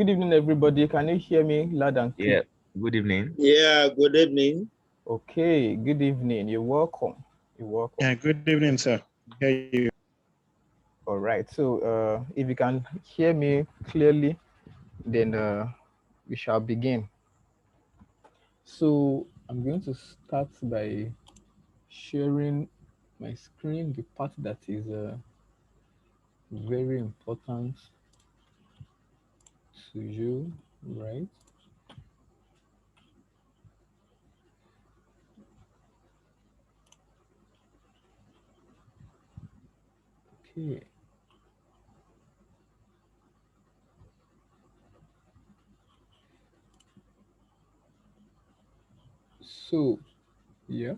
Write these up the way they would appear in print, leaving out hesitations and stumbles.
Good evening, everybody. Can you hear me loud and clear? Yeah, good evening. Yeah, good evening. Okay, good evening. You're welcome. You're welcome. Yeah, good evening, sir. Hear you. All right. So if you can hear me clearly, then we shall begin. So I'm going to start by sharing my screen, the part that is very important to you, right? Okay. So, yeah.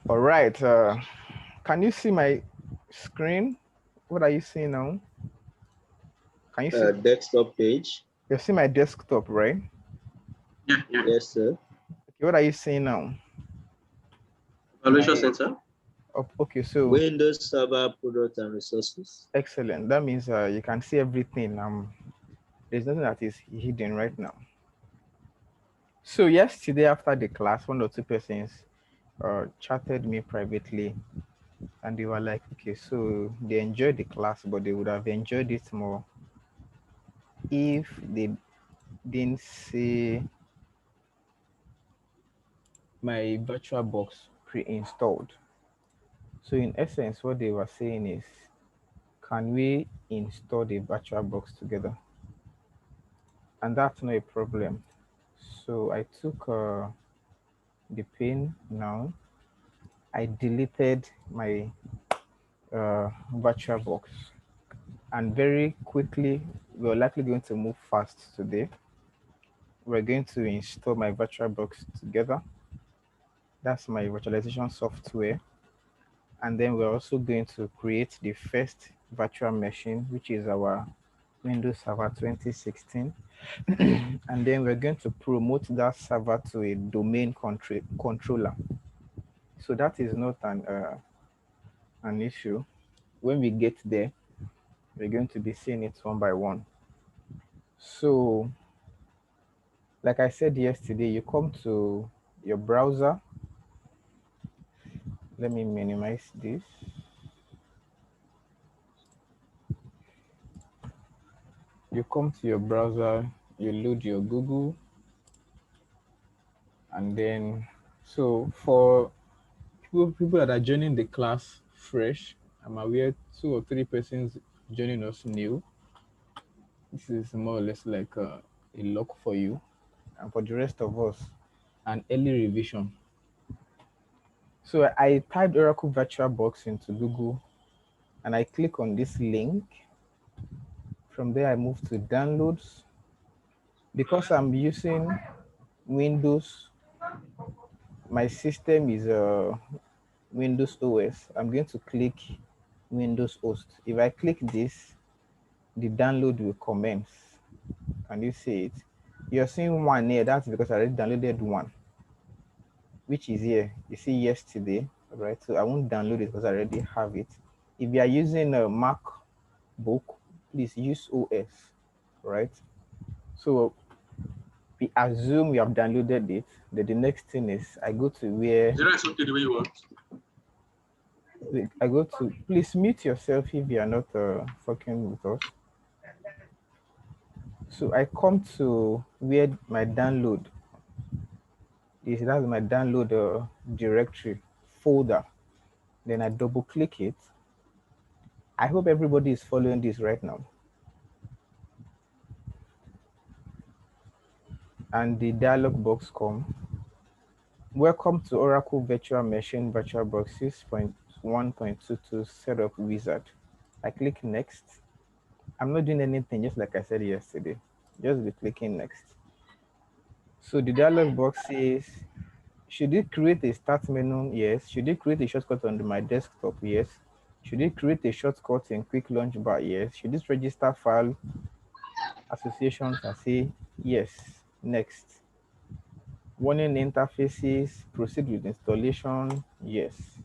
All right. Can you see my screen? What are you seeing now? Can you see? Desktop page. You see my desktop, right? Yeah. Yes, sir. Okay, what are you seeing now? Evaluation center. Okay, so Windows Server Product and Resources. excellent. That means you can see everything. There's nothing that is hidden right now. So yesterday after the class, one or two persons chatted me privately, and they were like, okay, so they enjoyed the class, but they would have enjoyed it more if they didn't see my VirtualBox pre-installed. So in essence, what they were saying is, can we install the VirtualBox together? And that's not a problem. So I took the pin now. I deleted my VirtualBox, and very quickly, we're likely going to move fast today. We're going to install my VirtualBox together. That's my virtualization software. And then we're also going to create the first virtual machine, which is our Windows Server 2016. And then we're going to promote that server to a domain controller. So that is not an issue. When we get there, we're going to be seeing it one by one. So, like I said yesterday, you come to your browser. Let me minimize this. You come to your browser, you load your Google, and then, so for people that are joining the class fresh, I'm aware 2 or 3 persons joining us new. This is more or less like a lock for you, and for the rest of us, an early revision. So I typed Oracle VirtualBox into Google, and I click on this link. From there, I move to downloads. Because I'm using Windows, my system is Windows OS. I'm going to click Windows host. If I click this, the download will commence. Can you see it? You're seeing one here. That's because I already downloaded one, which is here. You see yesterday, right? So I won't download it because I already have it. If you are using a MacBook, please use OS, right? So we assume you have downloaded it. Then the next thing is I go to where the way you want. I go to, please mute yourself if you are not fucking with us. So I come to where my download is. That's my download directory folder. Then I double click it. I hope everybody is following this right now. And the dialog box comes. Welcome to Oracle Virtual Machine VirtualBox 6.1.22 Setup Wizard. I click next. I'm not doing anything, just like I said yesterday. Just be clicking next. So the dialog box says, should it create a start menu? Yes. Should it create a shortcut on my desktop? Yes. Should it create a shortcut in quick launch bar? Yes. Should it register file associations? I say yes. Next. Warning interfaces, proceed with installation? Yes.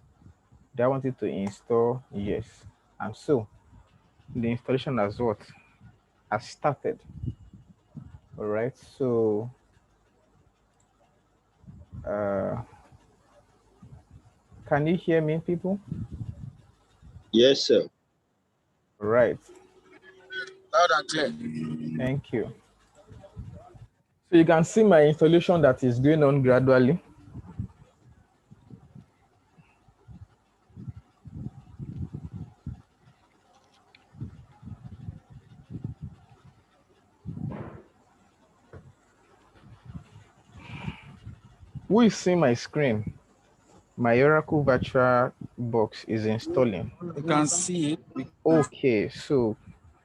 Do I want it to install? Yes. And so the installation has what? Has started. All right. So uh, can you hear me, people? Yes, sir. All right. Loud and clear. Thank you. So you can see my installation that is going on gradually. Who is seeing my screen? My Oracle Virtual Box is installing. We can see it. We Okay, so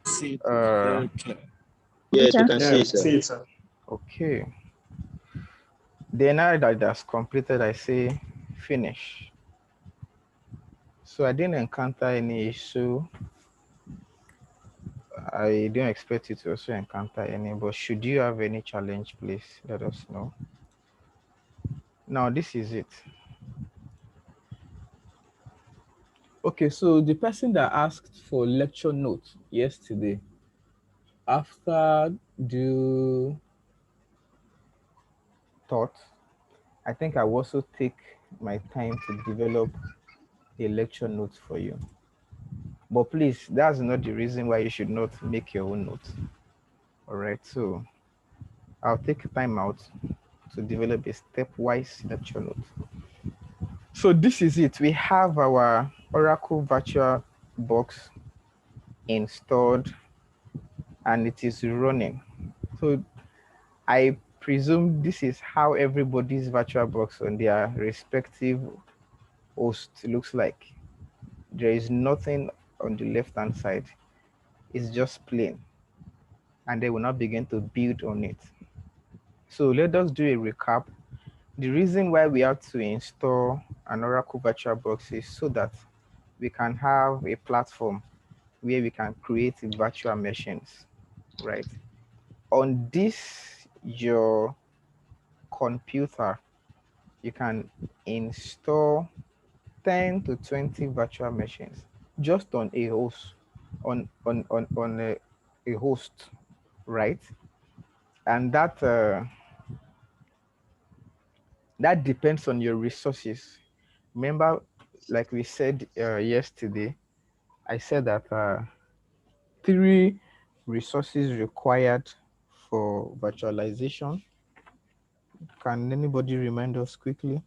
see it uh, very clear. Yes, we can Yeah, see, we sir. see it, sir. okay. Then now that that's completed, I say finish. So I didn't encounter any issue. I don't expect you to also encounter any, but should you have any challenge, please let us know. Now this is it. Okay, so the person that asked for lecture notes yesterday, after due thought, I think I will also take my time to develop a lecture note for you. But please, that's not the reason why you should not make your own notes. All right, so I'll take time out to develop a stepwise lecture note. So this is it. We have our Oracle Virtual Box installed and it is running. So I presume this is how everybody's virtual box on their respective host looks like. There is nothing on the left hand side. It's just plain. And they will now begin to build on it. So let us do a recap. The reason why we have to install an Oracle Virtual Box is so that we can have a platform where we can create virtual machines, right? On this, your computer, you can install 10 to 20 virtual machines just on a host, on a host, right? And that depends on your resources. Remember, like we said yesterday, I said that three resources required for virtualization. Can anybody remind us quickly?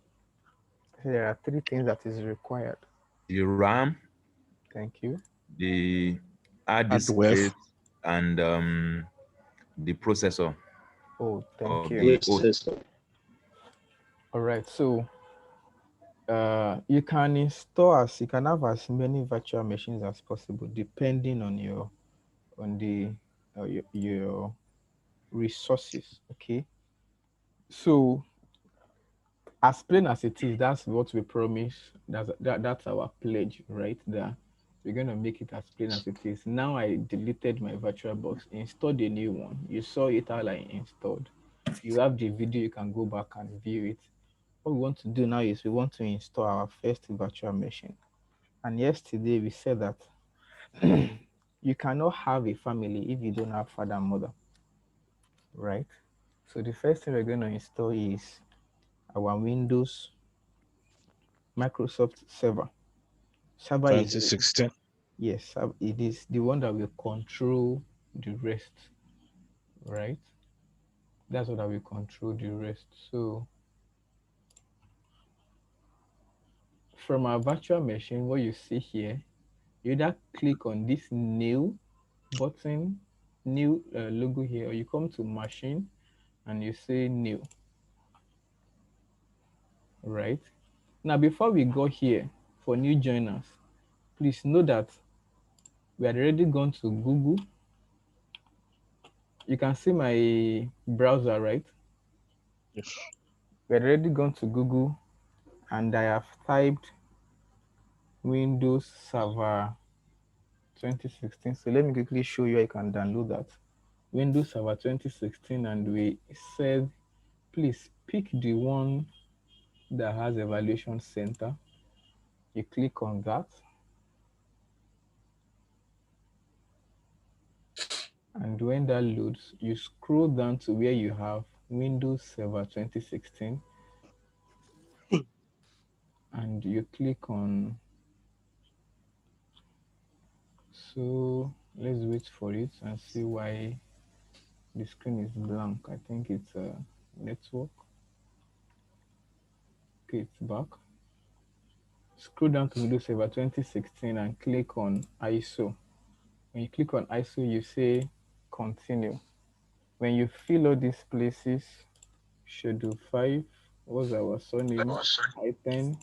There are three things that is required. The RAM, Thank you. the hard disk Hardware. space, and the processor Oh, thank of you. the Yes, host. sir. All right. So you can you can have as many virtual machines as possible, depending on the your resources. Okay. So as plain as it is, that's what we promise. That's our pledge right there. We're gonna make it as plain as it is. Now I deleted my virtual box, installed a new one. You saw it all I installed. You have the video, you can go back and view it. What we want to do now is we want to install our first virtual machine. And yesterday we said that you cannot have a family if you don't have father and mother, right? So the first thing we're going to install is our Windows Microsoft server. Server is 2016. yes, it is the one that will control the rest, right? That's what I will control the rest. So from our virtual machine, what you see here, you either click on this new button, new logo here, or you come to machine and you say new, right? Now, before we go here for new joiners, please know that we had already gone to Google. You can see my browser, right? Yes. We had already gone to Google and I have typed Windows Server 2016. So let me quickly show you how you can download that. Windows Server 2016, and we said, please pick the one that has Evaluation Center. You click on that. And when that loads, you scroll down to where you have Windows Server 2016 and you click on, so let's wait for it and see why the screen is blank. I think it's a network. Okay, it's back. Scroll down to Windows Server 2016 and click on ISO. When you click on ISO, you say continue. When you fill all these places, schedule 5, what's our surname, I10,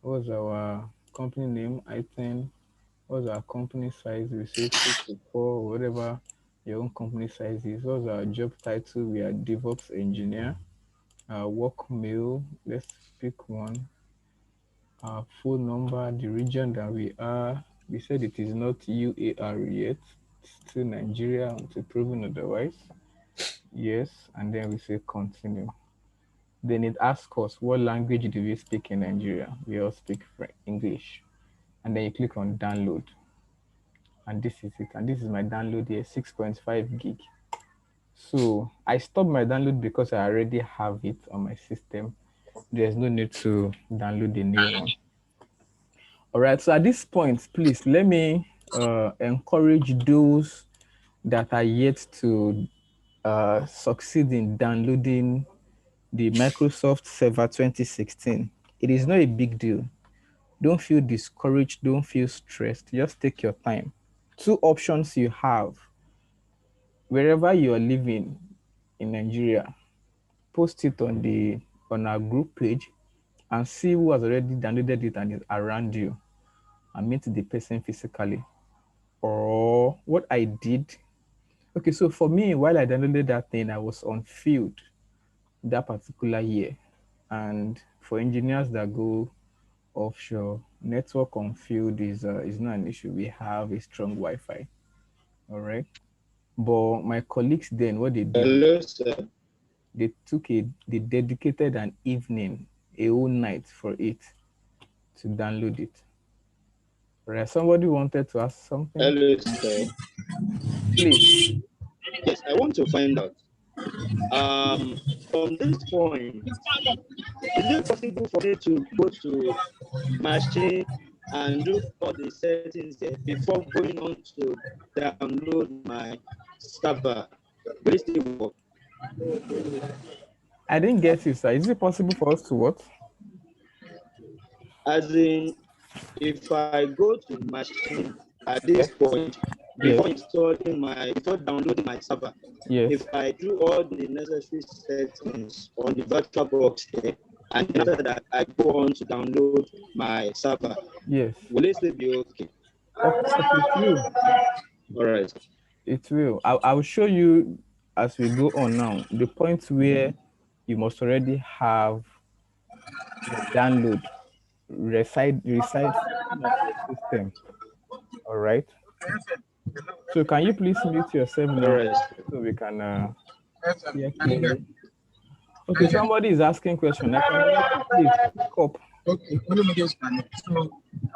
what's our company name, I10, what's our company size, we say 2 to 4, whatever your own company size is. What's our job title, we are DevOps engineer. Our work mail, let's pick one. Our phone number, the region that we are, we said it is not UAR yet, it's still Nigeria until proven otherwise. Yes, and then we say continue. Then it asks us what language do we speak in Nigeria. We all speak English. And then you click on download. And this is it. And this is my download here, 6.5 gig. So I stopped my download because I already have it on my system. There's no need to download a new one. All right, so at this point, please let me encourage those that are yet to succeed in downloading the Microsoft Server 2016. It is not a big deal. Don't feel discouraged, don't feel stressed. Just take your time. Two options you have. Wherever you are living in Nigeria, post it on our group page and see who has already downloaded it and is around you and meet the person physically. Or what I did. Okay, so for me, while I downloaded that thing, I was on field that particular year. And for engineers that go offshore, network on field is not an issue. We have a strong Wi-Fi. All right. But my colleagues then, what they did, Hello, sir. they dedicated an evening, a whole night for it to download it. Right. Somebody wanted to ask something? Hello, sir. Please. Yes, I want to find out. From this point, is it possible for me to go to machine and do all the settings there before going on to download my server? Will it still work? I didn't get you, sir. Is it possible for us to what? As in, if I go to machine at this point, Yes. before downloading my server, Yes. if I do all the necessary settings on the VirtualBox here, and then after that I go on to download my server, Yes. will it still be okay? Of course, it will. All right. It will. I'll show you as we go on now the point where you must already have your download resides in your system. All right. So can you please mute yourself All now right. so we can hear clearly? Okay, somebody is asking question. I can hear you. Please speak up. Okay, let me just connect.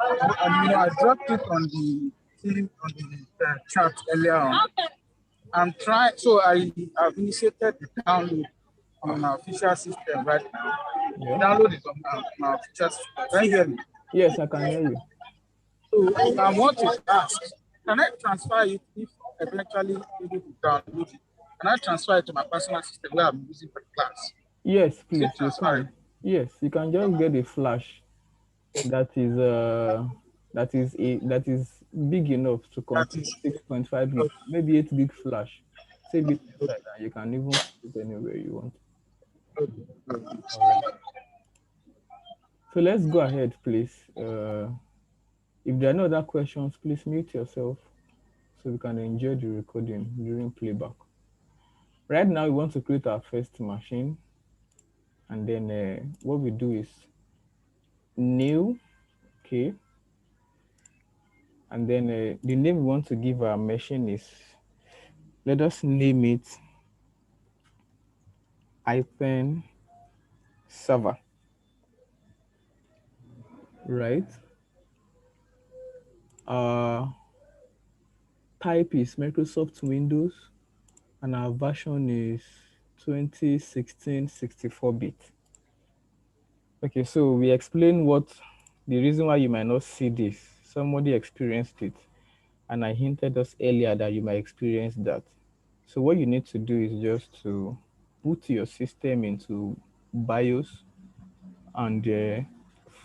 I dropped it on the chat earlier on. I'm trying, so I've initiated the download on my official system right now. Yeah. The download is on my official system. Can you hear me? Yes, I can hear you. So I want to ask, can I transfer it if eventually able to download it? Can I transfer it to my personal system where I'm using for the class? Yes, Is it please, you transferable? can. Yes, you can just get a flash that is big enough to That contain is 6.5 gig, maybe 8 gig flash. Save it inside and you can even put it anywhere you want. All right. So let's go ahead, please. If there are no other questions, please mute yourself so we can enjoy the recording during playback. Right now, we want to create our first machine. And then what we do is new, okay. And then the name we want to give our machine is, let us name it Ipen server, right? type is Microsoft Windows, and our version is 2016 64-bit. Okay, so we explain what the reason why you might not see this. Somebody experienced it, and I hinted us earlier that you might experience that. So what you need to do is just to put your system into BIOS and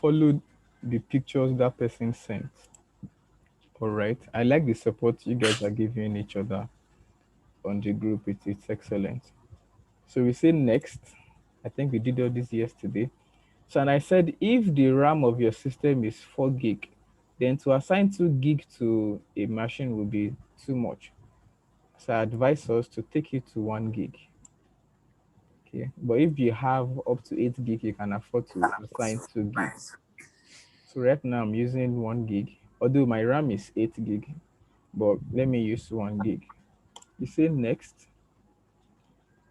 follow the pictures that person sent. All right. I like the support you guys are giving each other on the group. It's excellent. So we say next. I think we did all this yesterday. So, and I said if the RAM of your system is 4 gig, then to assign 2 gig to a machine will be too much. So I advise us to take it to 1 gig. Okay. But if you have up to 8 gig, you can afford to assign 2 gig. So right now I'm using 1 gig, although my RAM is 8 gig, but let me use 1 gig. You say next,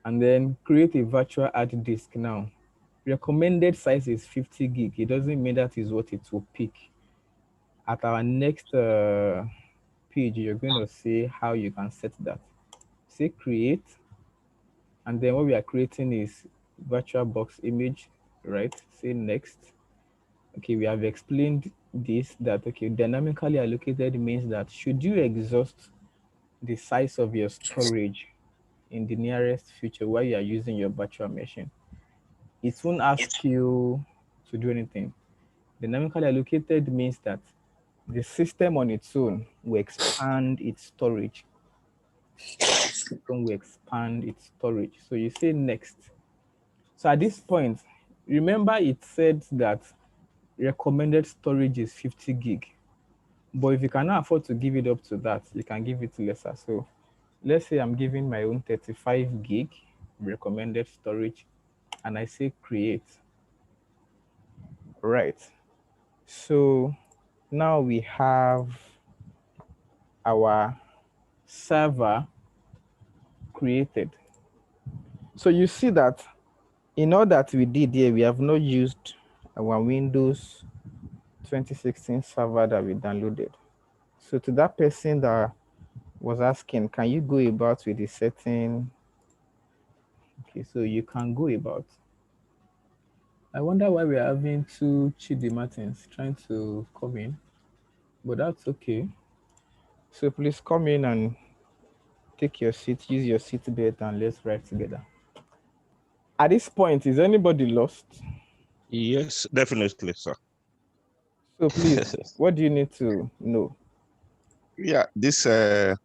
and then create a virtual hard disk now. Recommended size is 50 gig. It doesn't mean that is what it will pick. At our next page, you're going to see how you can set that. Say create, and then what we are creating is VirtualBox image, right? Say next. Okay, we have explained this, that okay, dynamically allocated means that should you exhaust the size of your storage in the nearest future while you are using your virtual machine, it won't ask you to do anything. Dynamically allocated means that the system on its own will expand its storage. System will expand its storage. So you say next. So at this point, remember it said that recommended storage is 50 gig. But if you cannot afford to give it up to that, you can give it lesser. So let's say I'm giving my own 35 gig recommended storage, and I say create. Right. So now we have our server created. So you see that in all that we did here, we have not used our Windows 2016 server that we downloaded. So to that person that was asking, can you go about with the setting? Okay, so you can go about. I wonder why we're having two Chidi Martins trying to come in, but that's okay. So please come in and take your seat, use your seat belt, and let's ride together. At this point, is anybody lost? Yes, definitely, sir. So please, what do you need to know? Yeah, this I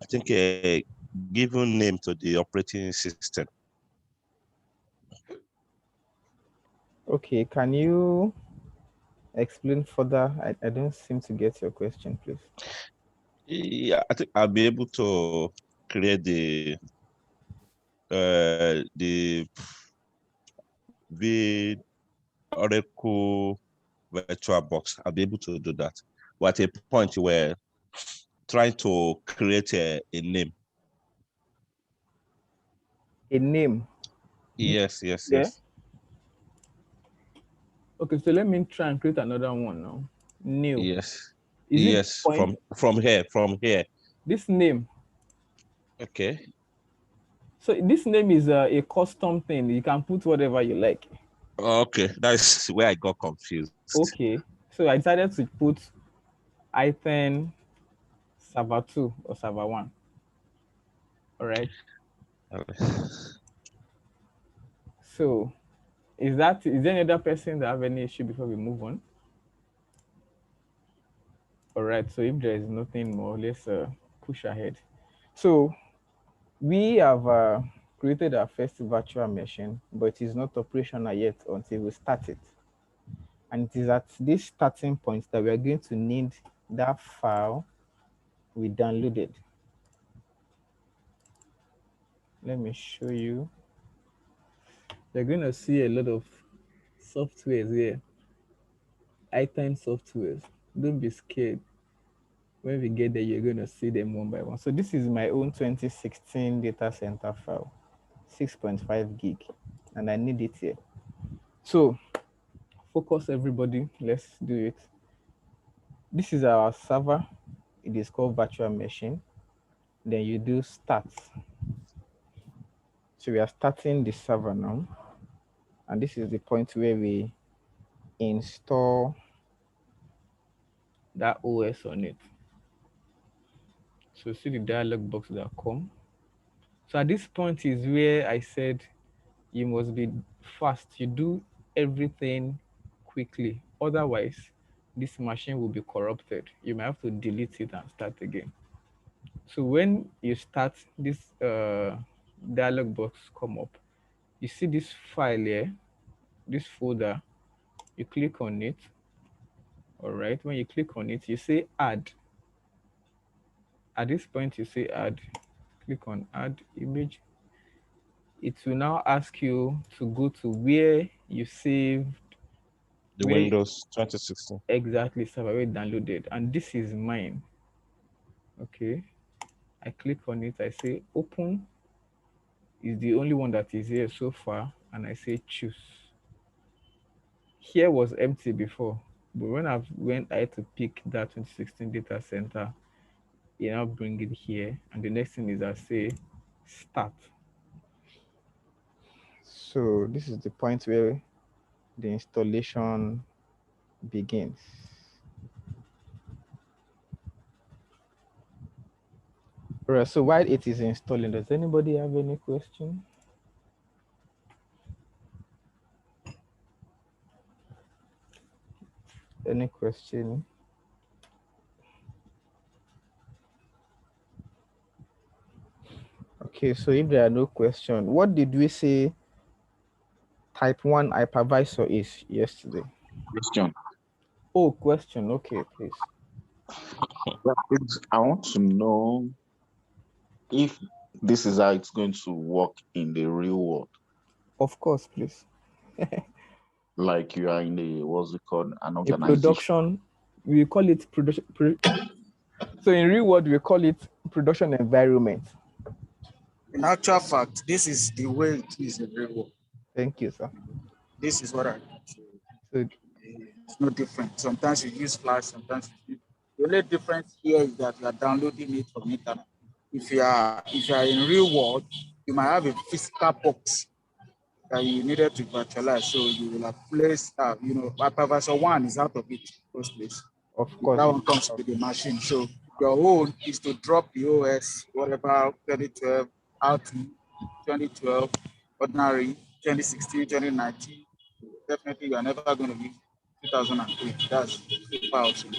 think a given name to the operating system. Okay, can you explain further? I don't seem to get your question, please. Yeah, I think I'll be able to create the Oracle VirtualBox. I'll be able to do that. But at a point where trying to create a name. A name? Yes. Yeah. Okay, so let me try and create another one now. New. Yes. Is it Yes, point? from here. This name. Okay. So this name is a custom thing. You can put whatever you like. Okay, that's where I got confused. Okay, so I decided to put Python server 2 or server 1. All right. So is there any other person that have any issue before we move on? All right. So if there is nothing more, let's push ahead. So we have created our first virtual machine, but it is not operational yet until we start it. And it is at this starting point that we are going to need that file we downloaded. Let me show you. You're going to see a lot of softwares here. Item softwares. Don't be scared. When we get there, you're going to see them one by one. So this is my own 2016 data center file, 6.5 gig, and I need it here. So focus everybody. Let's do it. This is our server. it is called virtual machine. Then you do start. So we are starting the server now. And this is the point where we install that OS on it. So see the dialog box that come. So at this point is where I said you must be fast. You do everything quickly. Otherwise, this machine will be corrupted. You might have to delete it and start again. So when you start, this dialog box come up. You see this file here, this folder. You click on it. All right. When you click on it, you say add. At this point, you say add. Click on add image. It will now ask you to go to where you saved The Windows 2016. exactly server where downloaded, and this is mine. Okay, I click on it. I say open. Is the only one that is here so far, and I say choose. Here was empty before, but when I had to pick that 2016 data center, you now bring it here, and the next thing is I say start. So this is the point where the installation begins. Right, so while it is installing, does anybody have any question? Any question? Okay, so if there are no questions, what did we say type 1 hypervisor is yesterday? Question. Oh, question. Okay, please. Yeah, please, I want to know if this is how it's going to work in the real world. Of course, please. Like you are in a, what's it called, an A organization. production, we call it production. So in real world, we call it production environment. In actual fact, this is the way it is in real world. Thank you, sir. This is what I So it's no different. Sometimes you use Flash, sometimes you use, the only difference here is that you are downloading it from internet. If you are in real world, you might have a physical box that you needed to virtualize. So you will have placed, hypervisor 1 is out of it, first place. of course, That one comes with the machine. So your own is to drop the OS, whatever 2012, out to 2012, ordinary, 2016, 2019. Definitely, you are never going to be 2008. That's super awesome.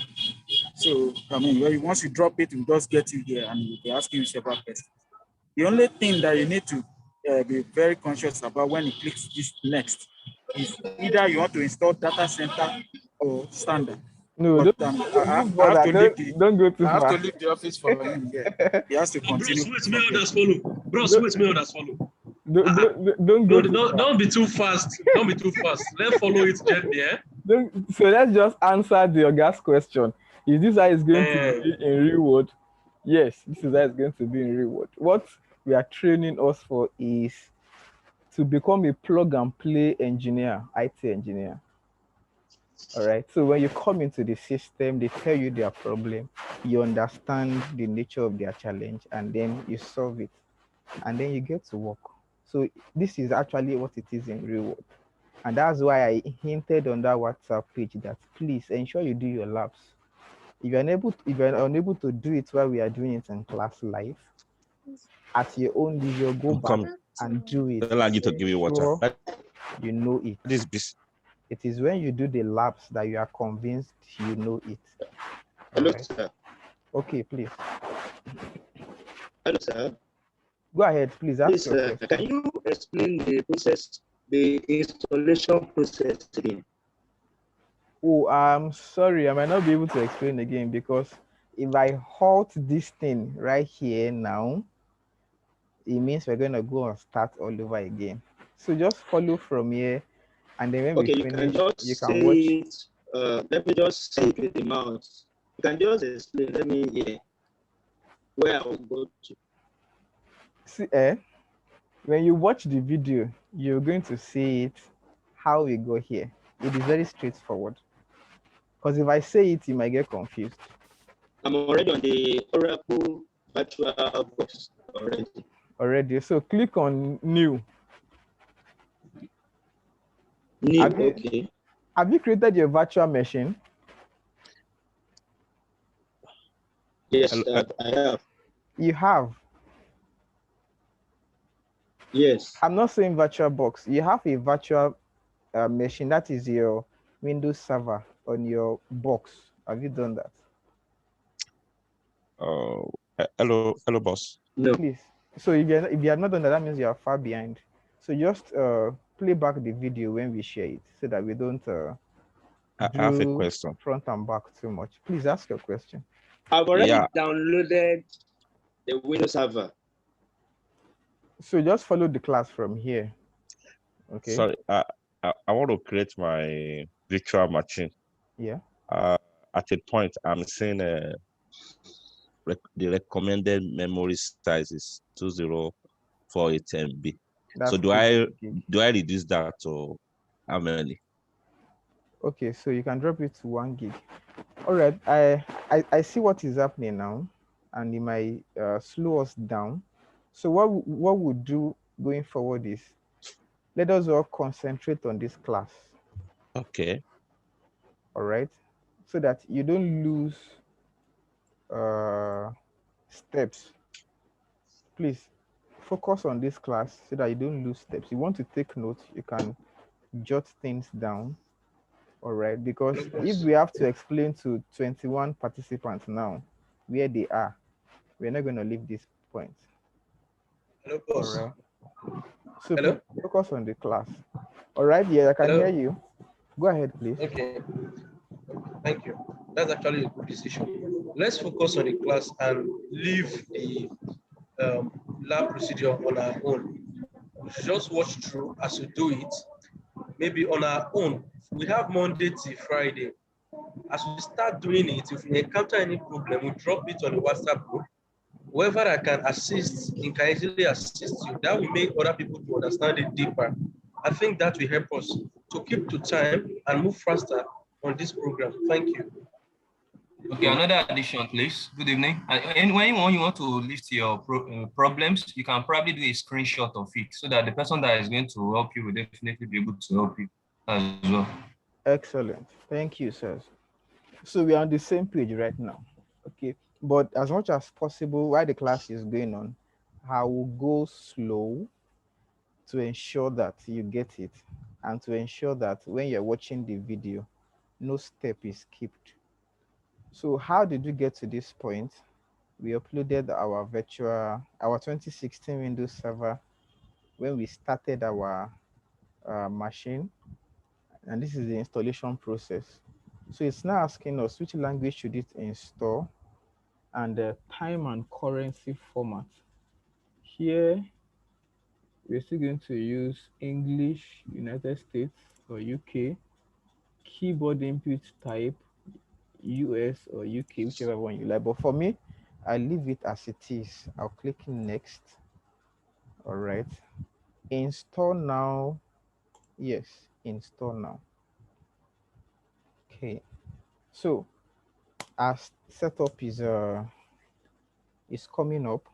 So, I mean, once you drop it, we just get you here and we'll be asking you several questions. The only thing that you need to be very conscious about when you click this next is either you want to install data center or standard. no, But don't I bother. have to leave Don't go too I have far. to leave the office for him. Yeah, he has to continue. Bros, wait, may others follow. Bros, wait, may others follow. Don't go No, too far. don't be too fast. Don't be too fast. Let's follow it gently, eh? So let's just answer the gas question. Is this how it's going to be in real world? Yes, this is how it's going to be in real world. What we are training us for is to become a plug and play engineer, IT engineer. All right. So when you come into the system, they tell you their problem, you understand the nature of their challenge, and then you solve it, and then you get to work. So this is actually what it is in real world. And that's why I hinted on that WhatsApp page that please ensure you do your labs. If you're unable to do it while we are doing it in class live, at your own leisure, go back and do it. They'll allow you to give you water. Ensure you know it. This is It is when you do the labs that you are convinced you know it. Hello, Alright. sir. Okay, please. Hello, sir. Go ahead, please. Ask Please, your question. can you explain the process, the installation process again? Oh, I'm sorry. I might not be able to explain again because if I halt this thing right here now, it means we're going to go and start all over again. So just follow from here, and then when Okay, we you can finish, just you say can watch. it. Let me just say it with the mouth. You can just explain. Let me hear where I will go to. See, when you watch the video, you're going to see it how we go here. It is very straightforward. Because if I say it, you might get confused. I'm already on the Oracle VirtualBox already. Already. So click on new. New, Have you, okay. have you created your virtual machine? Yes, Hello, I have. You have. Yes. I'm not saying VirtualBox. You have a virtual machine. That is your Windows server on your box. Have you done that? hello, boss. No. Please. So if you have not done that, that means you are far behind. So just play back the video when we share it so that we don't I have a do question. front and back too much. Please ask your question. I've already Yeah. downloaded the Windows server. So just follow the class from here. Okay. Sorry, I want to create my virtual machine. Yeah. At a point, I'm seeing the recommended memory size is 2048 MB. So That's do 8 I gig. reduce that to how many? Okay, so you can drop it to 1 gig. All right, I see what is happening now, and it might slow us down. So what we'll do going forward is, let us all concentrate on this class. Okay. All right, so that you don't lose steps. Please focus on this class so that you don't lose steps. You want to take notes, you can jot things down. All right, because if we have to explain to 21 participants now where they are, we're not going to leave this point. Hello, All boss. right. So Hello? please focus on the class. All right, yeah, I can Hello? hear you. Go ahead, please. Okay. Thank you. That's actually a good decision. Let's focus on the class and leave the lab procedure on our own. Just watch through as we do it. Maybe on our own. We have Monday till Friday. As we start doing it, if we encounter any problem, we drop it on the WhatsApp group. Whoever I can assist, can easily assist you. That will make other people to understand it deeper. I think that will help us to keep to time and move faster on this program. Thank you. Okay, another addition, please. Good evening. And when you want to list your problems, you can probably do a screenshot of it so that the person that is going to help you will definitely be able to help you as well. Excellent. Thank you, sir. So we are on the same page right now. Okay. But as much as possible, while the class is going on, I will go slow to ensure that you get it and to ensure that when you're watching the video, no step is skipped. So how did we get to this point? We uploaded our 2016 Windows server when we started our machine, and this is the installation process. So it's now asking us which language should it install and the time and currency format. Here, we're still going to use English, United States or UK, keyboard input type, US or UK, whichever one you like. But for me, I leave it as it is. I'll click next. All right. Install now. Yes, install now. Okay. So as setup is coming up,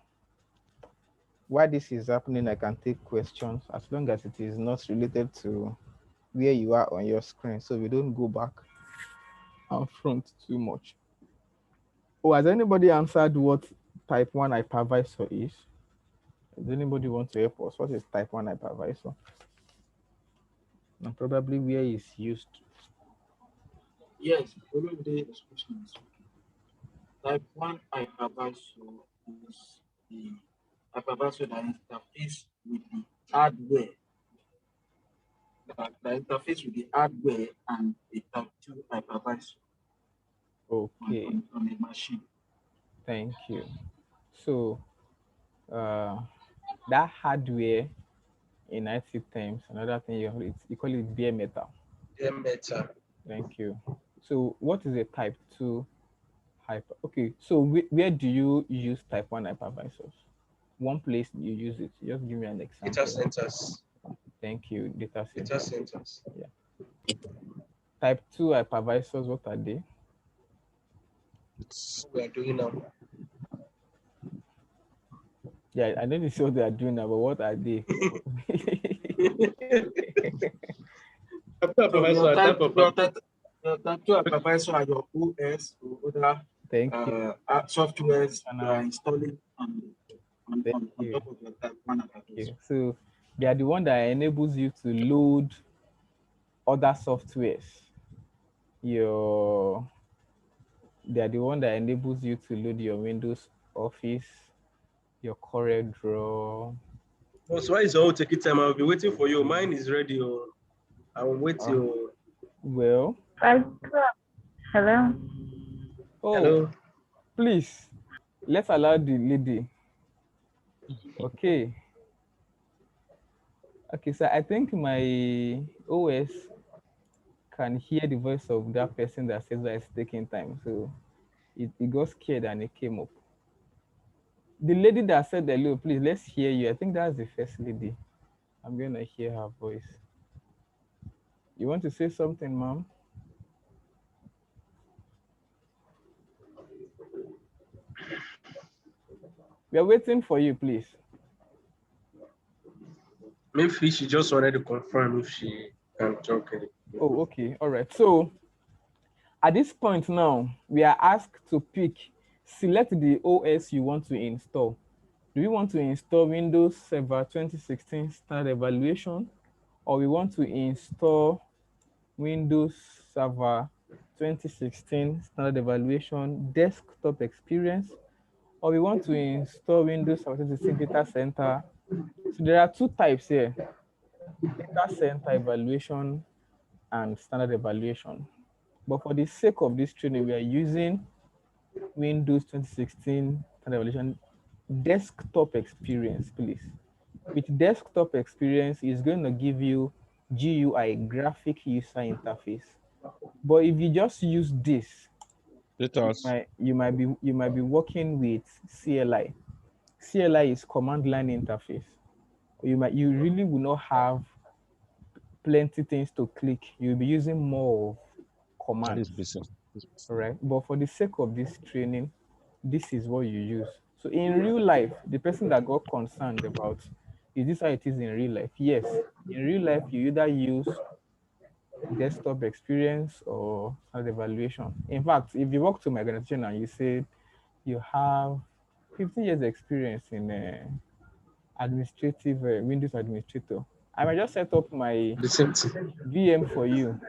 while this is happening, I can take questions as long as it is not related to where you are on your screen, so we don't go back and front too much. Oh, has anybody answered what type 1 hypervisor is? Does anybody want to help us? What is type 1 hypervisor? And probably where it's used. Yes, following the description is okay. Type 1 hypervisor is the hypervisor that interface with the hardware. The interface with the hardware and the type 2 hypervisor Okay, on a machine. thank you. So that hardware in IT terms, another thing you call it bare metal. Yeah, better. Thank you. So what is a type 2 hyper? Okay, so where do you use type 1 hypervisors? One place you use it. Just give me an example. Data centers. Thank you, data Data centers. centers. Yeah. Type 2 hypervisors, what are they? what we are doing now. Yeah, I know this is what they are doing now, but what are they? Your type to advise on your OS or other Thank you. softwares And, you are installing on thank on you. top of your type one Thank you. So they are the one that enables you to load other softwares. They are the one that enables you to load your Windows Office, your Corel Draw. Oh, so why is all taking time? I'll be waiting for you. Mine is ready. Oh. I will wait till. Well. Hello. Oh, hello. Please, let's allow the lady. Okay. Okay, so I think my OS can hear the voice of that person that says that it's taking time. So it got scared and it came up. The lady that said hello, please, let's hear you. I think that's the first lady. I'm going to hear her voice. You want to say something, ma'am? We are waiting for you, please. Maybe she just wanted to confirm if she can talk. Oh, okay. All right. So at this point now, we are asked to select the OS you want to install. Do we want to install Windows Server 2016 Standard Evaluation, or we want to install Windows Server 2016 Standard Evaluation Desktop Experience, or we want to install Windows Server 2016 Data Center? So there are two types here: Data Center Evaluation and Standard Evaluation. But for the sake of this training, we are using Windows 2016 Standard Evaluation Desktop Experience, please. With Desktop Experience, it's going to give you GUI, Graphic User Interface. But if you just use this, you might be working with CLI. CLI is command line interface. You really will not have plenty things to click. You'll be using more of commands. All right. But for the sake of this training, this is what you use. So in real life, the person that got concerned about, is this how it is in real life? Yes. In real life, you either use desktop experience or as evaluation. In fact, if you walk to my organization and you say you have 15 years experience in administrative Windows administrator, I might just set up my VM for you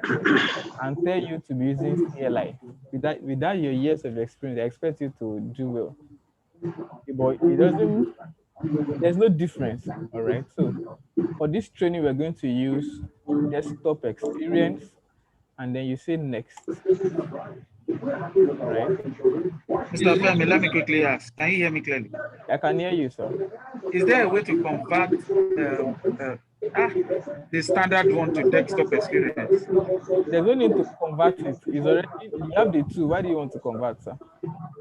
and tell you to be using CLI. Without your years of experience, I expect you to do well. But it doesn't, there's no difference. All right. So for this training, we're going to use desktop experience, and then you say next. All right. Mr. Femi, let me quickly ask. Can you hear me clearly? I can hear you, sir. Is there a way to convert the standard one to desktop experience? There's no need to convert it. It's already, you have the two. Why do you want to convert, sir?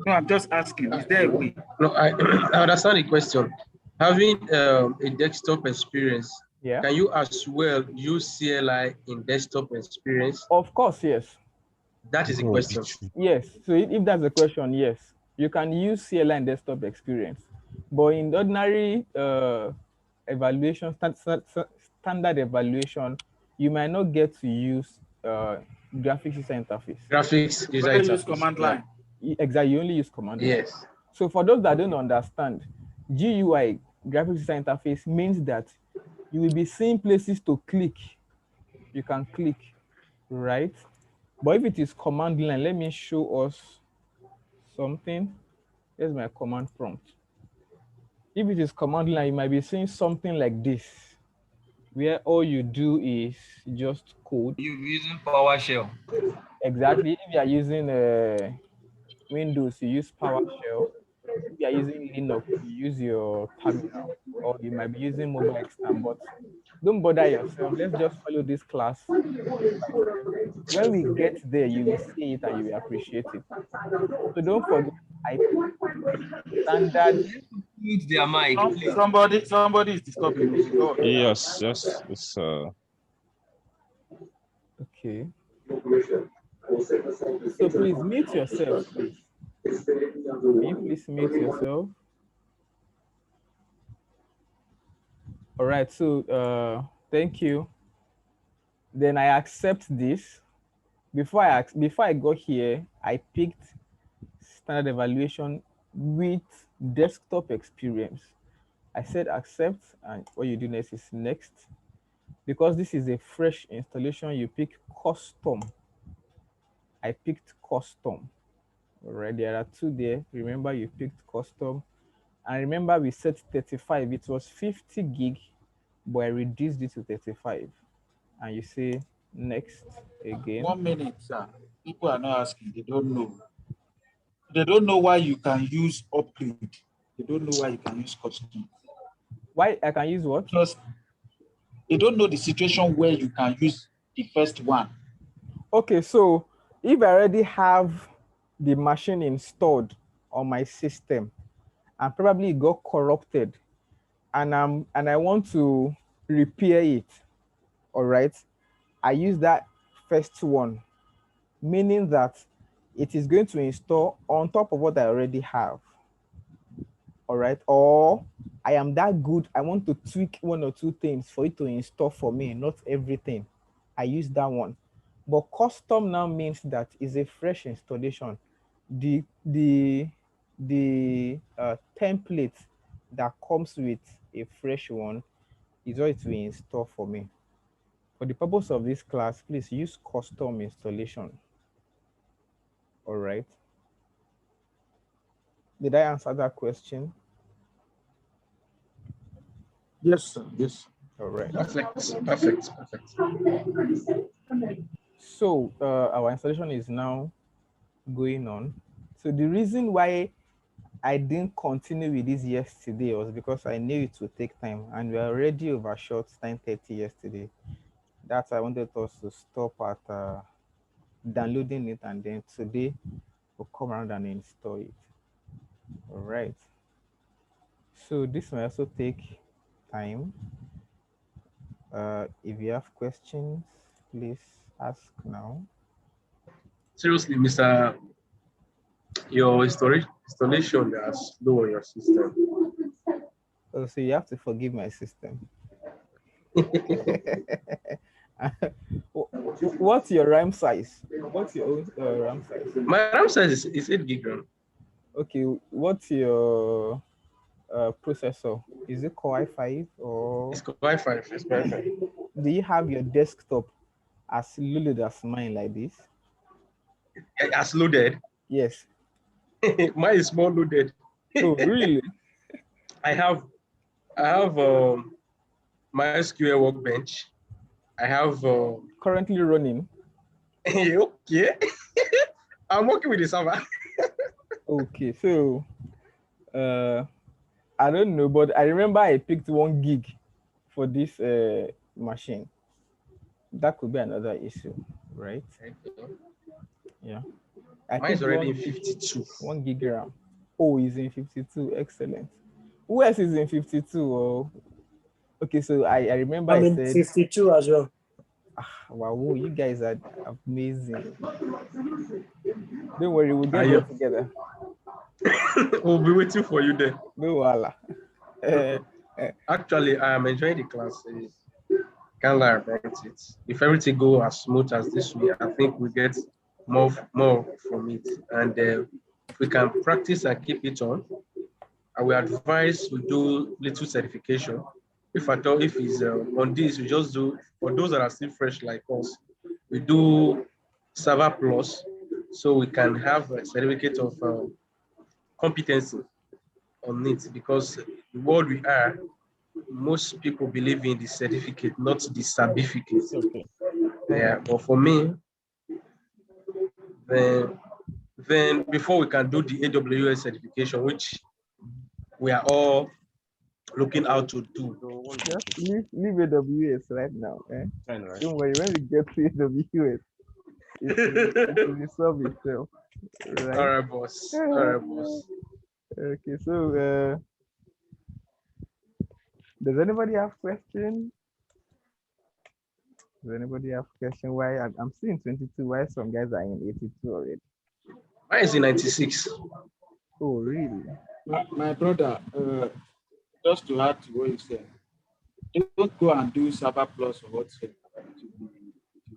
No, I'm just asking. Is there a way? No, I understand the question. Having a desktop experience, yeah, can you as well use CLI in desktop experience? Of course, yes. That is the question. Yes. So if that's the question, yes, you can use CLI in desktop experience, but in the ordinary evaluation, standard evaluation, you might not get to use graphics user interface. Graphics user interface. Use command line. Exactly, you only use command line. Yes. So for those that don't understand, GUI, graphics user interface, means that you will be seeing places to click. You can click, right? But if it is command line, let me show us something. Here's my command prompt. If it is command line, you might be seeing something like this, where all you do is just code. You're using PowerShell. Exactly. If you are using Windows, you use PowerShell. If you are using Linux, you use your terminal, or you might be using mobile extern, but don't bother yourself. Let's just follow this class step by step. When we get there, you will see it and you will appreciate it. So don't forget IP, standard. Mute their mic, please. Somebody is disturbing me. Yes, it's Okay. So please mute yourself, please. Can you please mute yourself? All right, so thank you. Then I accept this. Before I got here, I picked standard evaluation with desktop experience. I said accept, and what you do next is next. Because this is a fresh installation, you pick custom. I picked custom. All right, there are two there. Remember, you picked custom. And remember, we set 35. It was 50 gig, but I reduced it to 35. And you say next again. 1 minute, sir. People are not asking. They don't know. They don't know why you can use upgrade. They don't know why you can use custom. Why I can use what? Because they don't know the situation where you can use the first one. Okay, so if I already have the machine installed on my system and probably it got corrupted and I want to repair it, all right, I use that first one, meaning that it is going to install on top of what I already have. All right, or I am that good, I want to tweak one or two things for it to install for me, not everything. I use that one. But custom now means that is a fresh installation. The template that comes with a fresh one is what it will install for me. For the purpose of this class, please use custom installation. All right. Did I answer that question? Yes, sir. Yes. All right. Perfect. Perfect. Perfect. So our installation is now going on. So the reason why I didn't continue with this yesterday was because I knew it would take time, and we are already overshot 9:30 yesterday. That's why I wanted us to stop at downloading it, and then today we'll come around and install it. All right. So this may also take time. If you have questions, please ask now. Seriously, Mr. Your installation is slow on your system. Oh, so you have to forgive my system. What's your RAM size? What's your own RAM size? My RAM size is 8 gig RAM. Okay, what's your processor? Is it Core i5 or? It's Core i5. It's Core i5. Do you have your desktop as loaded as mine like this? As loaded? Yes. Mine is more loaded. Oh, really? I have my SQL workbench. I have currently running. Okay. I'm working with the server. Okay, so I don't know, but I remember I picked 1 gig for this machine. That could be another issue, right? Okay. Yeah. Mine is already in 52. 1 gig RAM. Oh, he's in 52. Excellent. Who else is in 52? Oh, okay. So I remember I'm I in said 52 as well. Wow, you guys are amazing. Don't worry, we'll get there together. We'll be waiting for you there. No wala. Actually, I am enjoying the class. Can't lie about it. If everything goes as smooth as this way, I think we get more from it. And if we can practice and keep it on, I will advise we do little certification. If at all, if it's on this, we just do, for those that are still fresh like us, we do Server Plus, so we can have a certificate of competency on it, because the world we are, most people believe in the certificate, not the certificate. Okay. Yeah, but for me, then before we can do the AWS certification, which we are all looking out to do. Just leave AWS right now. Don't worry, when we get to AWS, it will resolve itself. Right? All right, boss. All right, boss. Okay, so does anybody have questions? Does anybody have question? Why I'm still in 22? Why some guys are in 82 already? Mine is in 96. Oh, really? My brother, just to add to what you said, don't go and do Saba Plus or whatsoever.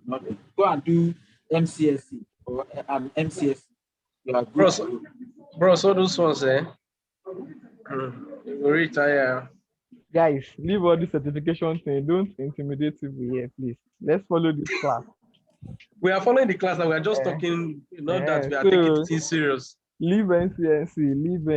Nothing. Go and do MCSC or an MCSC. You are good Bro, to go. so those ones, you will retire. Guys, leave all this certification thing. Don't intimidate people here, please. Let's follow this class. We are following the class and we are just Eh, talking, not that we are taking so things serious. leave NCNC, leave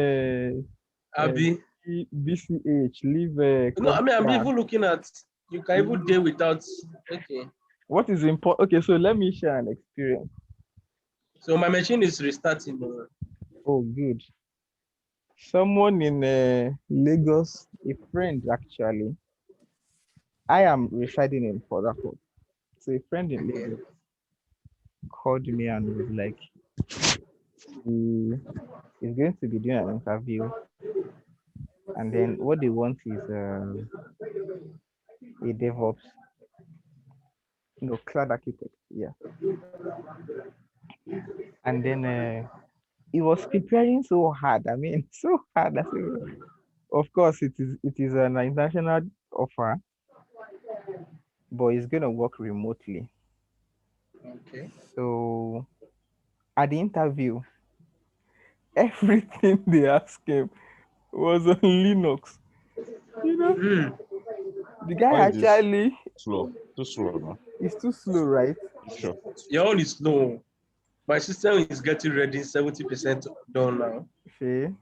Abi. BCH, leave No, I mean, I'm computer. even looking at, you can even deal without, okay. What is important? Okay, so let me share an experience. So my machine is restarting. Oh, good. Someone in Lagos, a friend actually. I am residing in Port Harcourt. So a friend in Lagos called me and was like, he is going to be doing an interview, and then what they want is a DevOps, cloud architect. Yeah, and then he was preparing so hard. I mean, so hard. Of course, it is an international offer, but it's gonna work remotely. Okay. So at the interview, everything they asked him was on Linux. The guy Why is this actually slow? Too slow now. is too slow, right? Sure. Your own is slow. My system is getting ready, 70% done now. Okay.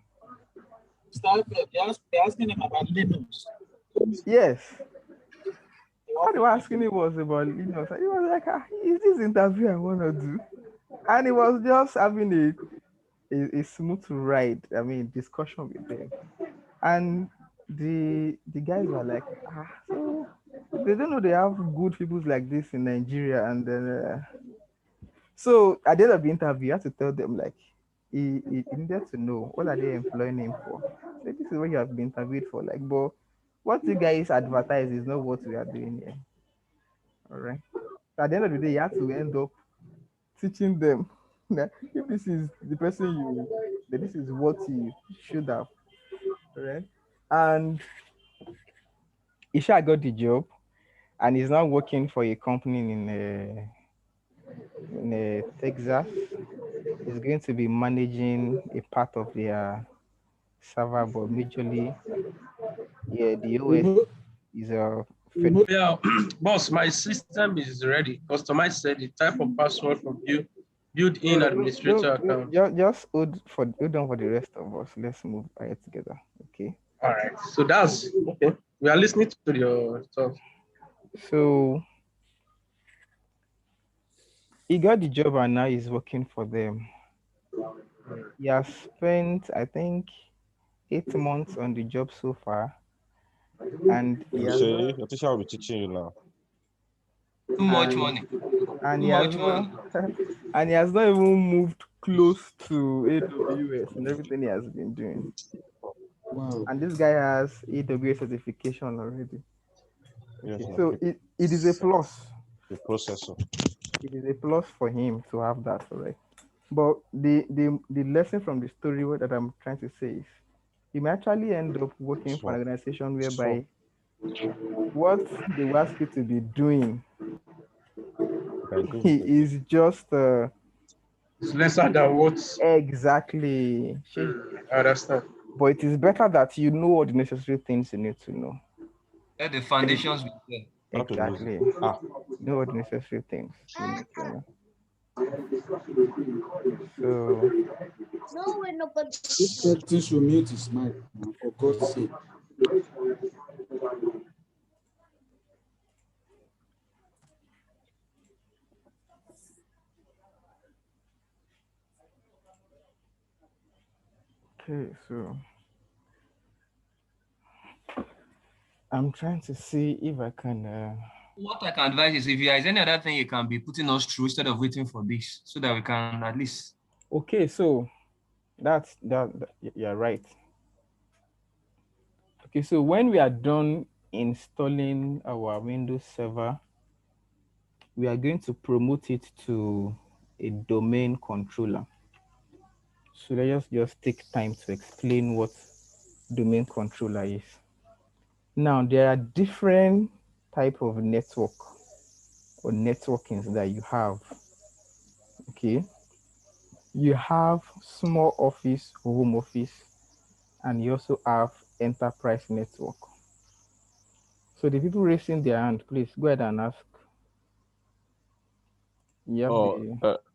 They're asking him about Linux. Yes. What they were asking him was about Linux. He was like, is this interview I want to do? And he was just having a smooth ride. I mean, discussion with them. And the guys were like, so they don't know they have good people like this in Nigeria. And then, so at the end of the interview, you have to tell them, like, he needed to know what are they employing him for. So this is what you have been interviewed for. Like, but what you guys advertise is not what we are doing here. All right. So at the end of the day, you have to end up teaching them that if this is the person that this is what you should have. All right. And Isha got the job, and he's now working for a company in Texas. He's going to be managing a part of their server, but majorly, yeah, the OS is a federal. Yeah, boss, my system is ready. Customize said the type of password from you, built-in administrator account. Just hold on for the rest of us. Let's move ahead together. Okay. All right. So that's okay. We are listening to your stuff. So he got the job and now he's working for them. He has spent, I think, 8 months on the job so far. And he You has say not, your teacher will be teaching you now. Too much money. and Too he has much not money. and he has not even moved close to AWS and everything he has been doing. Wow. And this guy has AWS certification already. Yes, Okay. no, So it is a plus. the processor. It is a plus for him to have that, right? But the lesson from the story that I'm trying to say is he may actually end up working for an organization whereby what they will ask you to be doing is just It's lesser than what exactly. I understand. But it is better that you know all the necessary things you need to know. Let the foundations be there. Exactly. Know all the necessary things you need to know. So This person should mute his mic, for God's sake. okay, so I'm trying to see if I can What I can advise is if there is any other thing you can be putting us through instead of waiting for this, so that we can at least. okay, so that you're right. Okay, so when we are done installing our Windows server, we are going to promote it to a domain controller. So let's just take time to explain what domain controller is. Now, there are different type of network or networkings that you have. Okay, you have small office, home office, and you also have enterprise network. So the people raising their hand, please go ahead and ask. You have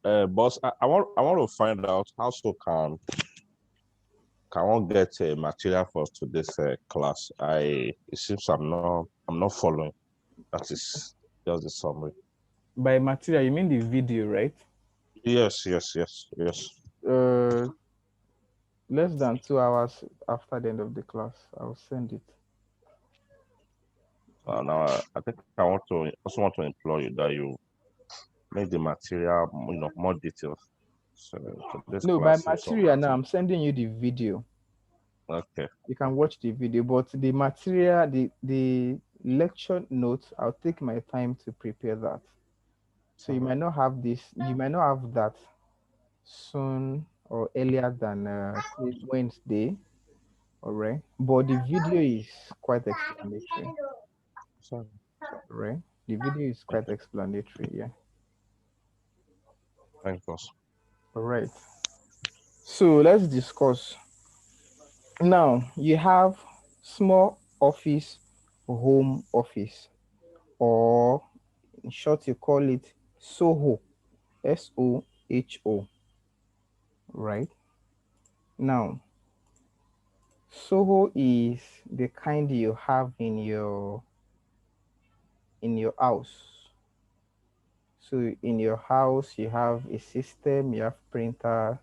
Oh, boss, I want to find out how so can one get material for today's class. It seems I'm not following. That is just the summary. By material, you mean the video, right? Yes. Uh, less than 2 hours after the end of the class, I'll send it. Now I think I want to implore you that you make the material, more detailed. So this No, by class is so material now, I'm sending you the video. okay. You can watch the video, but the material, the lecture notes, I'll take my time to prepare that. So you might not have this, you might not have that soon or earlier than say Wednesday, all right? But the video is quite explanatory, Sorry. right? The video is quite explanatory, yeah. Thank boss. All right. So let's discuss. Now you have small office, home office, or in short, you call it SOHO, SOHO, right? Now, SOHO is the kind you have in your house. So in your house, you have a system, you have printer,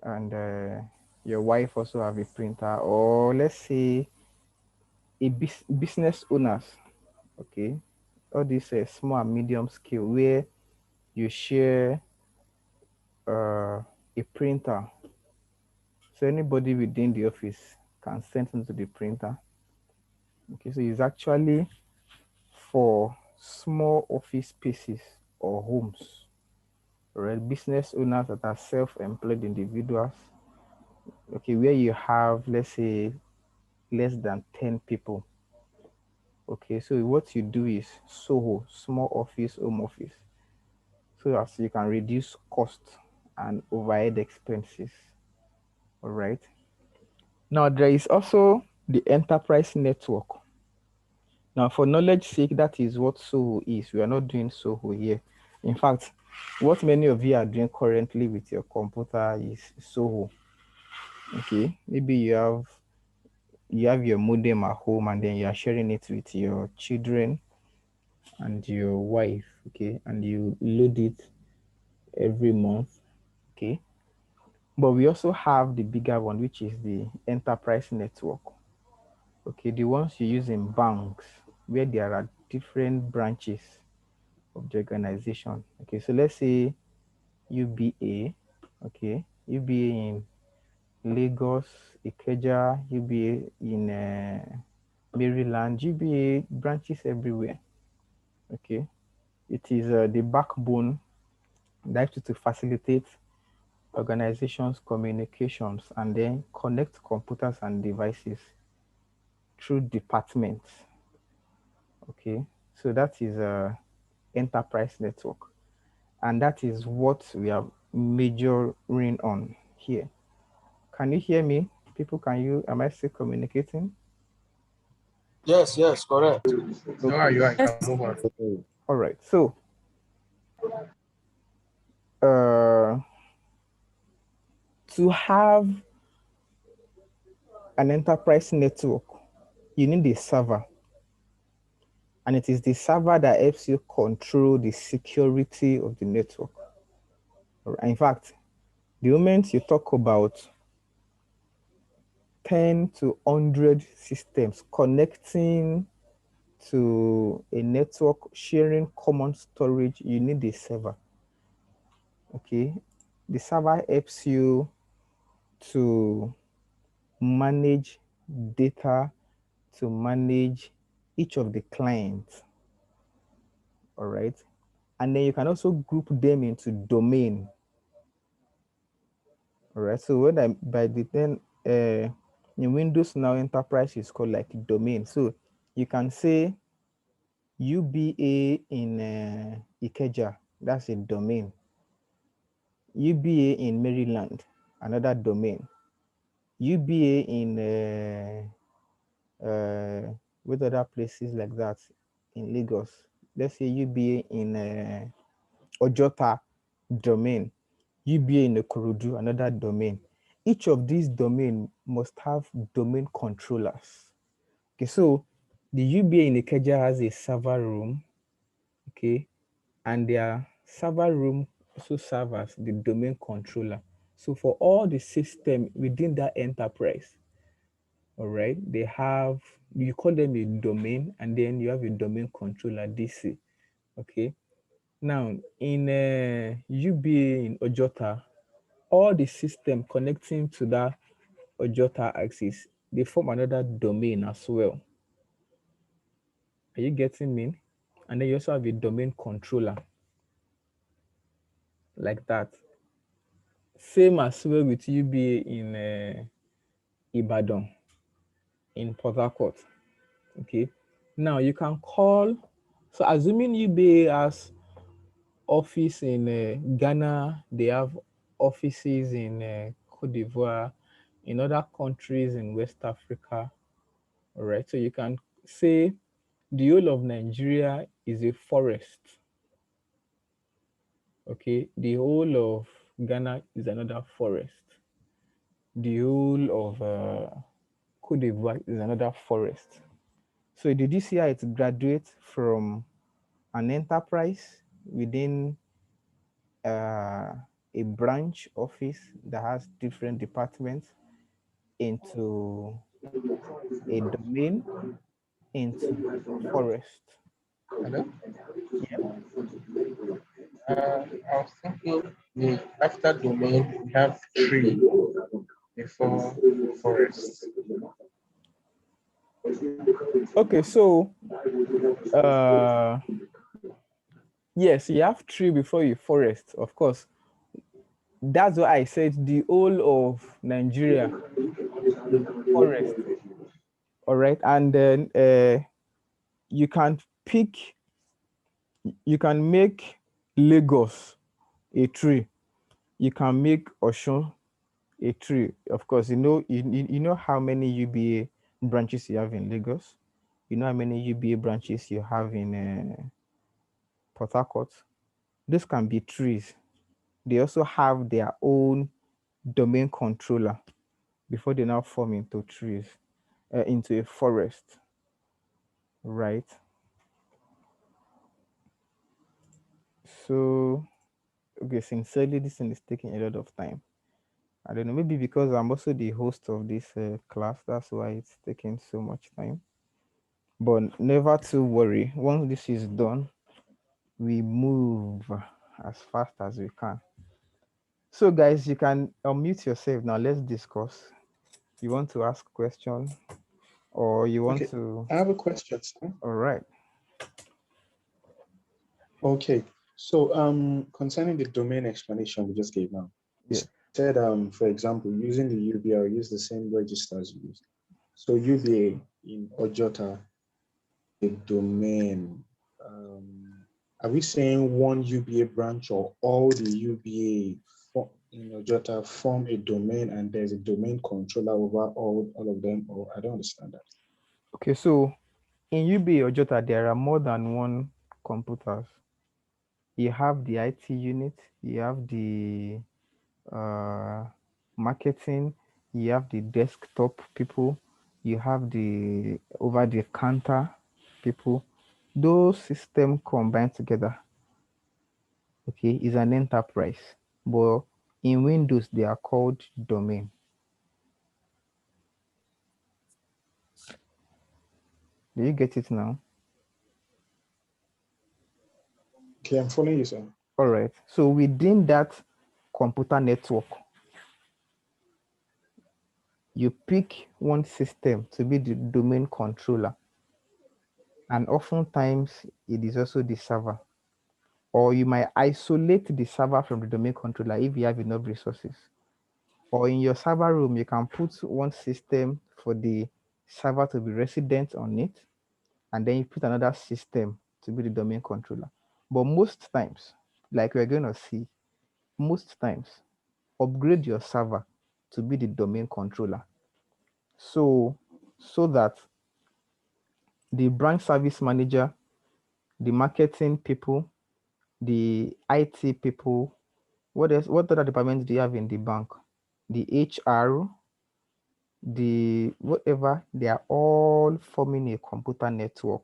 and your wife also have a printer, or let's say a business owners, okay? All these small and medium scale where you share a printer. So anybody within the office can send into the printer. Okay, so it's actually for small office spaces or homes, right? Business owners that are self-employed individuals. Okay, where you have, let's say, less than 10 people. Okay, so what you do is SOHO, small office, home office, so as you can reduce cost and overhead expenses. All right. Now there is also the enterprise network. Now, for knowledge sake, that is what SOHO is. We are not doing SOHO here. In fact, what many of you are doing currently with your computer is SOHO. Okay, maybe you have your modem at home and then you are sharing it with your children and your wife. Okay, and you load it every month. Okay, but we also have the bigger one, which is the enterprise network. Okay, the ones you use in banks where there are different branches of the organization. Okay, so let's say UBA, okay, UBA in Lagos, Ikeja, UBA in Maryland, UBA branches everywhere. Okay, it is the backbone that to facilitate organizations' communications and then connect computers and devices through departments. Okay, so that is a enterprise network, and that is what we are majoring on here. Can you hear me? People, am I still communicating? Yes, correct. Okay. You are. Can move on. All right. So, uh, to have an enterprise network, you need a server. And it is the server that helps you control the security of the network. In fact, the moment you talk about 10 to 100 systems connecting to a network sharing common storage, you need a server. Okay, the server helps you to manage data, to manage each of the clients. All right, and then you can also group them into domain. All right. So when I by the then in Windows now enterprise is called like domain. So you can say UBA in Ikeja, that's a domain. UBA in Maryland, another domain. UBA in with other places like that in Lagos. Let's say UBA in Ojota, domain. UBA in Ikorodu, another domain. Each of these domain must have domain controllers. Okay, so the UBA in Ikeja has a server room, okay, and their server room also serves as the domain controller. So for all the system within that enterprise, all right, they have, you call them a domain, and then you have a domain controller, DC. Okay. Now in UBA in Ojota, all the system connecting to that Ojota axis, they form another domain as well. Are you getting me? And then you also have a domain controller like that. Same as well with UBA in Ibadan, in Port Harcourt. Okay. Now you can call, so assuming UBA has office in Ghana, they have offices in Cote d'Ivoire, in other countries in West Africa. All right. So you can say the whole of Nigeria is a forest. Okay. The whole of Ghana is another forest. The whole of Cote d'Ivoire is another forest. So did you see how it graduates from an enterprise within a branch office that has different departments into a domain, into a forest? Hello? Yep. I was thinking after domain, we have tree before forest. Okay, so yes, you have tree before you forest, of course. That's why I said the whole of Nigeria is a forest. All right, and then you can pick, you can make Lagos a tree. You can make Osun a tree. Of course, you know how many UBA branches you have in Lagos. You know how many UBA branches you have in Port Harcourt. These can be trees. They also have their own domain controller before they now form into trees, into a forest, right? So, okay, sincerely, this thing is taking a lot of time. I don't know, maybe because I'm also the host of this class, that's why it's taking so much time. But never to worry. Once this is done, we move as fast as we can. So, guys, you can unmute yourself now. Let's discuss. You want to ask a question, or you want to? I have a question, sir. All right. Okay. So concerning the domain explanation we just gave now, you Yeah. said for example, using the UBA, use the same registers used. So UBA in Ojota, the domain. Are we saying one UBA branch or all the UBA in Ojota form a domain and there's a domain controller over all of them? Or I don't understand that. Okay, so in UBA Ojota, there are more than one computers. You have the IT unit, you have the marketing, you have the desktop people, you have the over the counter people. Those systems combined together, okay, is an enterprise. But in Windows, they are called domain. Do you get it now? Okay, I'm following you, sir. All right. So within that computer network, you pick one system to be the domain controller. And oftentimes it is also the server. Or you might isolate the server from the domain controller if you have enough resources. Or in your server room, you can put one system for the server to be resident on it, and then you put another system to be the domain controller. But most times, like we're going to see, most times, upgrade your server to be the domain controller. So that the branch service manager, the marketing people, the IT people, what else? What other departments do you have in the bank? The HR, the whatever, they are all forming a computer network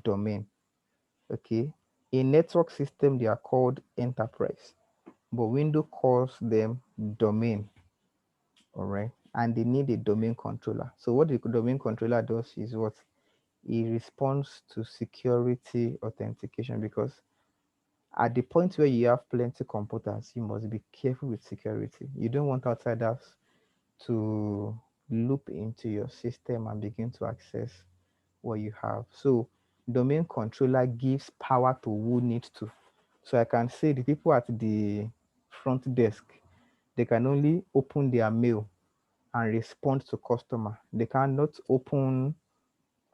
domain. Okay. A network system, they are called enterprise, but Windows calls them domain. All right. And they need a domain controller. So what the domain controller does is what? It responds to security authentication, because at the point where you have plenty computers, you must be careful with security. You don't want outsiders to loop into your system and begin to access what you have. So domain controller gives power to who needs to. So I can say the people at the front desk, they can only open their mail and respond to customer. They cannot open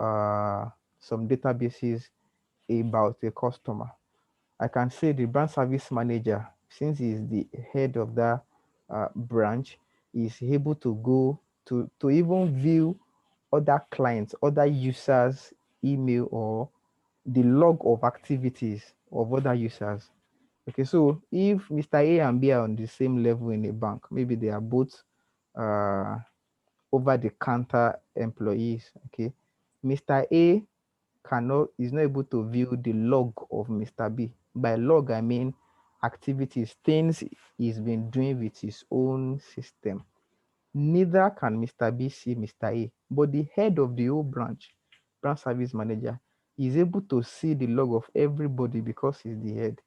some databases about a customer. I can say the branch service manager, since he's the head of that branch, is able to go to even view other clients, other users' email, or the log of activities of other users. Okay, so if Mr. A and B are on the same level in a bank, maybe they are both over the counter employees. Okay, Mr. A is not able to view the log of Mr. B. By log, I mean activities, things he's been doing with his own system. Neither can Mr. B see Mr. A, but the head of the whole branch service manager, is able to see the log of everybody because he's the head.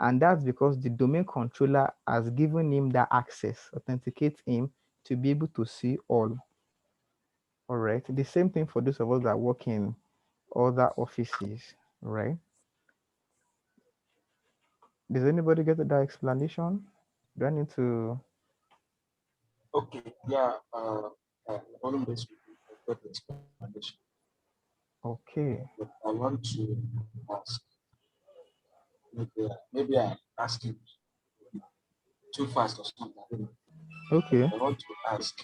And that's because the domain controller has given him that access, authenticates him to be able to see all. All right. The same thing for those of us that work in other offices, right? Does anybody get that explanation? Do I need to? Okay, yeah, almost got the explanation. Okay. But I want to ask, maybe I asked you too fast or something. I don't know. Okay. I want to ask,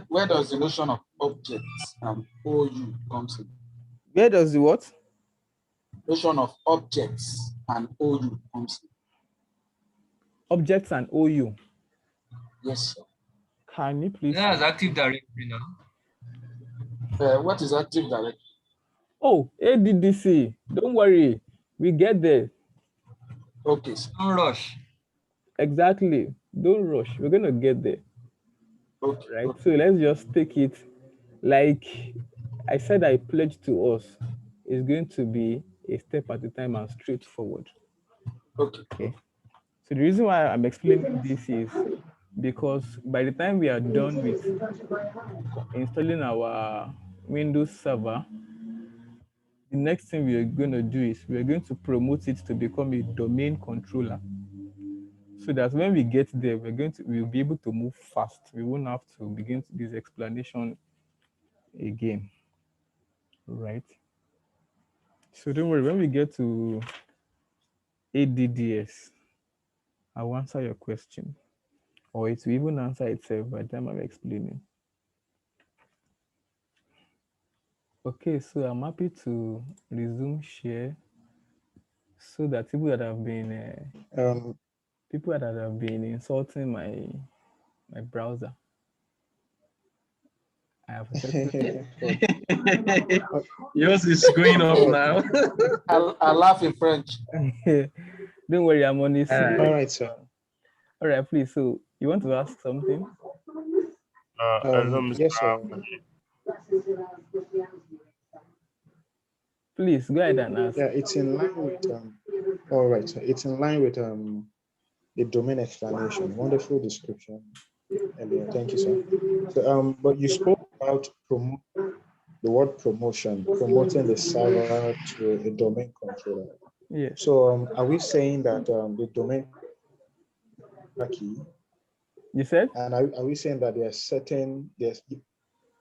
where does the notion of objects and OU comes in? Where does the what? Notion of objects and OU comes in. Objects and OU. Yes, sir. Can you please? That's Active Directory now. What is Active Directory? Oh, ADDC. Don't worry. We get there. Okay, sir. Don't rush. Exactly. Don't rush. We're going to get there. Okay. Right. Okay. So let's just take it like I said, I pledged to us. It's going to be a step at a time and straightforward. Okay. Okay. So the reason why I'm explaining this is because by the time we are done with installing our Windows server, the next thing we are going to do is we're going to promote it to become a domain controller. So that when we get there, we'll be able to move fast. We won't have to begin this explanation again. Right? So don't worry, when we get to ADDS, I'll answer your question. Or it will even answer itself by the time I'm explaining. Okay, so I'm happy to resume share so that people that have been insulting my browser, I have successfully. Yours is going up now. I laugh in French. Don't worry, I'm on this. All right, sir. All right, please. So you want to ask something? Yes, sir. Please go ahead and ask. Yeah, it's in line with all right, so it's in line with the domain explanation. Wonderful description earlier. Thank you, sir. So but you spoke about the word promotion, promoting the server to a domain controller. Yes. So are we saying that the domain key You said? And are we saying that there's certain, there's,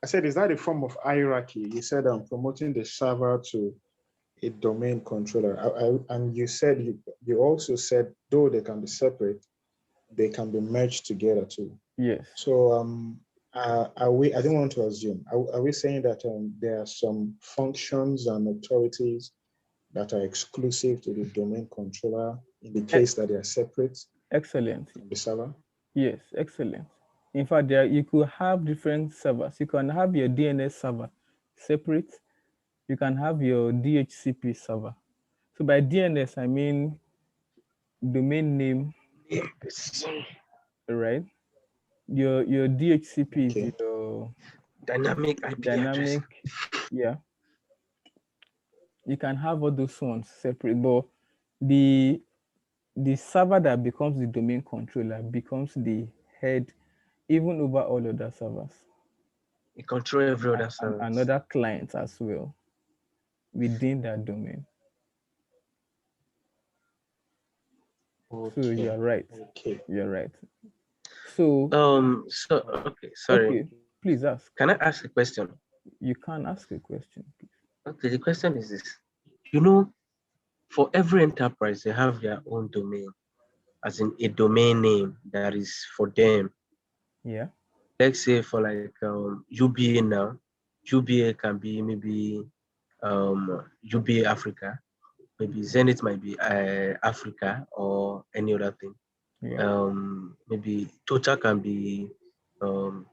I said, is that a form of hierarchy? You said I'm promoting the server to a domain controller. And you said, you also said, though they can be separate, they can be merged together too. Yes. So are we, I don't want to assume, are we saying that there are some functions and authorities that are exclusive to the domain controller in the case that they are separate Excellent. from the server? Yes, excellent. In fact, there you could have different servers. You can have your DNS server separate. You can have your DHCP server. So by DNS, I mean domain name, right? Your DHCP is your dynamic IP dynamic. Yeah. You can have all those ones separate, but the server that becomes the domain controller becomes the head even over all other servers. You control every other service. And other clients as well within that domain. Okay. So you're right. Okay. You're right. So okay, sorry. Okay, please ask. Can I ask a question? You can ask a question, please. Okay, the question is this. You know, for every enterprise, they have their own domain, as in a domain name that is for them. Yeah. Let's say for like UBA now, UBA can be maybe UBA Africa, maybe Zenith might be Africa or any other thing. Yeah. Maybe Total can be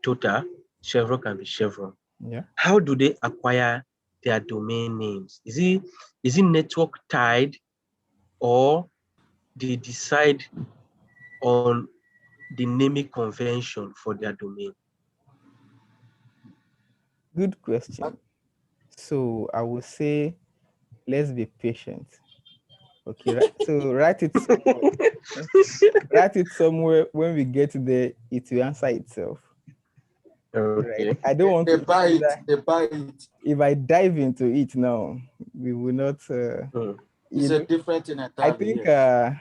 Total, Chevron can be Chevron. Yeah. How do they acquire their domain names? Is it network tied, or they decide on the naming convention for their domain? Good question. So I would say, let's be patient. Okay, so write it somewhere. Write it somewhere. When we get there, it will answer itself. Okay. Right? I don't want to buy say it. that. They buy it. If I dive into it now, we will not. It's a different thing entirely. I think yes.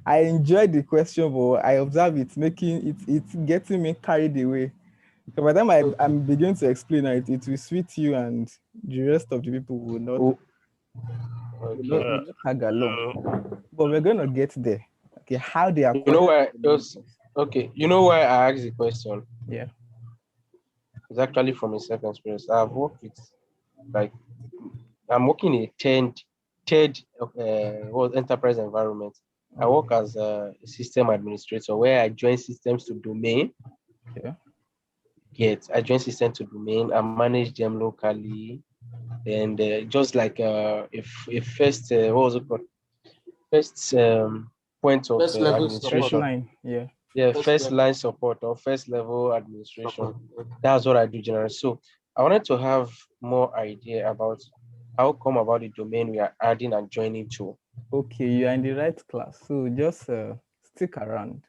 I enjoyed the question, but I observe it making it's getting me carried away. So by the time I'm beginning to explain it, it will sweet you, and the rest of the people will not. Will not tag along. But we're gonna get there. Okay, how they are. You know why? Okay, you know why I asked the question? Yeah. It's actually from a second experience. I've worked with, like, I'm working in a third enterprise environment. I work as a system administrator where I join systems to domain. Yeah. Yes, I join system to domain. I manage them locally, and just like if first what was it called? First point of administration. First line, yeah. Yeah, first line support or first level administration. That's what I do generally. So I wanted to have more idea about how come about the domain we are adding and joining to. Okay, you are in the right class. So just stick around.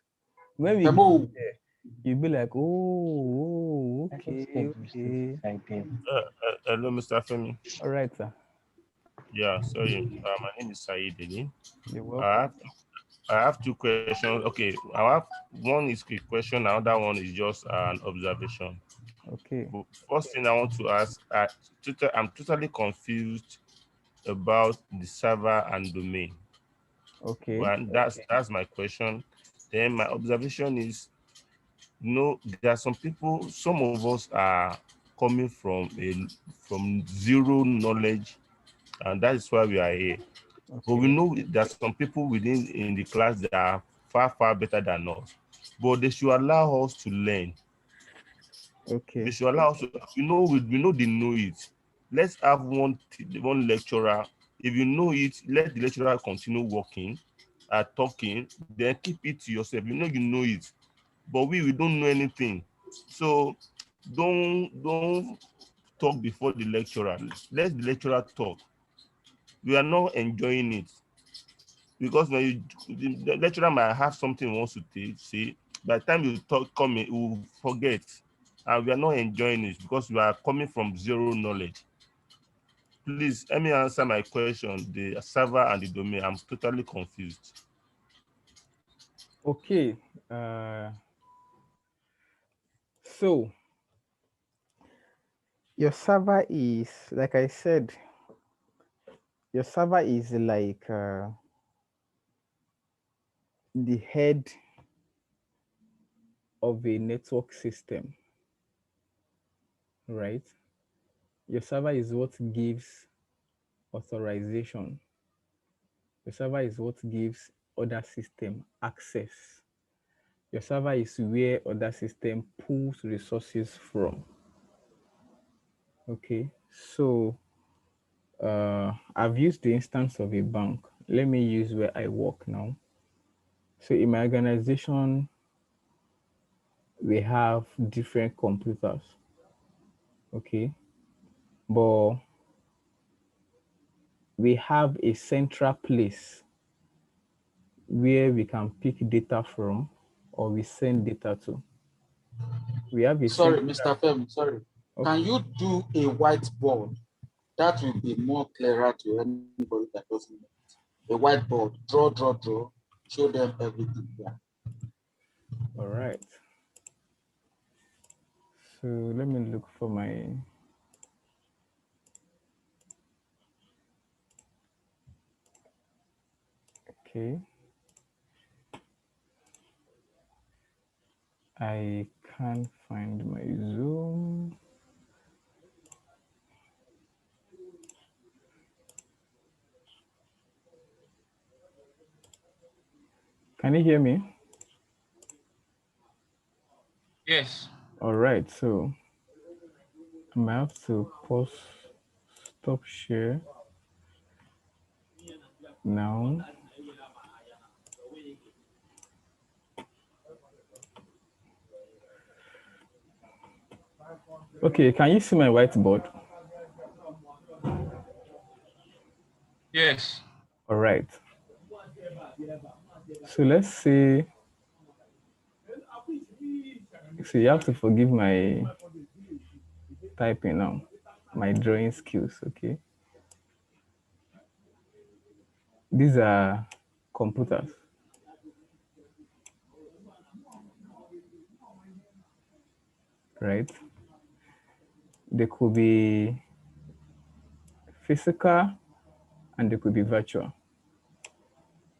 When we get there, you'll be like, oh, okay. Hello, Mr. Femi. All right, sir. Yeah, sorry. My name is Saeed again. You're welcome. I have two questions. Okay, I have one is a question, another one is just an observation. Okay. But first thing I want to ask, I'm totally confused about the server and domain. Okay. And that's my question. Then my observation is, there are some people, some of us are coming from zero knowledge, and that is why we are here. Okay. But we know that some people within in the class that are far better than us, but they should allow us to learn. Okay. They should allow us to, we know they know it. Let's have one lecturer. If you know it, let the lecturer continue working, talking, then keep it to yourself. You know it. But we don't know anything. So don't talk before the lecturer. Let the lecturer talk. We are not enjoying it. Because when the lecturer might have something he wants to say, by the time you come in, you will forget. And we are not enjoying it because we are coming from zero knowledge. Please, let me answer my question, the server and the domain. I'm totally confused. Okay. So your server is, like I said, your server is like the head of a network system, right? Your server is what gives authorization. Your server is what gives other system access. Your server is where other system pulls resources from. Okay, so I've used the instance of a bank. Let me use where I work now. So in my organization, we have different computers. Okay, but we have a central place where we can pick data from or we send data to. We have a Sorry, central, Mr. Femi, sorry. Can you do a whiteboard? That will be more clearer to anybody that doesn't know it. A whiteboard, draw, show them everything there. all right. So let me look for my, okay. I can't find my Zoom. Can you hear me? Yes. All right, so I might have to pause, stop share now. Okay, can you see my whiteboard? Yes. All right. So let's say, so you have to forgive my typing now, my drawing skills, okay? These are computers. Right? They could be physical and they could be virtual.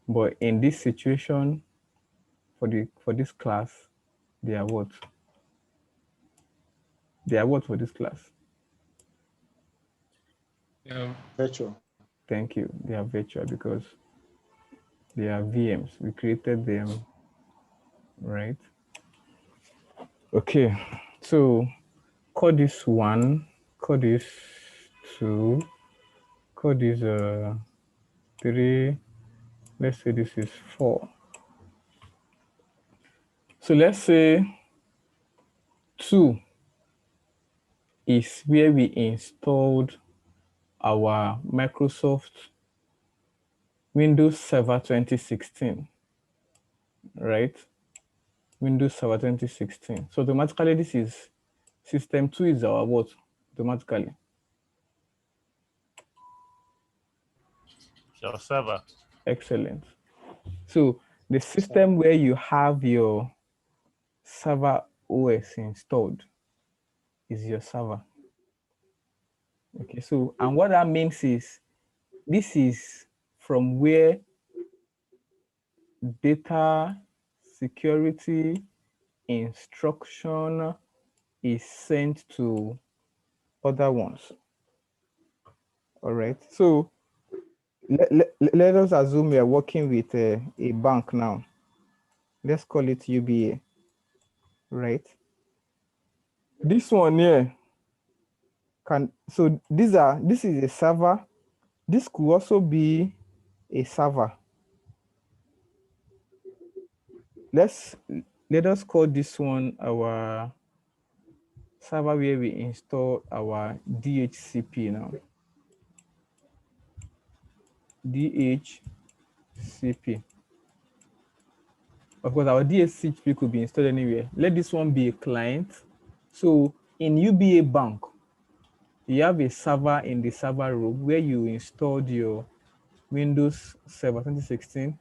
But in this situation, for this class, they are what? They are what for this class? Yeah. Virtual. Thank you. They are virtual because they are VMs. We created them, right? Okay. So call this 1, call this 2, call this 3. Let's say this is 4. So let's say 2 is where we installed our Microsoft Windows Server 2016, right? Windows Server 2016. So automatically this is system 2 is our what? Automatically. Your server. Excellent. So the system where you have your server OS installed is your server. Okay, so and what that means is this is from where data security instruction is sent to other ones. All right. So let us assume we are working with a bank now. Let's call it UBA, right? This one here so this is a server. This could also be a server. Let us call this one our server where we install our DHCP now. DHCP. Of course, our DHCP could be installed anywhere. Let this one be a client. So in UBA Bank, you have a server in the server room where you installed your Windows Server 2016.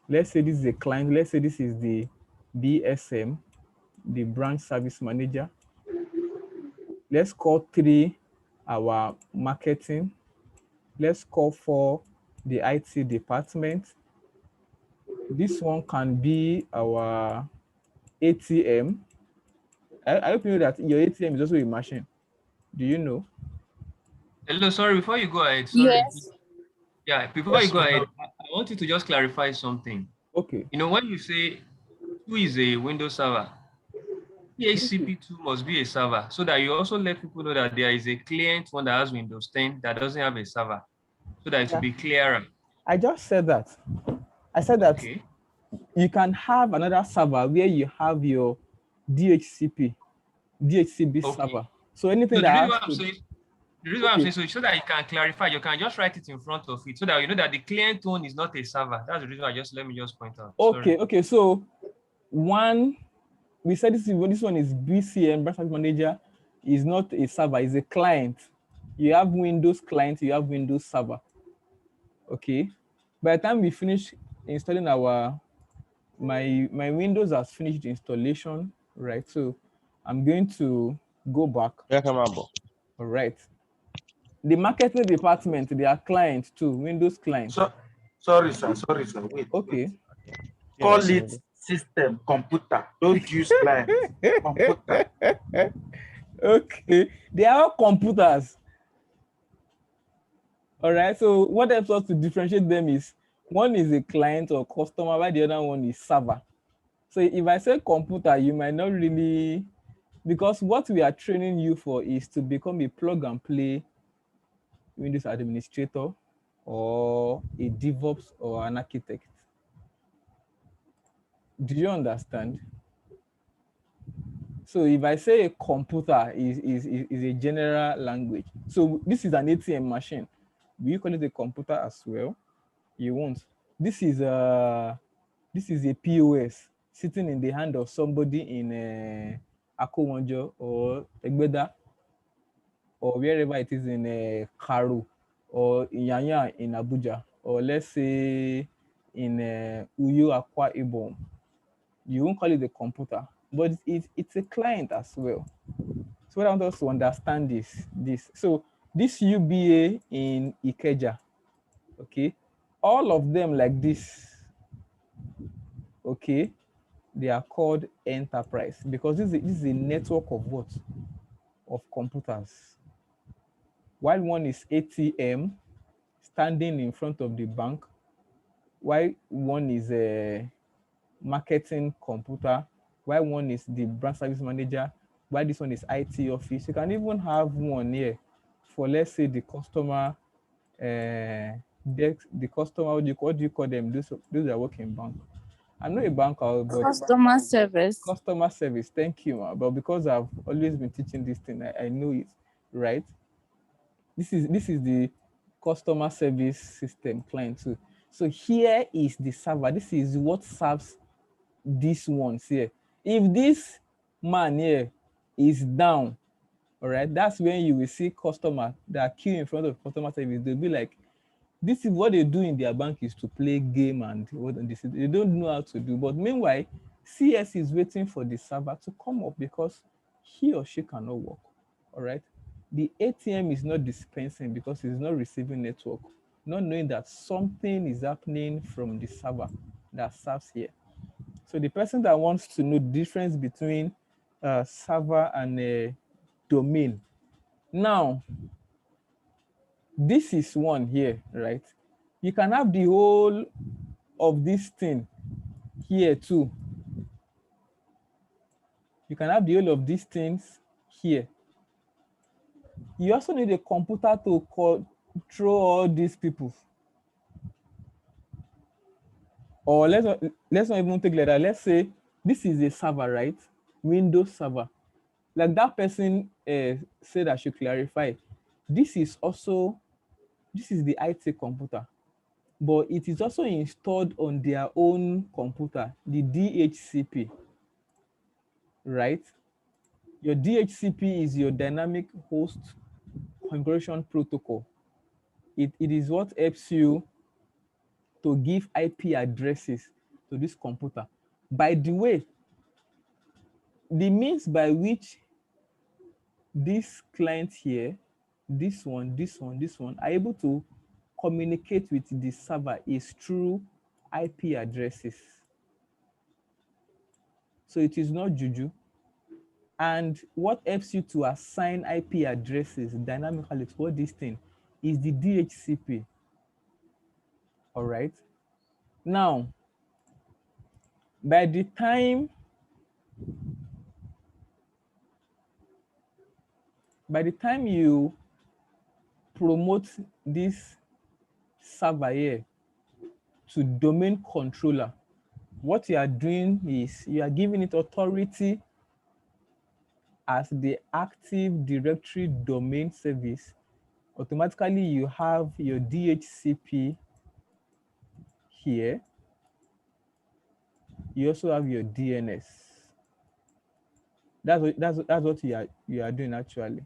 Let's say this is a client. Let's say this is the BSM, the branch service manager. Let's call 3 our marketing. Let's call 4 the IT department. This one can be our ATM. I hope you know that your ATM is also a machine. Do you know? Hello, sorry, before you go ahead, sorry. Yes. Yeah, before you go ahead, I want you to just clarify something. Okay. You know, when you say who is a Windows server, PHCP2 must be a server, so that you also let people know that there is a client one that has Windows 10 that doesn't have a server, so that it will be clearer. I just said that. I said that Okay. you can have another server where you have your DHCP server. So anything No, the that reason has why I'm to, saying the reason why I'm okay, saying so that you can clarify, you can just write it in front of it so that you know that the client one is not a server. That's the reason why let me just point out. Sorry. okay. So one, we said this one is BCM, Branch Service Manager, is not a server, is a client. You have Windows client, you have Windows server. Okay. By the time we finish installing my Windows has finished the installation, right? So I'm going to go back. Yeah, come on, bro. All right. The marketing department, they are clients too, Windows clients. So, sorry, sir. Wait. Okay. Call it system, computer. Don't use client. Computer. Okay. They are all computers. All right. So what helps us to differentiate them is one is a client or customer, while the other one is server. So if I say computer, you might not really, because what we are training you for is to become a plug and play Windows administrator or a DevOps or an architect. Do you understand? So if I say a computer is a general language. So this is an ATM machine. Will you call it a computer as well? You won't. This is a POS sitting in the hand of somebody in Akowonjo or Egbeda or wherever it is in Karu or Yanya in Abuja, or let's say in Uyo Akwa Ibom. You won't call it a computer, but it's a client as well. So what I want us to understand is this. So this UBA in Ikeja, okay, all of them like this, okay, they are called enterprise because this is a network of what? Of computers. While one is ATM standing in front of the bank, while one is a marketing computer, while one is the branch service manager, while this one is IT office. You can even have one here for, let's say, the customer, the customer, what do you call them? Those that work in bank. I'm not a banker, but Customer service. customer service. Thank you, but because I've always been teaching this thing, I know it, right? This is the customer service system client too. So here is the server. This is what serves these ones here. If this man here is down, all right, that's when you will see customer that queue in front of customer service. They'll be like, this is what they do in their bank is to play game and what they don't know how to do. But meanwhile, CS is waiting for the server to come up because he or she cannot work. All right. The ATM is not dispensing because it's not receiving network, not knowing that something is happening from the server that serves here. So the person that wants to know the difference between server and a domain. Now, this is one here, right? You can have the whole of this thing here too. You can have the whole of these things here. You also need a computer to control all these people. Or let's not even take like that. Let's say this is a server, right? Windows server. Like that person said I should clarify. This is the IT computer, but it is also installed on their own computer, the DHCP, right? Your DHCP is your dynamic host configuration protocol. It is what helps you to give IP addresses to this computer. By the way, the means by which this client here, this one, are able to communicate with the server is through IP addresses. So it is not juju. And what helps you to assign IP addresses dynamically to this thing is the DHCP. All right. Now, by the time you promote this server here to domain controller, what you are doing is you are giving it authority as the Active Directory Domain Service. Automatically, you have your DHCP here. You also have your DNS. That's what you are doing actually.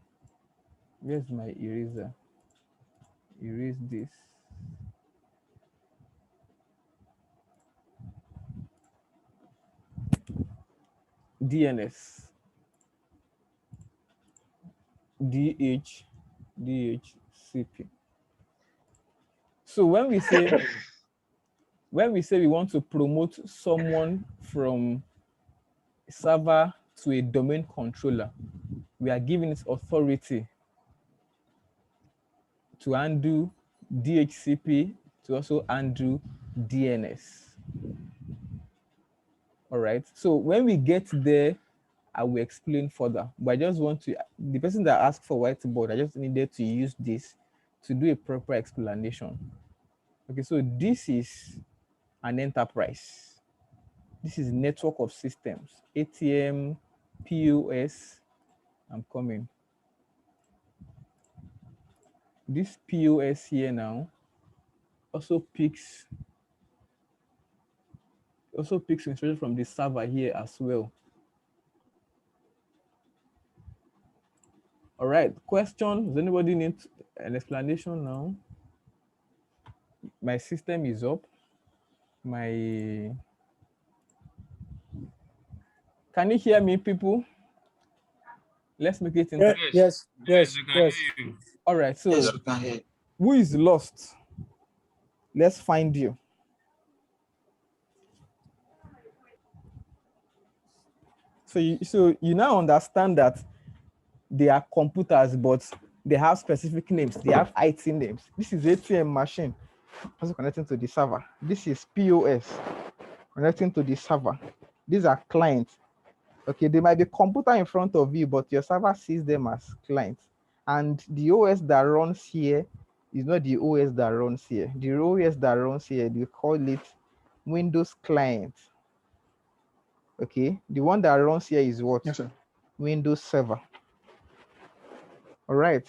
Where's my eraser? Erase this. DNS. DHCP. So when we say we want to promote someone from server to a domain controller, we are giving it authority to undo DHCP, to also undo DNS. All right. So when we get there, I will explain further. But I just want to, the person that asked for whiteboard, I just needed to use this to do a proper explanation. Okay, so this is an enterprise. This is network of systems, ATM, POS. I'm coming. This POS here now also picks instruction from the server here as well. All right, question. Does anybody need an explanation now? My system is up. Can you hear me, people? Let's make it into Yes. All right, so Yes, we can hear. who is lost? Let's find you. So you now understand that they are computers, but they have specific names. They have IT names. This is ATM machine, also connecting to the server. This is POS, connecting to the server. These are clients. Okay, they might be computer in front of you, but your server sees them as clients. And the OS that runs here is not the OS that runs here. The OS that runs here, we call it Windows client. Okay, the one that runs here is what? Yes, sir. Windows server. All right.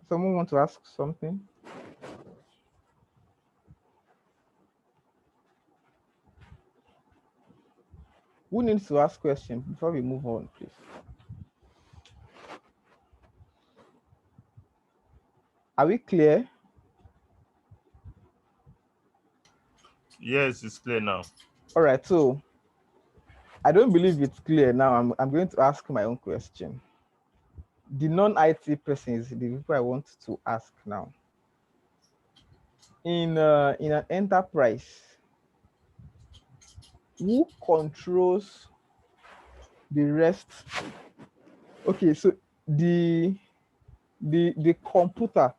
Someone want to ask something? Who needs to ask questions before we move on, please? Are we clear? Yes, it's clear now. All right. So I don't believe it's clear now. I'm going to ask my own question. The non-IT person is the people I want to ask now. In an enterprise, who controls the rest? Okay, so the computer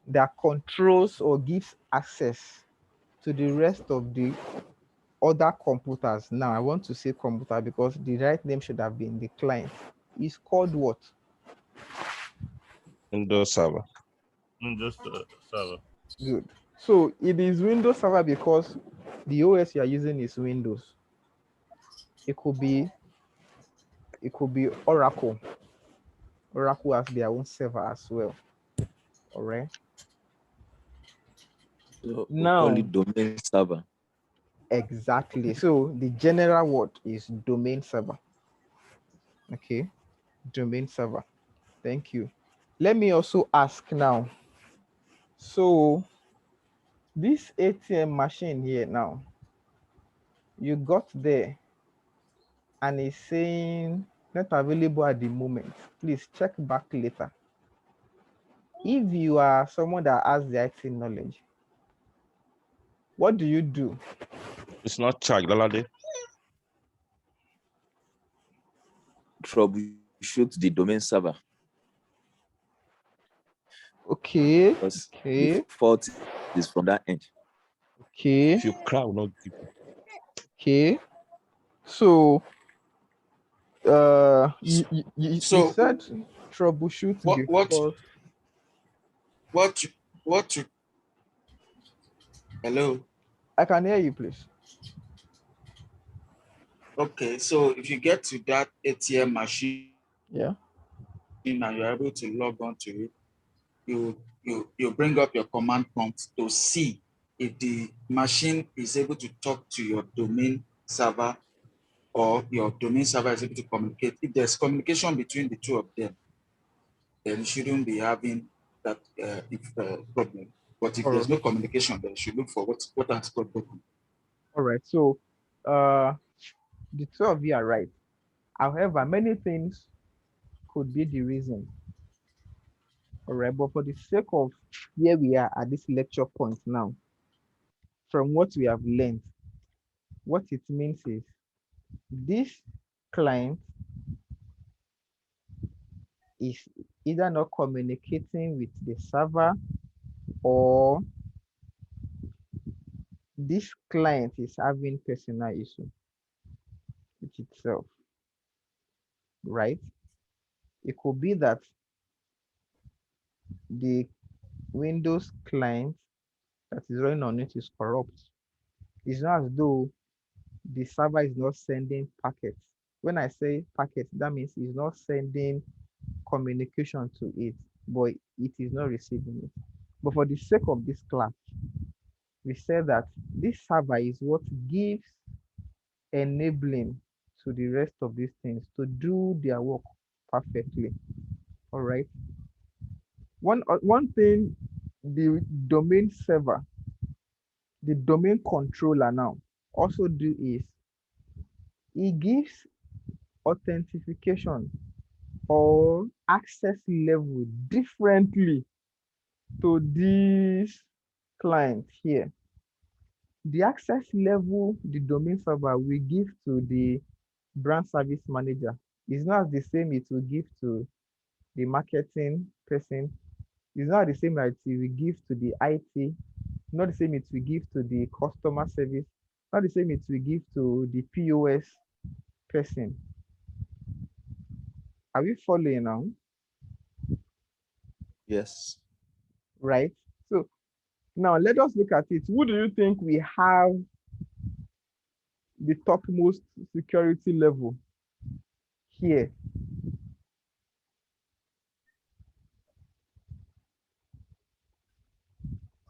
that controls or gives access to the rest of the other computers. Now I want to say computer because the right name should have been the client. Is called what? Windows Server. Windows Server. Good. So it is Windows Server because the OS you are using is Windows. It could be Oracle. Oracle has their own server as well. All right. So Now, call it domain server. Exactly. So the general word is domain server. Okay. Domain server. Thank you. Let me also ask now. So this ATM machine here now, you got there and it's saying not available at the moment. Please check back later. If you are someone that has the IT knowledge, what do you do? It's not charged, Lalade. Troubleshoot the domain server. Okay. Because Okay. the fault is from that end. Okay. If you crowd, not people. Okay. So, you said troubleshoot the fault. What you hello? I can hear you, please. Okay, so if you get to that ATM machine, Yeah. and you're able to log on to it, you bring up your command prompt to see if the machine is able to talk to your domain server or your domain server is able to communicate. If there's communication between the two of them, then you shouldn't be having that problem. But if there's no communication, then you should look for what has got broken. All right. So, the two of you are right. However, many things could be the reason. All right. But for the sake of where we are at this lecture point now, from what we have learned, what it means is this client is either not communicating with the server, or this client is having personal issue with itself, right? It could be that the Windows client that is running on it is corrupt. It's not as though the server is not sending packets. When I say packets, that means it's not sending communication to it, but it is not receiving it. But for the sake of this class, we said that this server is what gives enabling to the rest of these things to do their work perfectly. All right. One thing the domain server, the domain controller now also do is it gives authentication or access level differently to this client here. The access level the domain server will give to the brand service manager is not the same it will give to the marketing person. It's not the same that it will give to the IT, not the same it will give to the customer service, not the same it will give to the POS person. Are we following now? Yes. Right. So now let us look at it. Who do you think we have the topmost security level here?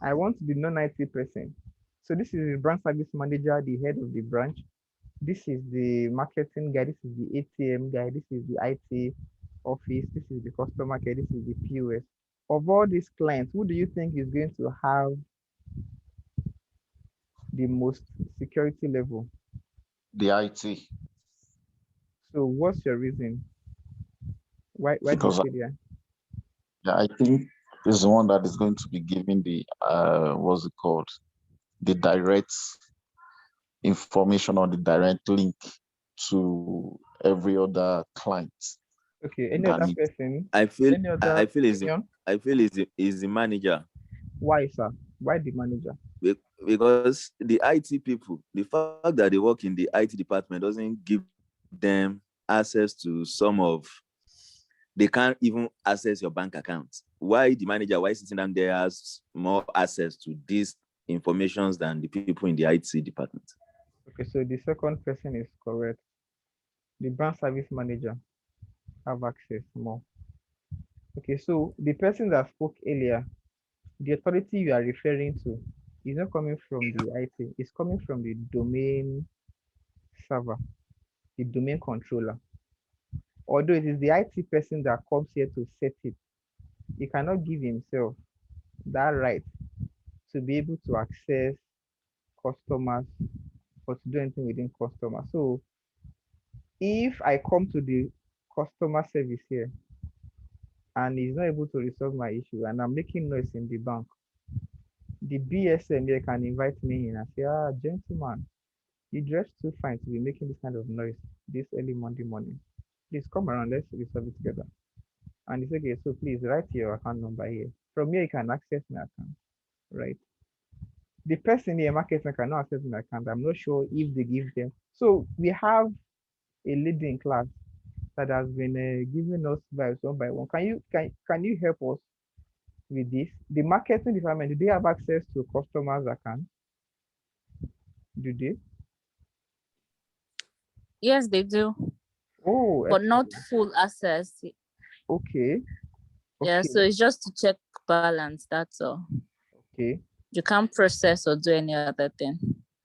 I want the non-IT person. So this is the branch service manager, the head of the branch. This is the marketing guy. This is the ATM guy. This is the IT office. This is the customer care. This is the POS. Of all these clients, who do you think is going to have the most security level? The IT. So what's your reason? Why do you Because say that? yeah, I think is the one that is going to be giving the what's it called? The direct information or the direct link to every other client. Okay, any other Than it. person? I feel Any other opinion? is the manager. Why, sir? Why the manager? Because the IT people, the fact that they work in the IT department doesn't give them access to some of, they can't even access your bank account. Why the manager, why sitting down there has more access to these informations than the people in the IT department? Okay, so the second person is correct. The branch service manager have access more. Okay, so the person that spoke earlier, the authority you are referring to is not coming from the IT, it's coming from the domain server, the domain controller. Although it is the IT person that comes here to set it, he cannot give himself that right to be able to access customers or to do anything within customers. So if I come to the customer service here, and he's not able to resolve my issue, and I'm making noise in the bank. The BSM here can invite me in and say, ah, gentleman, you dress too fine to be making this kind of noise this early Monday morning. Please come around, let's resolve it together. And it's okay, so please write your account number here. From here, you can access my account, right? The person here, marketing, cannot access my account. I'm not sure if they give them. So we have a lady in class that has been giving us vibes one by one. Can you help us with this? The marketing department, do they have access to customers' account? Do they? Yes, they do, Oh, but not excellent. full access. Okay, Yeah, so okay, it's just to check balance, that's all. okay, You can't process or do any other thing.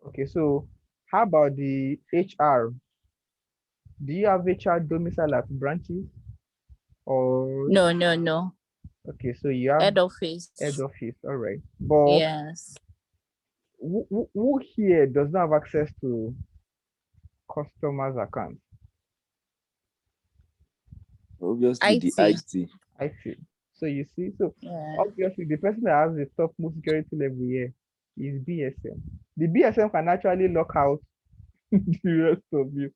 okay. So how about the HR? Do you have HR domicile at branches? Or No, no, no. okay, so you have Head office. head office, all right. But Yes. who here does not have access to customers' accounts? Obviously, the IT. IT. I see. So you see, so Yeah. obviously the person that has the top most security level here is BSM. The BSM can actually lock out the rest of you.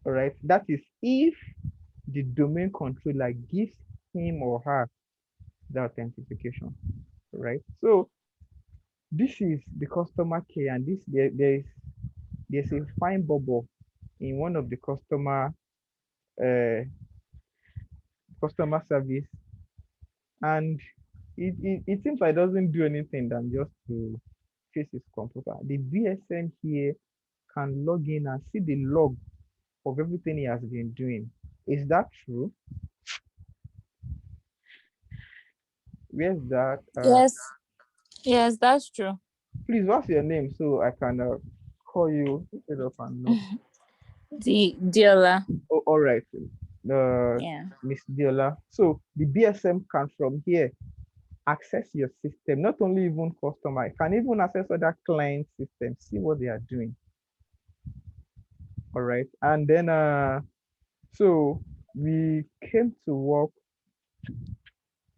All right. That is if the domain controller gives him or her the authentication. Right. So this is the customer care, and there's a fine bubble in one of the uh, customer service, and it seems like it doesn't do anything than just to face his computer. The BSN here can log in and see the log of everything he has been doing. Is that true? Where's that? Yes. Yes, that's true. Please, what's your name so I can call you instead of and know? The Diola. Oh, all right. Yeah. Miss Diola. So the BSM can from here access your system, not only even customer, it can even access other client systems, see what they are doing. All right. And then so we came to work,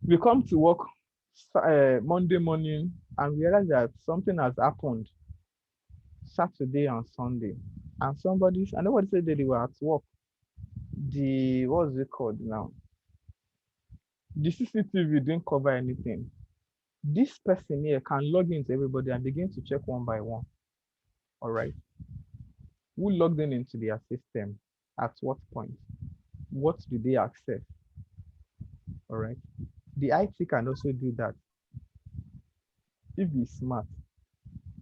we come to work Monday morning and realize that something has happened Saturday and Sunday. And nobody said that they were at work. What's it called now? The CCTV didn't cover anything. This person here can log into everybody and begin to check one by one. All right. Who logged in into their system? At what point? What do they access? All right. The IT can also do that if he's smart.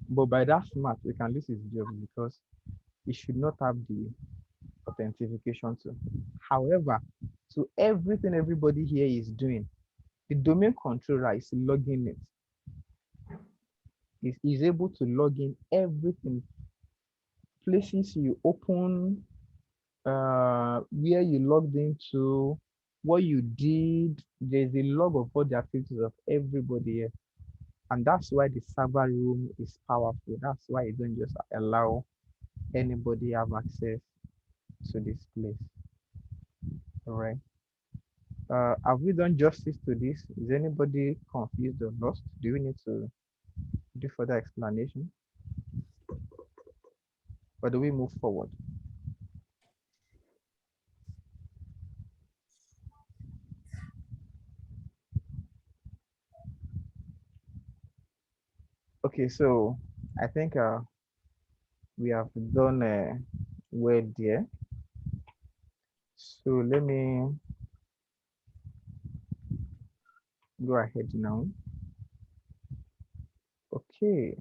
But by that smart, we can lose his job because he should not have the authentication too. However, to everything everybody here is doing, the domain controller is logging it. Is able to log in everything, places you open, where you logged into, what you did. There's a log of all the activities of everybody here. And that's why the server room is powerful. That's why you don't just allow anybody have access to this place. All right. Have we done justice to this? Is anybody confused or lost? Do we need to do further explanation? Or do we move forward? Okay, so I think we have done well there. So let me go ahead now. Okay.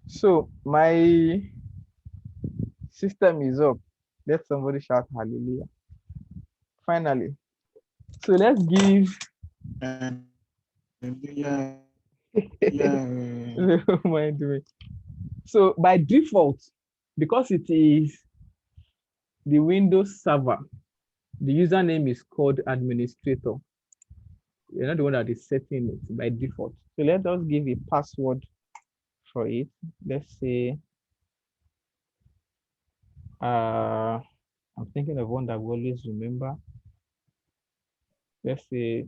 So my system is up. Let somebody shout hallelujah. Finally. So let's give Yeah. Never mind me. So by default, because it is the Windows server, the username is called administrator. You're not the one that is setting it by default. So let us give a password for it. Let's say I'm thinking of one that we always remember. Let's say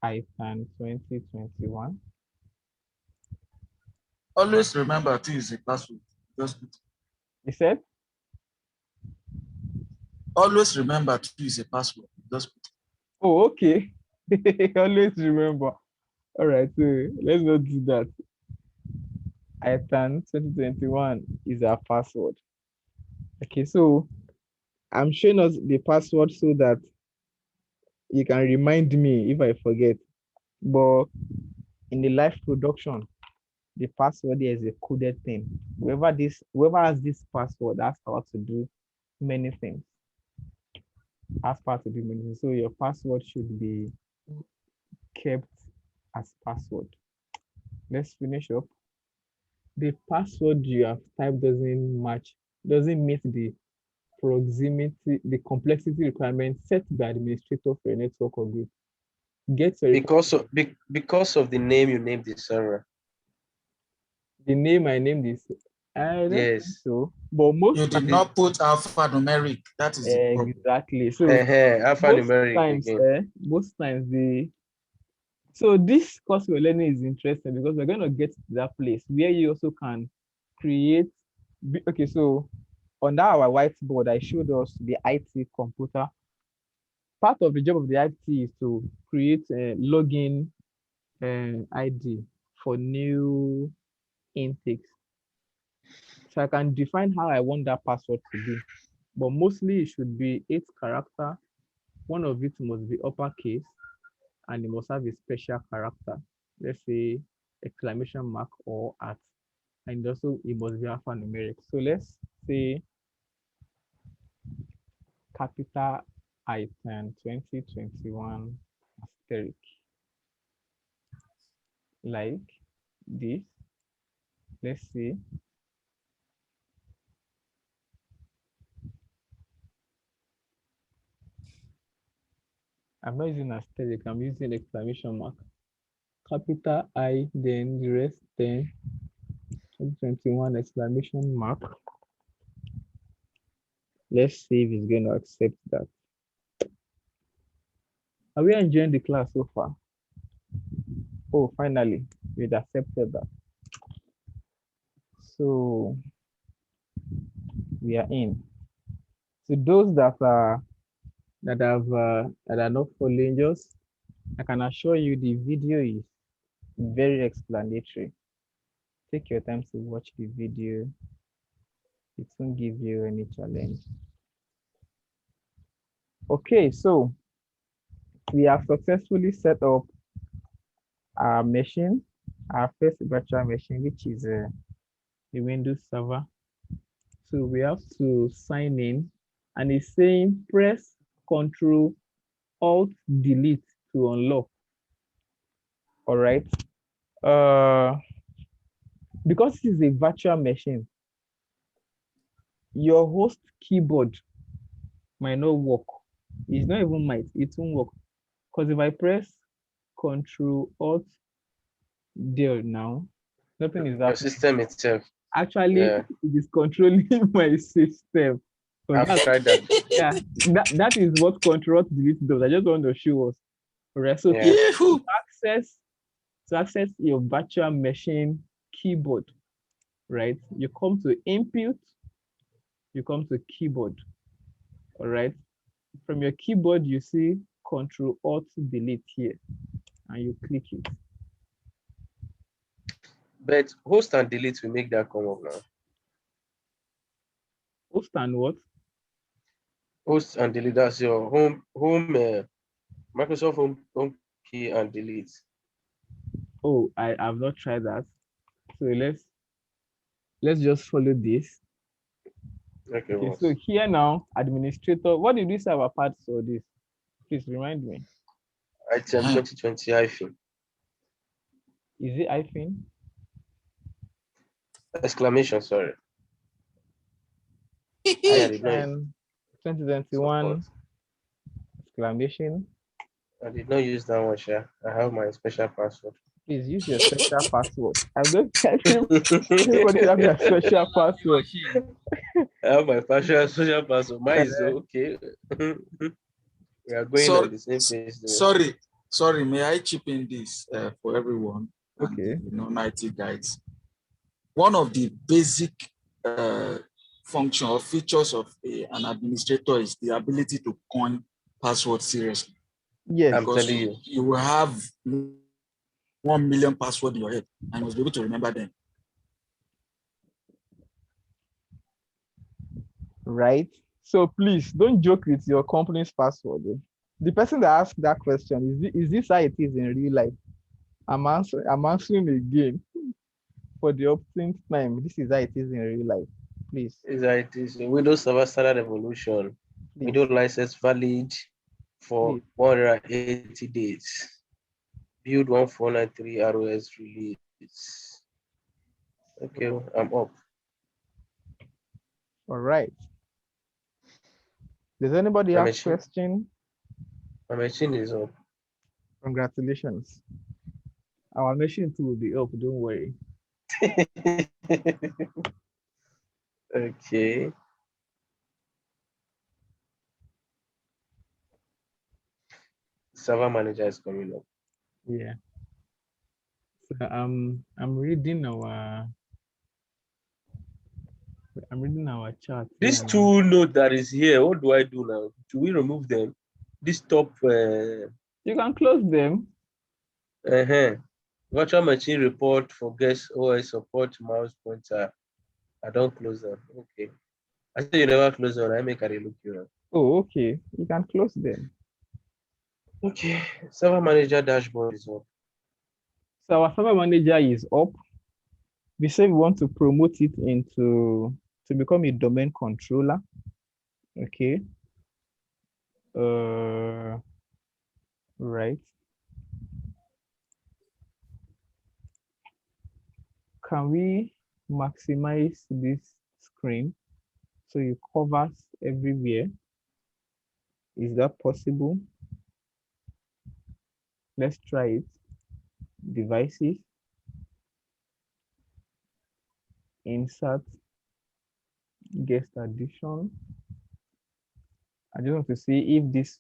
ITAN 2021. Always remember to use a password. Just put, You said? always remember to use a password. Just put. Oh, okay. Always remember. All right, so let's not do that. ITAN 2021 is our password. Okay, so I'm showing us the password so that you can remind me if I forget. But in the live production, the password here is a coded thing. Whoever has this password has power to do many things. Has power to do many things. So your password should be kept as password. Let's finish up. The password you have typed doesn't meet the proximity, the complexity requirement set by administrator for a network or group. Because of the name you named the server. The name I named is I don't think Yes. so, but most You did times, not put alphanumeric. That is the problem. exactly. So Alphanumeric again. most times so this course we're learning is interesting because we're going to get to that place where you also can create. Okay, so on our whiteboard, I showed us the IT computer. Part of the job of the IT is to create a login ID for new intakes. So I can define how I want that password to be, but mostly it should be 8 character. One of it must be uppercase, and it must have a special character. Let's say exclamation mark or at, and also it must be alphanumeric. So let's say capital ITAN 2021 asterisk, like this. Let's see. I'm not using asterisk, I'm using exclamation mark. Capital I, then the rest, then 2021 exclamation mark. Let's see if it's going to accept that. Are we enjoying the class so far? Oh, finally, it accepted that. So we are in. So those that are not following, just I can assure you the video is very explanatory. Take your time to watch the video. It won't give you any challenge. Okay, so we have successfully set up our machine, our first virtual machine, which is a Windows server. So we have to sign in, and it's saying press Control Alt Delete to unlock. All right. Because this is a virtual machine, your host keyboard might not work. It's not even might, it won't work. Because if I press Control Alt Del now, nothing is happening. Your system itself. Actually, it is controlling my system. I've tried that. Yeah, that is what Control Alt Delete does. I just want to show us. All right, so to access your virtual machine keyboard, right? You come to Input, you come to Keyboard. All right. From your keyboard, you see Control Alt Delete here, and you click it. But host and delete will make that come up now. Host and what? Host and delete. That's your home Microsoft home key and delete. Oh, I have not tried that. So let's just follow this. Okay, so here now, administrator. What did we say our parts for this? Please remind me. Item 2020 hyphen. Is it hyphen? Exclamation, sorry. 2021 exclamation. I did not use that one, Sha. I have my special password. Please use your special password. I'm going to tell you everybody have your special password. I have my partial social password. Mine is okay. We are going on the same page. Sorry, may I chip in this for everyone? Okay. And the non-IT guys. One of the basic function or features of an administrator is the ability to coin passwords seriously. Yes. I'm Because telling you. you will have 1 million passwords in your head and you must be able to remember them. Right. So please don't joke with your company's password. The person that asked that question, is this how it is in real life? I'm answering again for the upteenth time. This is how it is in real life. Please. Is that it is Windows Server Standard Evolution. Please. Windows license valid for 180 days. Build 1493 ROS release. Okay, I'm up. All right. Does anybody have a question? My machine is up. Congratulations. Our machine too will be up, don't worry. Okay. Server manager is coming up. Yeah. So I'm reading our chart. This two node that is here, what do I do now? Do we remove them? This top you can close them. Virtual machine report for guest OS support mouse pointer. I don't close them. Okay. I said you never close them. I make a look you. Oh, okay. You can close them. Okay. Server manager dashboard is up. So our server manager is up. We say we want to promote it to become a domain controller. Okay. Right. Can we maximize this screen so it covers everywhere? Is that possible? Let's try it. Devices. Insert guest addition. I just want to see if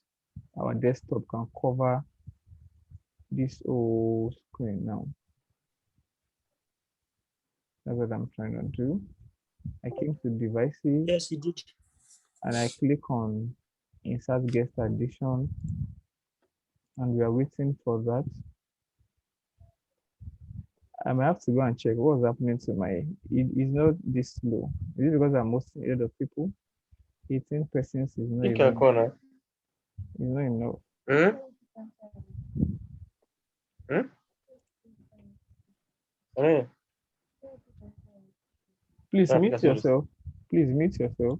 our desktop can cover this whole screen now. That's what I'm trying to do. I came to devices. Yes, you did. And I click on insert guest addition. And we are waiting for that. I might have to go and check what's happening to it is not this slow. Is it because I'm hosting a lot of people? 18 persons is not even corner. It's not enough. Please mute yourself. Please mute yourself.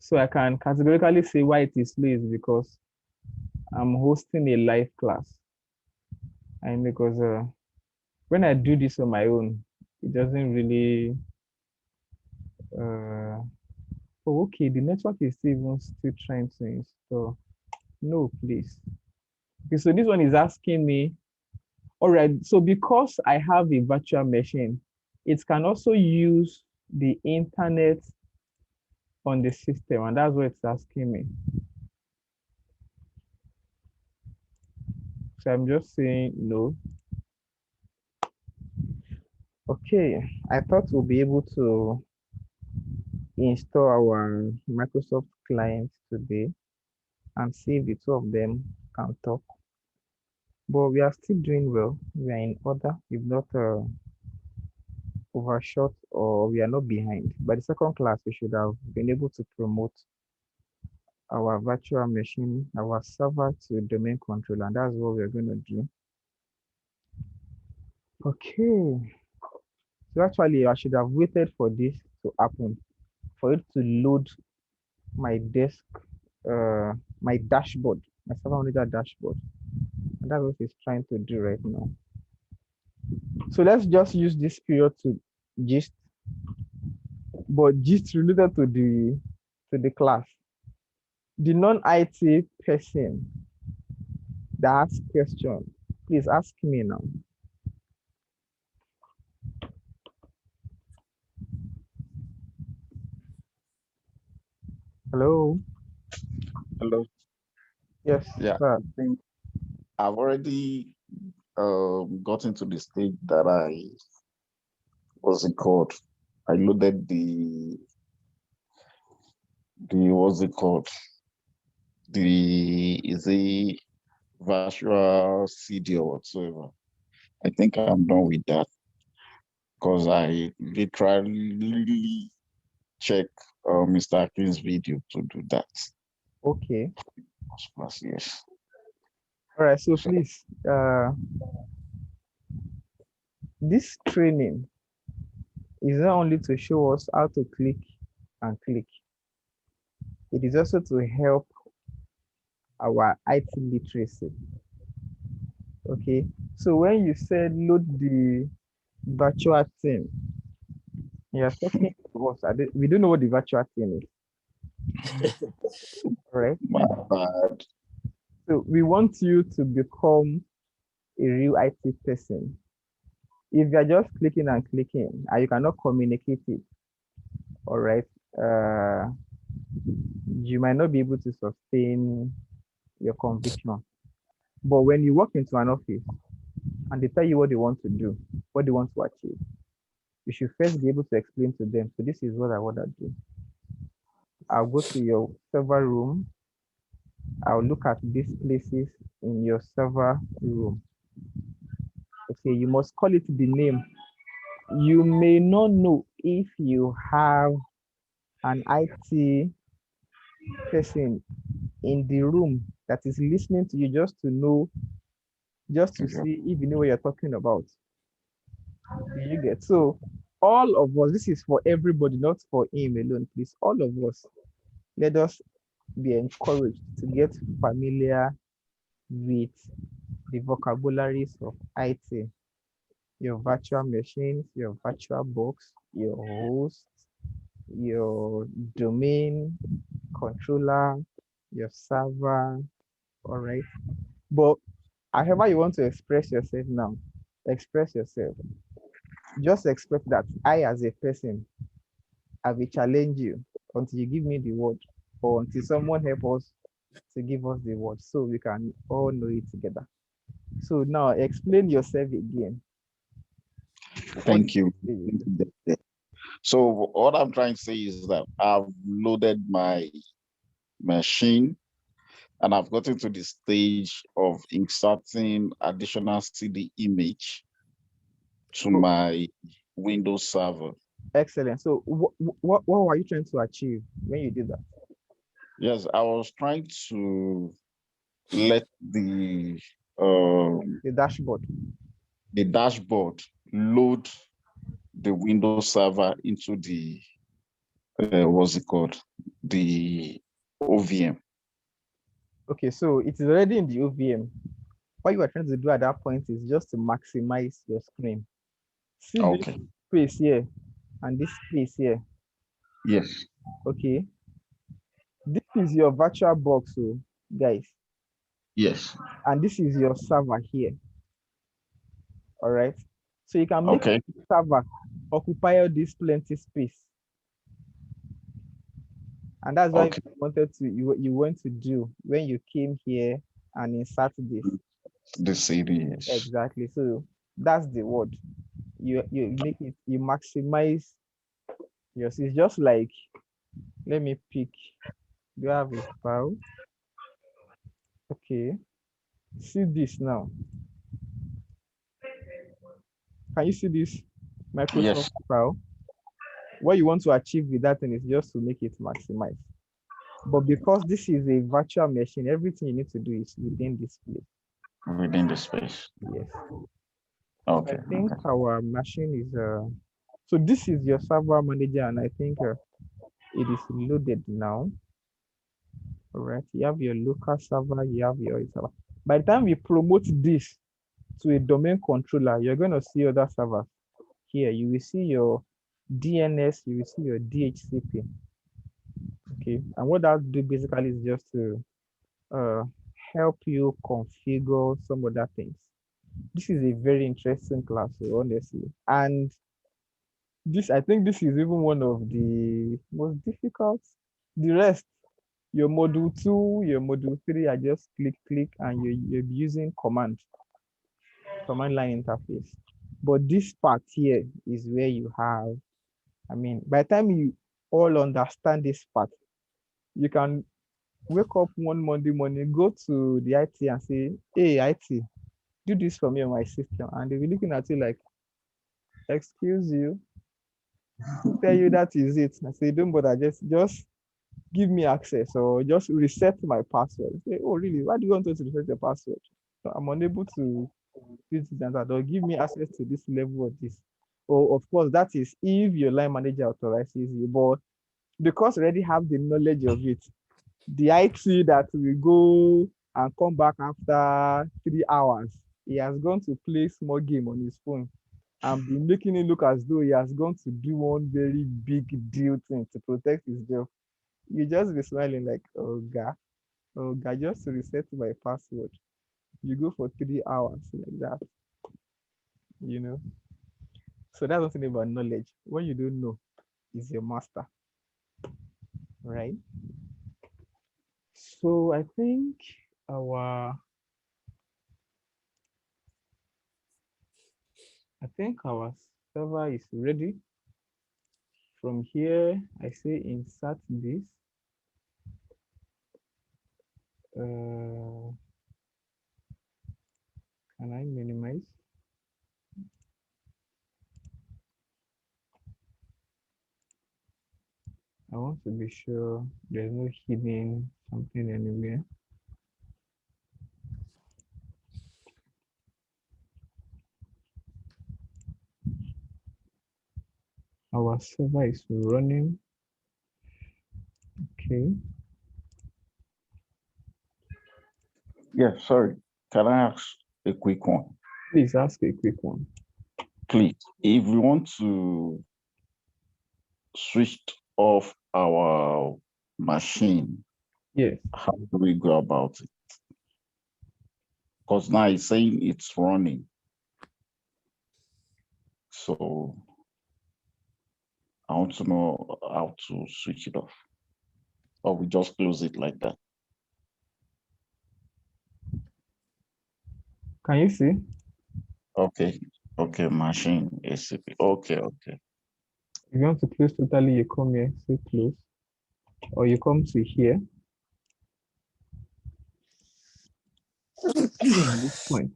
So I can categorically say why it is slow is because I'm hosting a live class. And because when I do this on my own, it doesn't really oh, okay, the network is still trying to install. No, please. Okay, so this one is asking me, all right, so because I have a virtual machine, it can also use the internet on the system, and that's what it's asking me. So I'm just saying no. Okay, I thought we'll be able to install our Microsoft client today and see if the two of them can talk. But we are still doing well. We are in order. We've not overshot or we are not behind. By the second class, we should have been able to promote our virtual machine, our server to domain controller, and that's what we're going to do. Okay. So actually, I should have waited for this to happen, for it to load my desk, my dashboard, my server manager dashboard. And that's what it's trying to do right now. So let's just use this period to gist, but gist related to the class. The non-IT person that asks question, please ask me now. Hello. Hello. Yes, Yeah, sir. I think I've already gotten to the stage that what's it called? I loaded what's it called? Is a virtual CD or whatsoever. I think I'm done with that because I literally check Mr. Akin's video to do that. Okay. Yes. All right. So So, please, this training is not only to show us how to click and click. It is also to help our IT literacy. Okay. So when you said load the virtual thing, you're talking to us. We don't know what the virtual thing is. All right. my bad. So we want you to become a real IT person. If you're just clicking and clicking and you cannot communicate it, all right, you might not be able to sustain your conviction. But when you walk into an office and they tell you what they want to do, what they want to achieve, you should first be able to explain to them. So this is what I want to do. I'll go to your server room. I'll look at these places in your server room. Okay, you must call it the name. You may not know if you have an IT person in the room that is listening to you just to know, just to see if you know what you're talking about. Do you get? So all of us, this is for everybody, not for him alone, please. All of us, let us be encouraged to get familiar with the vocabularies of IT, your virtual machines, your virtual box, your host, your domain controller, your server, all right? But however you want to express yourself now, express yourself. Just expect that I, as a person, I will challenge you until you give me the word or until someone help us to give us the word so we can all know it together. So now explain yourself again. Thank you. So what I'm trying to say is that I've loaded my machine and I've gotten to the stage of inserting additional CD image to my Windows server. Excellent. So what were you trying to achieve when you did that? Yes, I was trying to let the dashboard load the Windows server into the what's it called, the OVM. Okay, so it is already in the OVM. What you are trying to do at that point is just to maximize your screen. See this space here and this space here. Yes. Okay. This is your virtual box, so guys. Yes. And this is your server here. All right. So you can make the server occupy all this plenty space. And that's what you wanted to you went to do when you came here and insert this. The CD, yes. Exactly. So that's the word. You make it, you maximize yours. It's just like, let me pick. Do you have a file? Okay. See this now. Can you see this Microsoft file? What you want to achieve with that thing is just to make it maximize. But because this is a virtual machine, everything you need to do is within this place. Within the space. Yes. Okay. I think our machine is so this is your server manager, and I think it is loaded now. All right, you have your local server, you have your server. By the time we promote this to a domain controller, you're going to see other servers. Here, you will see your DNS, you will see your DHCP. Okay, and what that do basically is just to uh, help you configure some other things. This is a very interesting class, so honestly. And this, I think this is even one of the most difficult. The rest, your module 2, your module 3 are just click, and you're using command line interface. But this part here is where you have, I mean, by the time you all understand this part, you can wake up one Monday morning, go to the IT and say, hey, IT, do this for me on my system. And they'll be looking at you like, excuse you, tell you that is it. I say, don't bother, just give me access or just reset my password. Say, oh, really? Why do you want to reset your password? So I'm unable to do this and that, or give me access to this level of this. Or, of course, that is if your line manager authorizes you. But because you already have the knowledge of it, the IT that will go and come back after 3 hours, he has gone to play small game on his phone and be making it look as though he has gone to do one very big deal thing to protect his job. You just be smiling like, oh God, just to reset my password. You go for 3 hours like that, you know. So that's one thing about knowledge. What you don't know is your master, right? So our I think our server is ready. From here, I say insert this. Can I minimize? I want to be sure there's no hidden something anywhere. Our server is running. Okay. Yeah, sorry. Can I ask a quick one? Please ask a quick one. Please, if we want to switch off our machine, yes, how do we go about it? Because now it's saying it's running. So I want to know how to switch it off. Or we just close it like that. Can you see? Okay, machine ACP. Okay. If you want to close totally, you come here, say close, or you come to here. This point.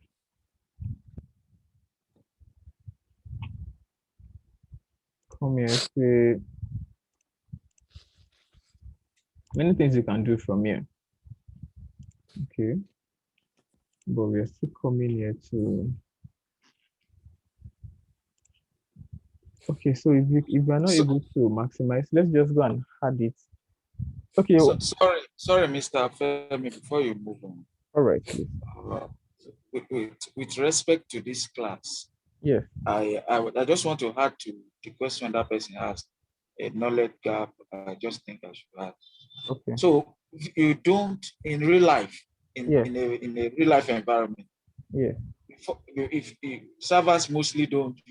Come here, say many things you can do from here. Okay, but we are still coming here to. Okay, so if you are not able to maximize, let's just go and add it. Okay. So, sorry, Mr. Femi, before you move on. All right, please. With respect to this class, yes, I just want to add to the question that person asked, a knowledge gap. I just think I should add. Okay. So you don't in real life, in yes, in a real life environment. Yeah. If servers mostly you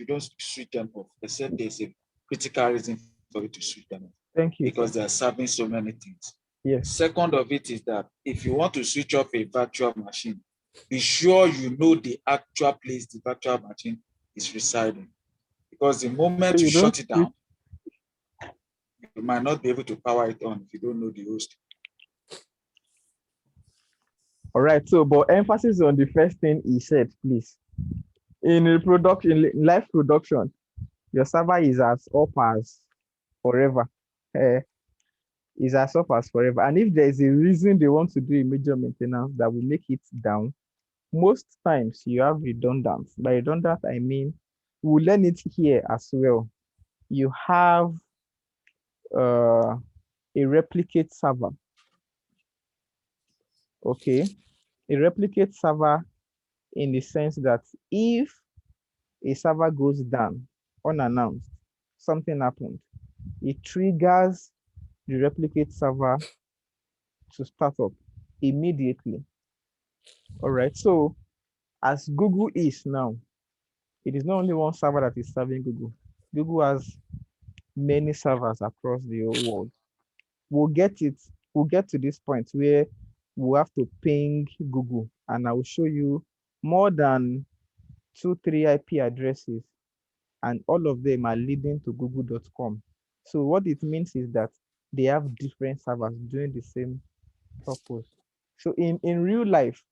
don't switch them off, except there's a critical reason for you to switch them off. Thank you. Because sir. they are serving so many things. Yes. Second of it is that if you want to switch off a virtual machine, be sure you know the actual place the virtual machine is residing. Because the moment So you shut it down, you might not be able to power it on if you don't know the host. All right. So, but emphasis on the first thing he said, please. In live production, your server is as up as forever. Is as up as forever. And if there is a reason they want to do a major maintenance that will make it down, most times you have redundant. By redundant, I mean we'll learn it here as well. You have a replicate server. Okay, a replicate server in the sense that if a server goes down unannounced, something happened, it triggers the replicate server to start up immediately. All right. So as Google is now, it is not only one server that is serving Google. Google has many servers across the whole world. We'll get to this point where we'll have to ping Google, and I will show you more than 2-3 IP addresses, and all of them are leading to google.com. So what it means is that they have different servers doing the same purpose. So in real life,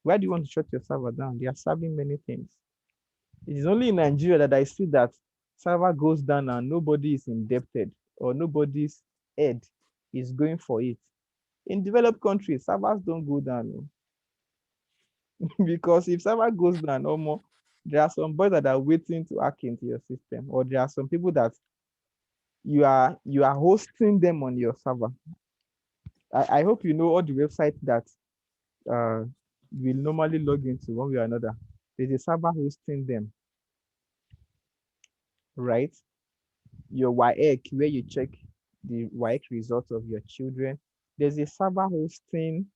why do you want to shut your server down? They are serving many things. It is only in Nigeria that I see that server goes down and nobody is indebted or nobody's head is going for it. In developed countries, servers don't go down. Because if server goes down, or more, there are some boys that are waiting to hack into your system, or there are some people that you are hosting them on your server. I hope you know all the websites that we normally log into one way or another. There's a server hosting them, right? Your WAEC, where you check the WAEC results of your children, there's a server hosting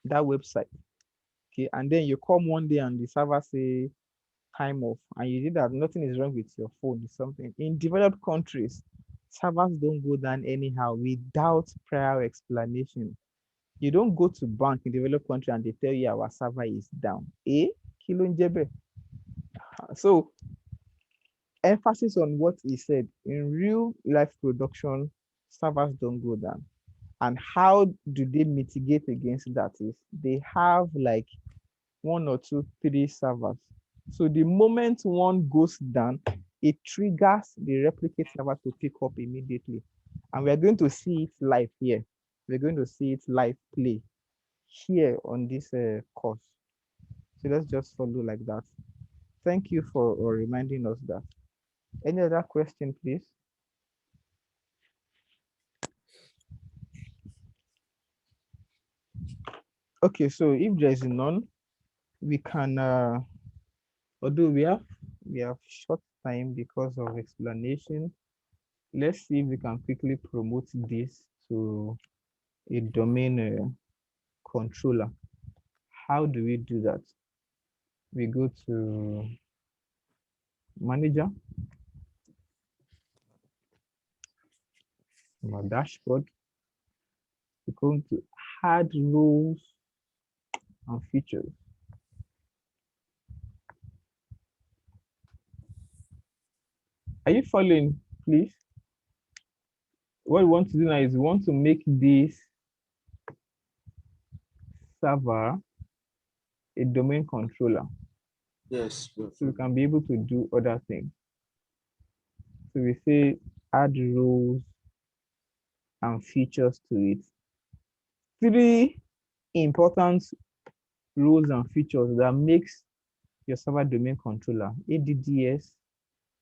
that website. Okay, and then you come one day and the server say time off, and you see that nothing is wrong with your phone or something. In developed countries, servers don't go down anyhow without prior explanation. You don't go to bank in developed country and they tell you our server is down. Kilo njebe. So emphasis on what he said. In real life production, servers don't go down. And how do they mitigate against that? Is they have like 1 or 2, 3 servers. So the moment one goes down, it triggers the replicate server to pick up immediately. And we're going to see it live here. We're going to see it live play here on this course. So let's just follow like that. Thank you for reminding us that. Any other question, please? Okay, so if there's none, we can, although we have short time because of explanation, let's see if we can quickly promote this to a domain controller. How do we do that? We go to manager, from our dashboard, we go to add roles and features. Are you following, please? What we want to do now is we want to make this server a domain controller. Yes. So we can be able to do other things. So we say add roles and features to it. 3 important rules and features that makes your server domain controller: ADDS,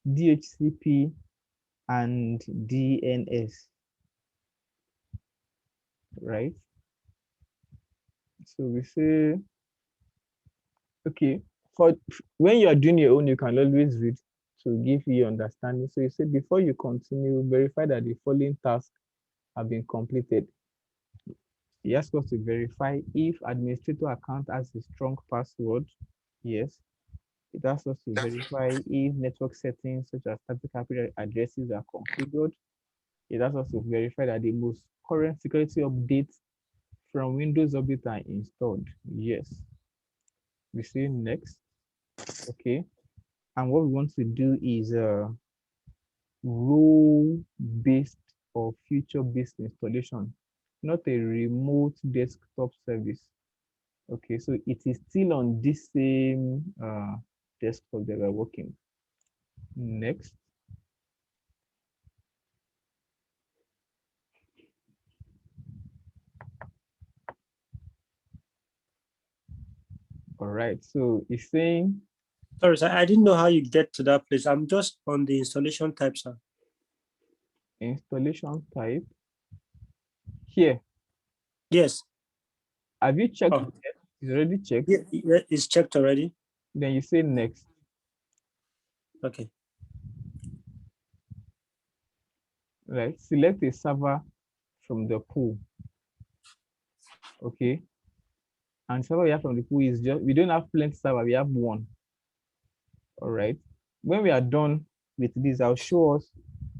DHCP, and DNS, right? So we say, okay, for when you are doing your own, you can always read to give you understanding. So you say before you continue, verify that the following tasks have been completed. He asks us to verify if administrator account has a strong password. Yes. It asks us to verify if network settings such as static IP addresses are configured. It asks us to verify that the most current security updates from Windows Update are installed. Yes. We say next. Okay. And what we want to do is role-based or future-based installation, not a remote desktop service. Okay, so it is still on this same desktop that we're working. Next. All right, so it's saying. Sorry, sir, I didn't know how you get to that place. I'm just on the installation type, sir. Installation type. Here. Yes. Have you checked? Oh. It's already checked? Yeah, it's checked already. Then you say next. Okay. right? Select a server from the pool, okay? And server we have from the pool is just, we don't have plenty server, we have one, all right? When we are done with this, I'll show us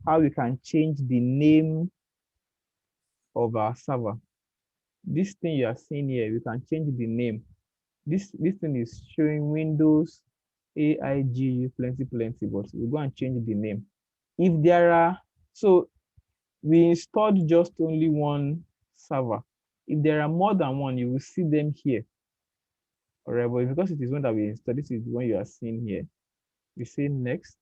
how we can change the name of our server. This thing you are seeing here, we can change the name. This thing is showing Windows AIGU plenty, but we'll go and change the name. If there are, so we installed just only one server. If there are more than one, you will see them here. All right, but because it is one that we installed, this is the one you are seeing here. We say next.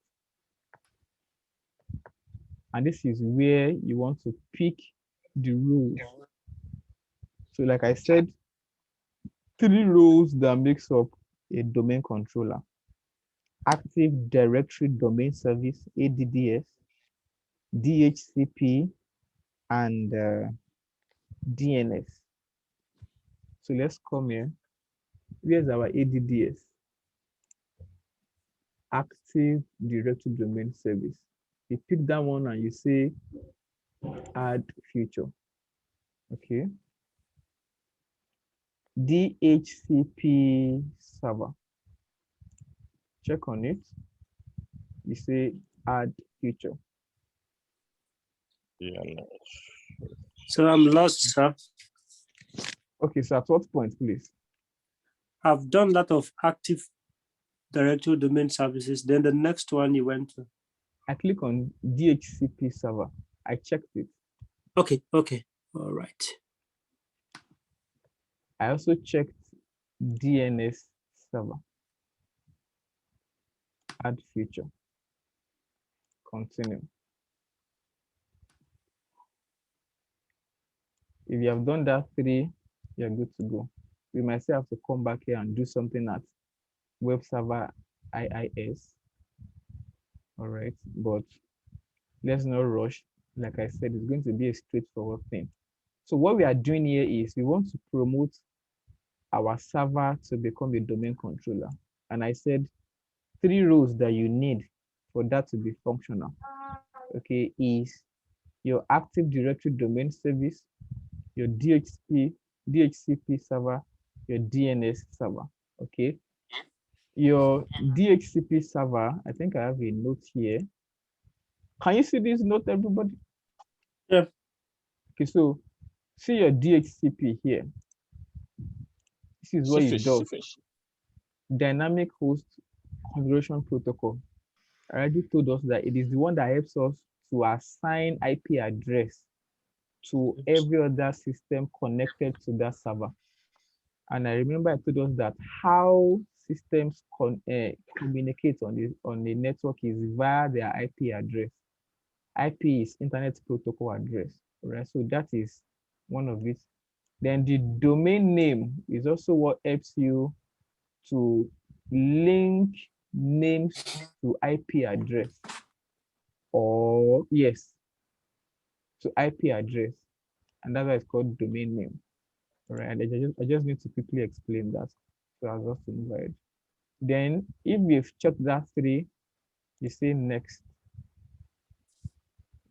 And this is where you want to pick the rules. So like I said, 3 roles that makes up a domain controller. Active Directory Domain Service, ADDS, DHCP, and DNS. So let's come here. Here's our ADDS, Active Directory Domain Service. You pick that one and you say add feature. Okay. DHCP server. Check on it. You say add feature. Yeah. So I'm lost, sir. Okay, so at what point, please? I've done that of Active Directory Domain Services. Then the next one you went to. I click on DHCP server. I checked it. Okay, all right. I also checked DNS server. Add feature. Continue. If you have done that 3, you're good to go. We might still have to come back here and do something at web server IIS. All right, but let's not rush. Like I said, it's going to be a straightforward thing. So what we are doing here is we want to promote our server to become a domain controller. And I said 3 roles that you need for that to be functional, okay, is your Active Directory Domain Service, your DHCP server, your DNS server, okay? Your DHCP server, I think I have a note here. Can you see this note, everybody? Yeah. Okay, so see your DHCP here. This is what it does. Dynamic Host Configuration Protocol. I already told us that it is the one that helps us to assign IP address to every other system connected to that server. And I remember I told us that how systems communicate on the network is via their IP address. IP is Internet Protocol address, right? So that is one of it. Then the domain name is also what helps you to link names to IP address, or yes, to IP address, and that's why it's called domain name. All right, I just need to quickly explain that. So I'll just move ahead. Then if we've checked that 3, you say next.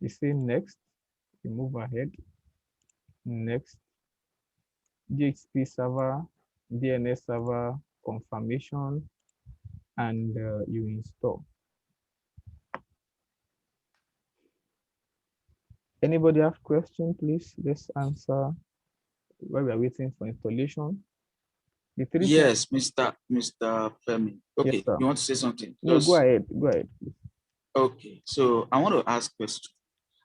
You say next, you move ahead. Next, DHCP server, DNS server, confirmation, and you install. Anybody have question, please? Let's answer while we are waiting for installation. Yes, Mr. Femi. Okay, yes, you want to say something? No, go ahead. Go ahead. Okay, so I want to ask a question.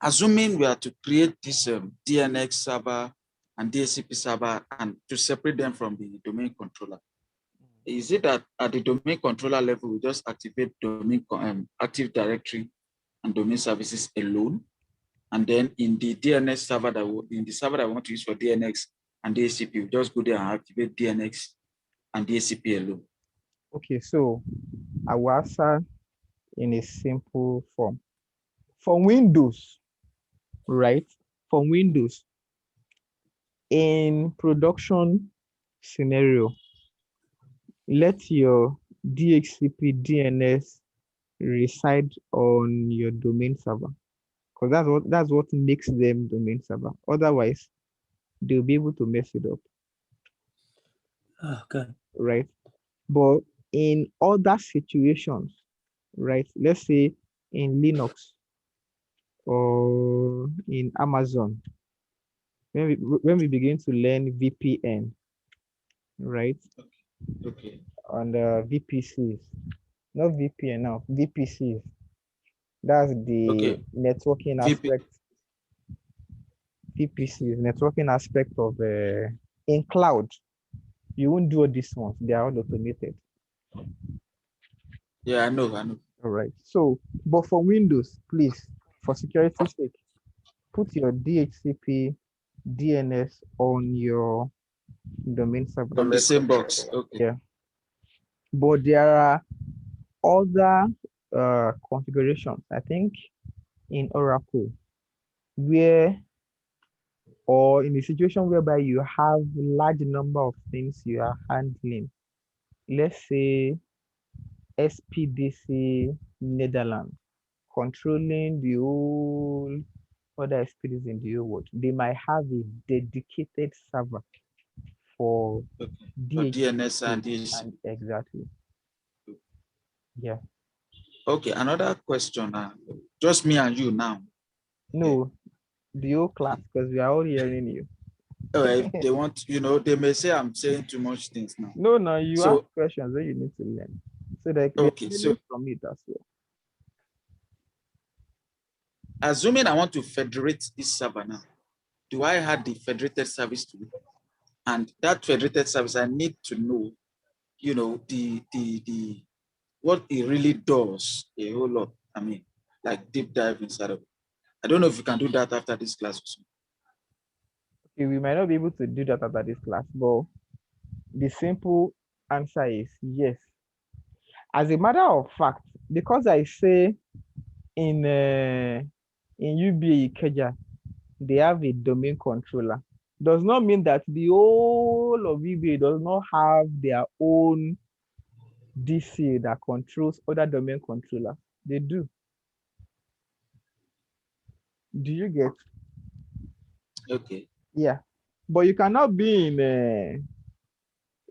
Assuming we are to create this DNX server and DHCP server and to separate them from the domain controller, is it that at the domain controller level, we just activate domain Active Directory and domain services alone? And then in the DNS server in the server that I want to use for DNX and DHCP, we just go there and activate DNX and DHCP alone. Okay, so I will answer in a simple form. For Windows, right? For Windows, in production scenario, let your DHCP DNS reside on your domain server, because that's what makes them domain server. Otherwise, they'll be able to mess it up, Okay. right? But in other situations, right? Let's say in Linux or in Amazon, when we begin to learn VPN, right? Okay. On the VPCs, not VPN now, VPCs. That's the Okay. networking VP. aspect. VPCs, networking aspect of in cloud. You won't do all these ones. They are all automated. Yeah, I know. I know. All right. So, but for Windows, please, for security's sake, put your DHCP DNS on your domain server. On the same box. Okay. Yeah. But there are other configurations, I think, in Oracle, where or in a situation whereby you have large number of things you are handling. Let's say SPDC Netherlands controlling the whole other SPDs in the whole world. They might have a dedicated server for For DNS DHCP and DHCP. and exactly. Yeah. Okay, another question. Just me and you now. No, the whole class, because we are all hearing you. They want, they may say I'm saying too much things now. No, you So, ask questions that you need to learn. So that okay, so from it as well. assuming I want to federate this server now, do I add the federated service to it? And that federated service, I need to know, the what it really does a whole lot. I mean, like deep dive inside of it. I don't know if you can do that after this class or something. Okay, we might not be able to do that after this class, but the simple answer is yes. As a matter of fact, because I say in UBA Ikeja, they have a domain controller, does not mean that the whole of UBA does not have their own DC that controls other domain controllers. They do. Do you get? Okay. Yeah. But you cannot be in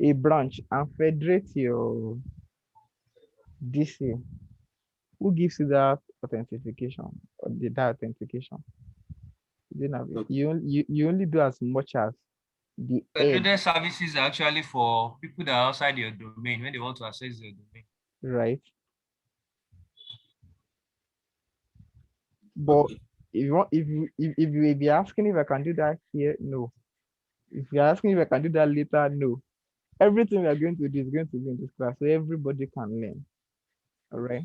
a branch and federate your DC. Who gives you that authentication or that authentication? You don't have it. You only do as much as the head. Federated services are actually for people that are outside your domain when they want to access your domain. Right. But if you want, if you will be asking if I can do that here, no. If you're asking if I can do that later, no. Everything we are going to do is going to be in this class, so everybody can learn. All right.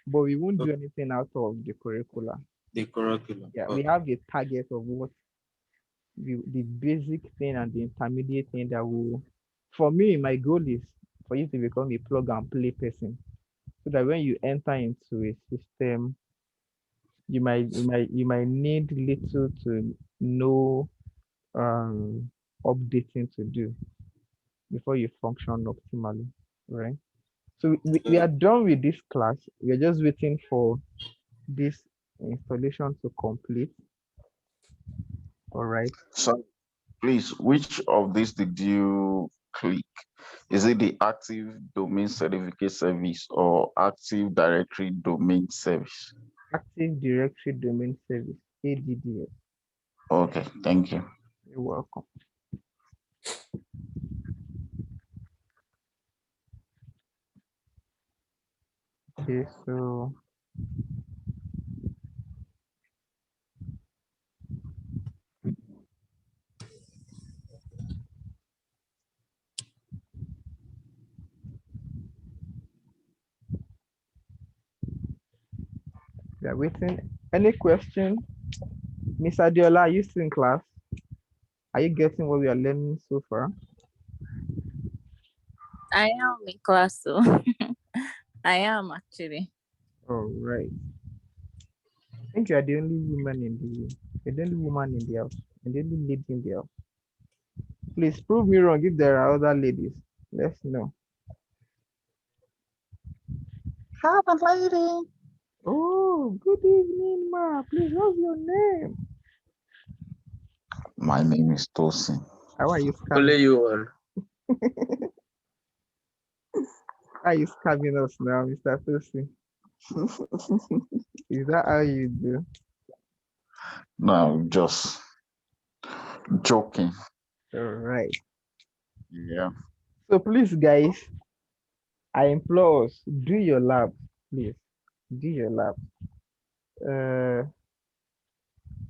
But we won't do anything out of the curricula. The curriculum. Yeah, we have a target of what the basic thing and the intermediate thing that will. For me, my goal is for you to become a plug and play person, so that when you enter into a system, you might need little to no updating to do before you function optimally, right? So we are done with this class. We are just waiting for this installation to complete. All right. So please, which of these did you click? Is it the Active Domain Certificate Service or Active Directory Domain Service? Active Directory Domain Service, ADDS. Okay, thank you. You're welcome. Okay, so we are waiting. Any question? Miss Adiola, are you still in class? Are you getting what we are learning so far? I am in class, so I am actually. All right. I think you are the only woman in the only woman in the house, and the only lady in the house. Please prove me wrong if there are other ladies. Let's know. Have a lady. Oh, good evening, ma. Please, what's your name? My name is Tosin. How are you Only scamming? you one. How are you scamming us now, Mr. Tosin? Is that how you do? No, just joking. All right. Yeah. So please, guys, I implore us, do your lab, please. Do your lab. Uh,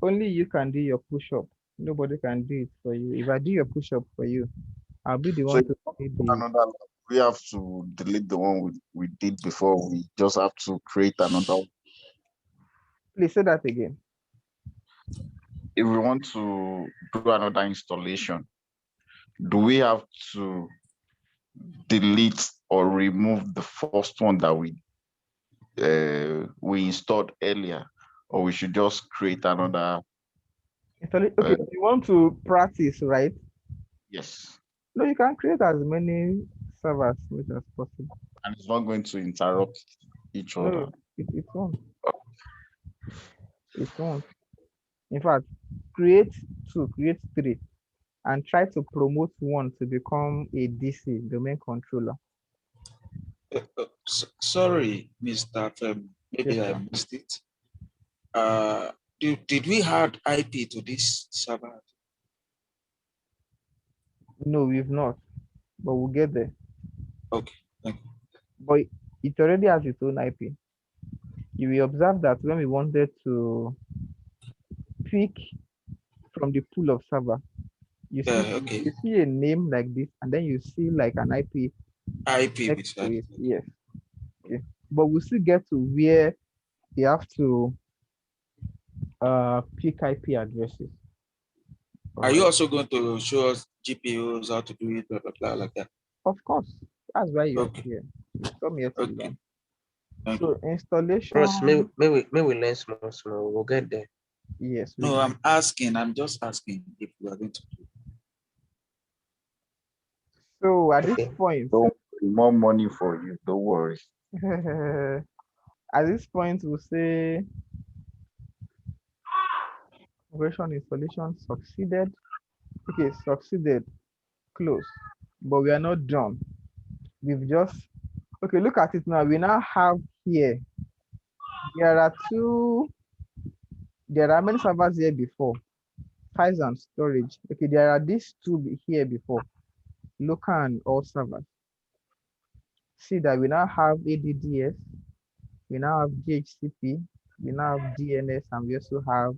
only you can do your push-up. Nobody can do it for you. If I do your push-up for you, I'll be the So one if to we see do the. another, we have to delete the one we did before. We just have to create another one. Please say that again. If we want to do another installation, do we have to delete or remove the first one that we installed earlier, or we should just create another? Okay, you want to practice, right? Yes, No, you can create as many servers which as possible. and it's not going to interrupt each other. No, it won't. It won't. In fact, create two, create three, and try to promote one to become a DC, domain controller. Sorry, Mr. Fem, maybe Yes, I sir. missed it. Did we add IP to this server? No, we've not, but we'll get there. Okay, thank you. But it already has its own IP. You will observe that when we wanted to pick from the pool of server, you see, Okay. you see a name like this, and then you see like an IP IP next to beside it. Yes. Okay. But we'll still get to where you have to pick IP addresses. Are you also going to show us GPUs, how to do it, blah, blah, blah, like that? Of course. That's why you're Okay. here. You come here to Okay. learn. Thank So installation. Bros, may we learn small. We'll get there. Yes. No, I'm asking. I'm just asking if we are going to do. So at this Okay. point, Don't worry, more money for you. Don't worry. at this point, we'll say version installation succeeded. Okay, succeeded. Close. But we are not done. We've just okay. Look at it now. We now have here. There are two. There are many servers here before. Files and storage. Okay, there are these two here before. Local and all servers. See that we now have ADDS. We now have DHCP. We now have DNS, and we also have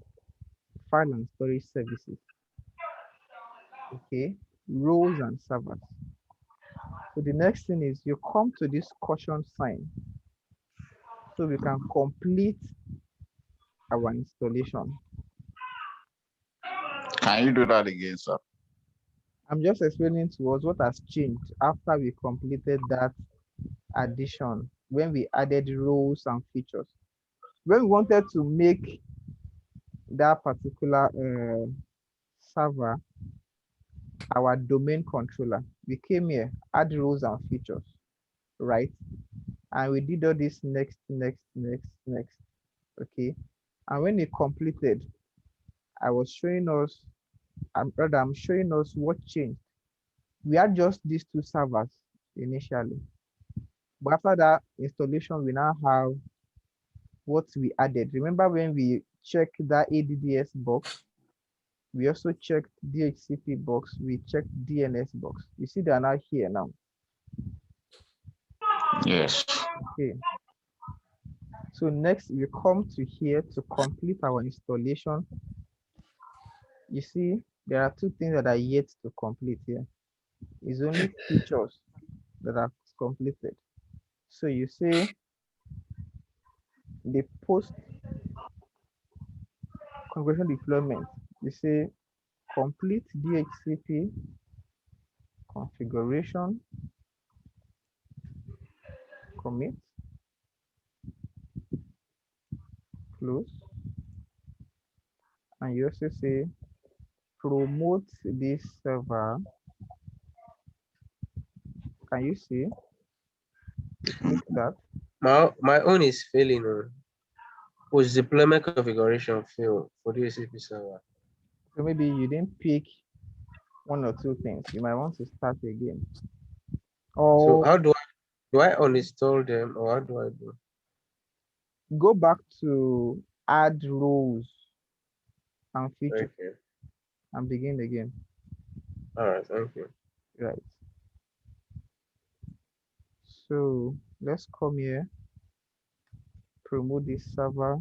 file and storage services. Okay, roles and servers. So the next thing is you come to this caution sign so we can complete our installation. Can you do that again, sir? I'm just explaining to us what has changed after we completed that addition, when we added roles and features. When we wanted to make that particular server our domain controller, we came here, add roles and features, right? And we did all this next. Okay. And when it completed, I was showing us, I'm showing us what changed. We had just these two servers initially. But after that installation, we now have what we added. Remember when we checked that ADDS box, we also checked DHCP box, we checked DNS box. You see they are now here now. Yes. Okay. So next we come to here to complete our installation. You see, there are two things that are yet to complete here. It's only features that are completed. So you say the post configuration deployment. You say complete DHCP configuration, commit, close, and you also say promote this server. Can you see? You click that. My own is failing. Was deployment configuration field for the ACP server? So maybe you didn't pick one or two things. You might want to start again. So Or how do I uninstall them, or how do I do? go back to add roles and features Okay. and begin again. All right. Thank you. Right. So let's come here, promote this server.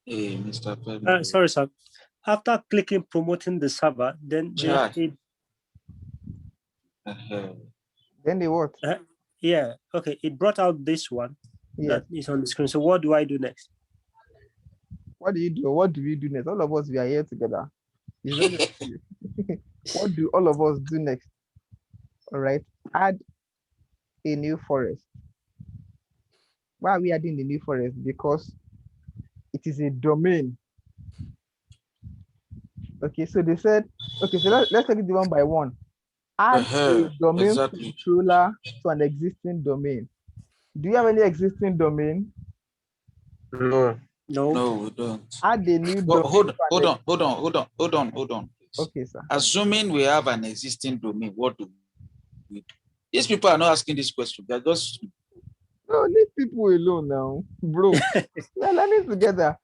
Hey, Mr. Femi. Sorry, sir. After clicking promoting the server, then Chai. it Then they what? yeah, okay, it brought out this one Yes. that is on the screen. So what do I do next? What do you do? What do we do next? All of us, we are here together. It's not just you. What do all of us do next? All right. Add a new forest. Why are we adding the new forest? Because it is a domain. Okay, so they said, okay, so let's take it one by one. Add a domain Exactly. controller to an existing domain. Do you have any existing domain? No. No, we don't. Add a new Well, domain. hold on. Please. Okay, sir. Assuming we have an existing domain, what do we do? These people are not asking this question. They're just No, leave people alone now, bro. We're learning together.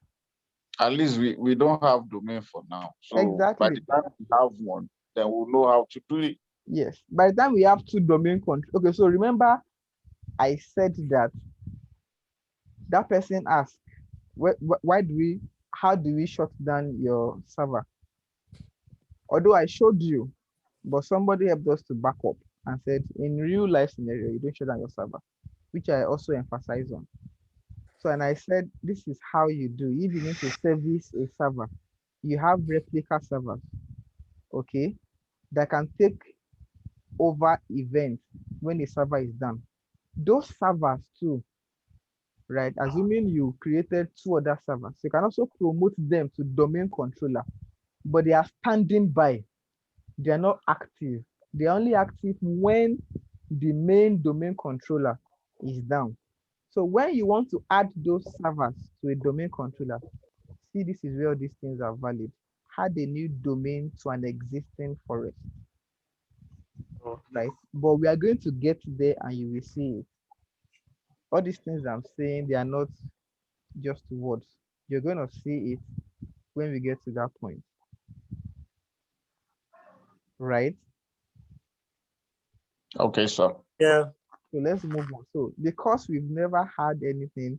At least we don't have domain for now. So by Exactly. the time we have one, then we'll know how to do it. Yes. By the time we have two domain control. Okay, so remember I said that person asked, how do we shut down your server? Although I showed you, but somebody helped us to back up and said, in real life scenario, you don't shut down your server, which I also emphasize on. So, and I said, this is how you do. If you need to service a server, you have replica servers, okay, that can take over events when the server is done. Those servers too, right? Assuming you created two other servers, you can also promote them to domain controller, but they are standing by. They are not active. They are only active when the main domain controller is down. So when you want to add those servers to a domain controller, see, this is where all these things are valid. Add a new domain to an existing forest, right? But we are going to get there and you will see it. All these things I'm saying, they are not just words. You're going to see it when we get to that point, right? Okay, sir. Yeah. So let's move on. So because we've never had anything,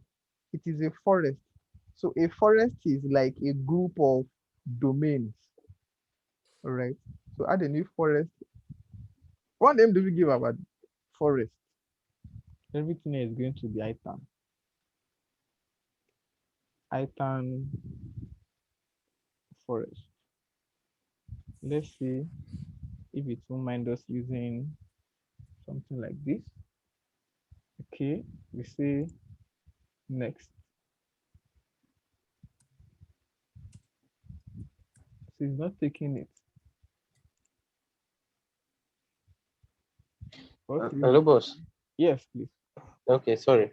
it is a forest. So a forest is like a group of domains. All right. So add a new forest. What name do we give our forest? Everything is going to be item. Item forest. Let's see if it won't mind us using something like this. Okay, we say next. So it's not taking it. Hello, boss. Yes, please. Okay, sorry.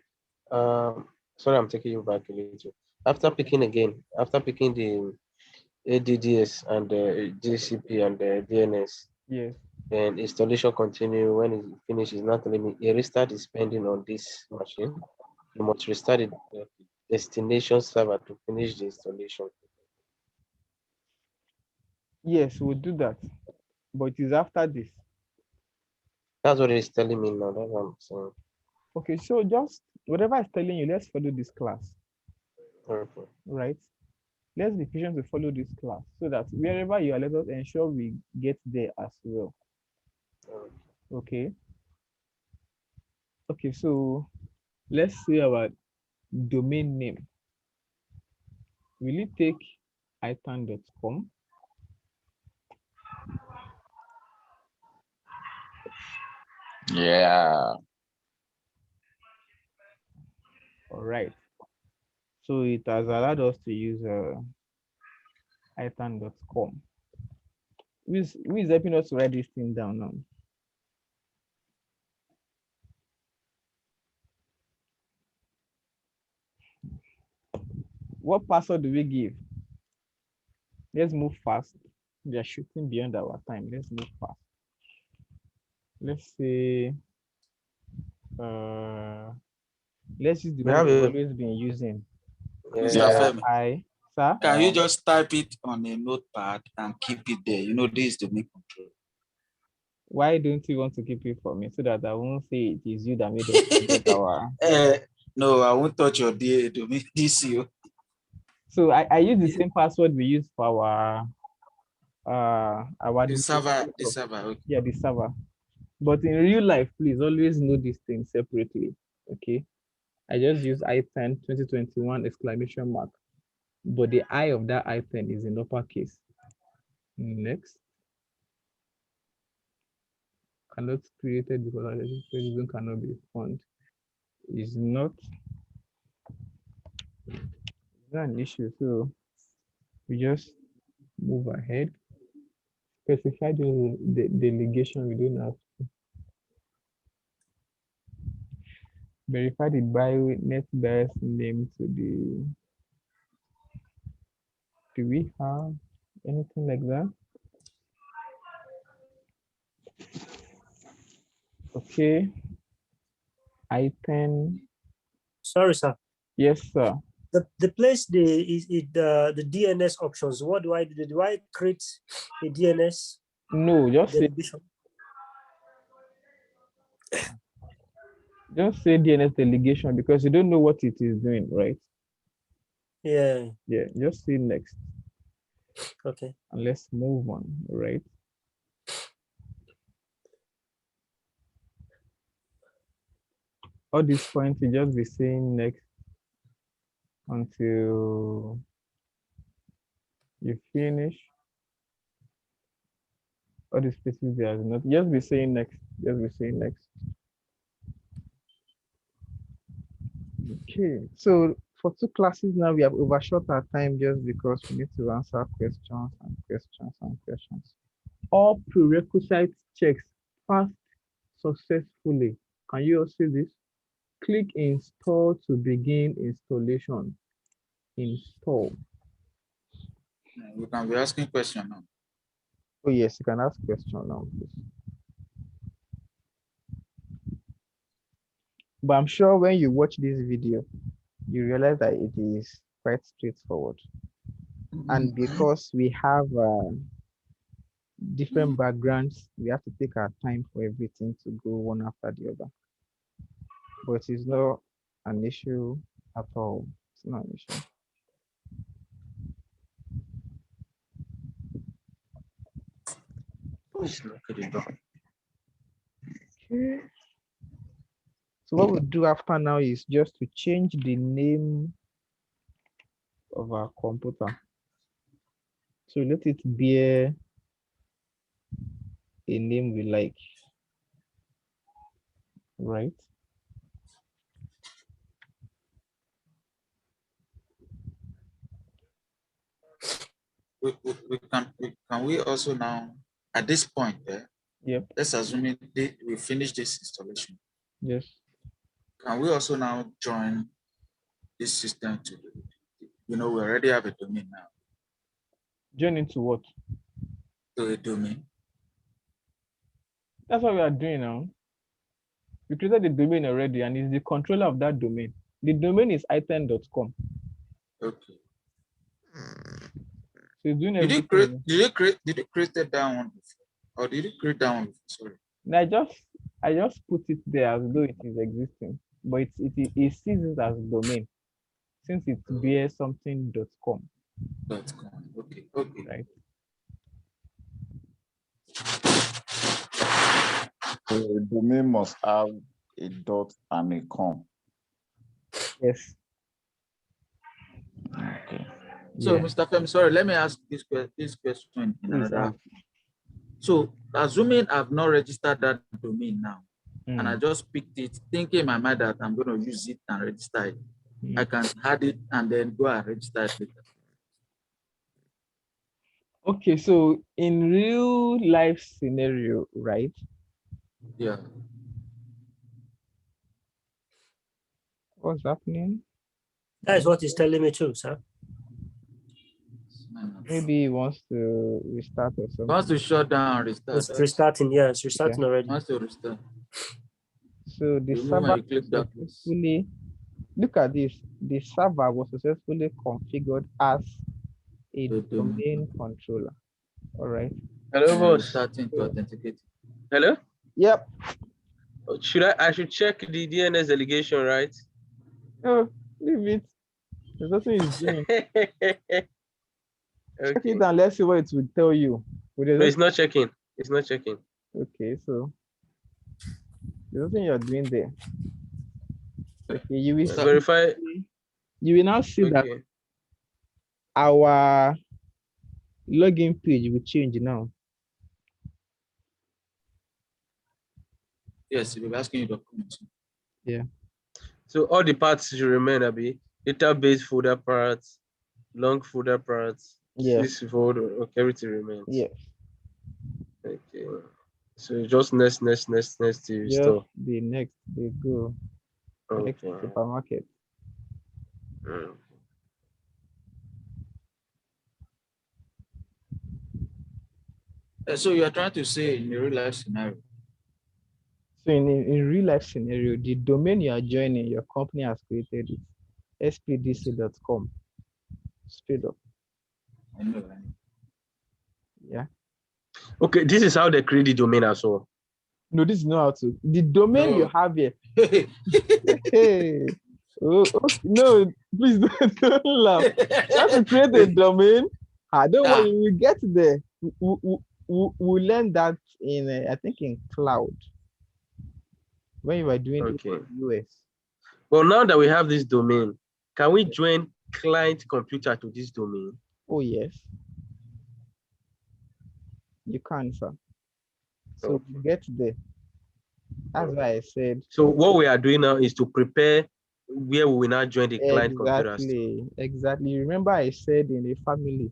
Sorry, I'm taking you back a little. After picking again, after picking the ADDS and the GCP and the DNS, Yes. and installation continue. When it finishes, not telling me a restart is pending on this machine. You must restart the destination server to finish the installation. Yes, we'll do that. But it is after this. That's what it's telling me now. That's what I'm saying. Okay, so just whatever it's telling you, let's follow this class. Okay. Right? Let's be patient to follow this class so that wherever you are, let us ensure we get there as well. Okay. Okay, so let's see our domain name. Will you take itan.com? Yeah. All right. So it has allowed us to use itan.com. Who is helping us to write this thing down now? What password do we give? Let's move fast. We are shooting beyond our time. Let's move fast. Let's say, let's use the We one have we've a always been using. Mr. Femi. Sir? Can you just type it on a notepad and keep it there? You know, this is domain control. Why don't you want to keep it for me so that I won't say it is you that made us forget our... No, I won't touch your domain DCO. So I use the same password we use for our the server. Okay. Yeah, the server. But in real life, please always know these things separately. Okay. I just use I10 2021 exclamation mark. But the I of that I10 is in uppercase. Next. Cannot created because reason cannot be found. Is not an issue. So we just move ahead. Specify the delegation we don't have. Verify the net buyer's name to the... Do we have anything like that? Okay. I10. Sorry, sir. Yes, sir. The place the DNS options. What do I do? Do I create a DNS? No, just say DNS delegation because you don't know what it is doing, right? Yeah. Yeah, just say next. Okay. And let's move on, right? All these points you just be saying next until you finish. All these places there is not, just be saying next, just be saying next. Okay, so for 2 classes now, we have overshot our time just because we need to answer questions and questions and questions. All prerequisite checks passed successfully. Can you all see this? Click install to begin installation. Install. We can be asking questions now. Oh yes, you can ask question now, please. But I'm sure when you watch this video, you realize that it is quite straightforward. And because we have different backgrounds, we have to take our time for everything to go one after the other. But it's not an issue at all. It's not an issue. Okay. So what we'll do after now is just to change the name of our computer. So let it bear a name we like, right? Can we also now, at this point, Yep. let's assume we finish this installation. Yes. Can we also now join this system to, we already have a domain now. Join into what? To a domain. That's what we are doing now. We created the domain already and it's the controller of that domain. The domain is i10.com. Okay. So it's doing Did everything. you create that one before? Or did you create that one before? Sorry. I just put it there as though it is existing, but it sees it as domain since it bears something.com. Okay. Okay. Right. The domain must have a dot and a com. Yes. Okay. So, yeah. Mr. Fem, sorry, let me ask this question in another. So, assuming I've not registered that domain now, and I just picked it, thinking in my mind that I'm going to use it and register it, I can add it and then go and register it later. Okay, so in real life scenario, right? Yeah. What's happening? That is what he's telling me too, sir. Maybe he wants to restart or something. Wants to shut down and restart. It's restarting. Yeah, it's restarting already. Wants to restart. So the Remove server when you click that place. successfully, look at this, the server was successfully configured as a domain controller. All right. Hello, boss. Starting to authenticate. Hello? Yep. I should check the DNS delegation, right? Oh, leave it. There's nothing he's doing. Check Okay. it and let's see what it will tell you. No, it's not checking. It's not checking. Okay, so there's nothing you're doing there. Okay, you will verify. You will now see that our login page will change now. Yes, we're asking you documents. Yeah. So all the parts should remain, Abi. Database folder parts, long folder parts. Yeah. This folder, okay, everything remains. Yeah. Okay. So just next to Just restore. the next, they go. Okay. Next supermarket. So you are trying to say in a real life scenario. So in real life scenario, the domain you are joining, your company has created it, spdc.com. Speed up. I know. Yeah. Okay, this is how they create the domain as well. No, this is not how to. The domain you have here. Hey. Oh, no, please don't laugh. You have to create a domain. Don't worry, we get there. We'll learn that in, I think, in cloud. When you are doing it in the US. Well, now that we have this domain, can we join client computer to this domain? Oh, yes. You can, sir. So get there. That's why I said. So what we are doing now is to prepare where we will now join the client computers. Exactly. Remember I said in a family,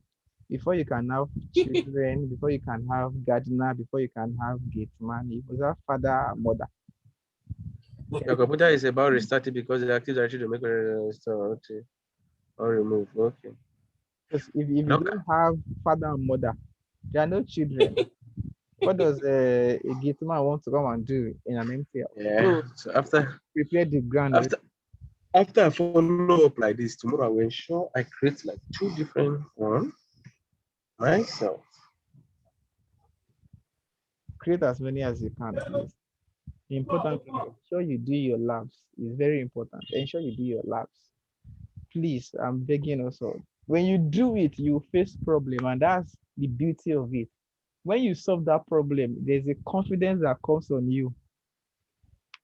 before you can have children, before you can have gardener, before you can have gate man, you must have father and mother. Your computer is about restarting because the active directory to make a restore. Okay. Or remove. Okay. Because if you don't have father and mother, there are no children. What does a gate man want to come and do in an empty house? Yeah. So after prepare the ground. After I follow up like this, tomorrow I will ensure I create like 2 different ones myself. Create as many as you can, please. Important thing, ensure you do your labs. It's very important. Ensure you do your labs. Please, I'm begging us all. When you do it, you face problem, and that's the beauty of it. When you solve that problem, there's a confidence that comes on you.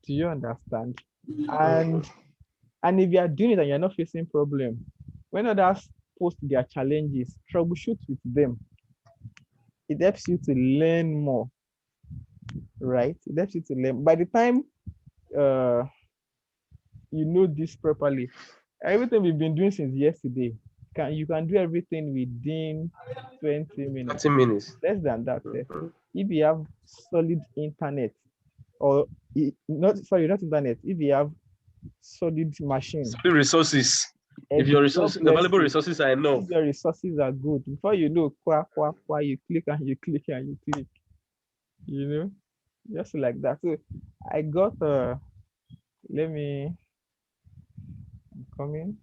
Do you understand? And if you are doing it and you're not facing problem, when others post their challenges, troubleshoot with them. It helps you to learn more, right? It helps you to learn. By the time you know this properly, everything we've been doing since yesterday, you can do everything within 20 minutes. 30 minutes. Less than that. If you have solid internet, or not internet, if you have solid machine. Solid resources. If your available resources are enough. If your resources are good, before you know, you click and you click and you click. You know, just like that. So I got let me come in.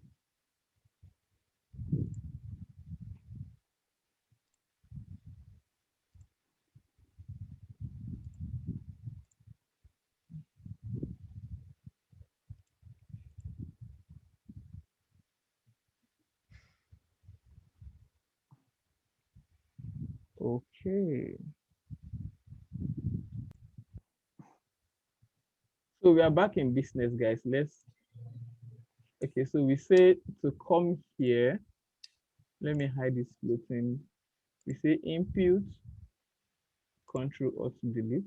Okay. So we are back in business, guys. Okay, so we say to come here. Let me hide this floating. We say input, Control Alt Delete.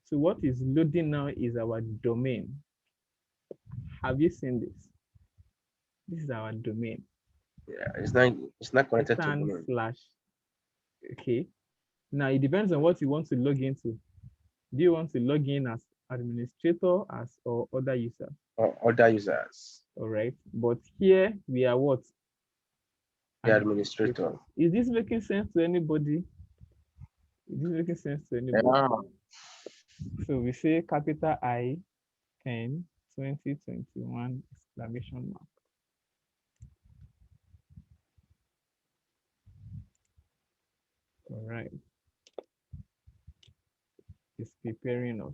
So what is loading now is our domain. Have you seen this? This is our domain. Yeah, it's not connected to domain. / Okay. Now it depends on what you want to log into. Do you want to log in as administrator or other users? Or other users. All right. But here we are what? the administrator. Is this making sense to anybody? Is this making sense to anybody? Yeah. So we say capital I 10 2021 exclamation mark. All right. It's preparing us.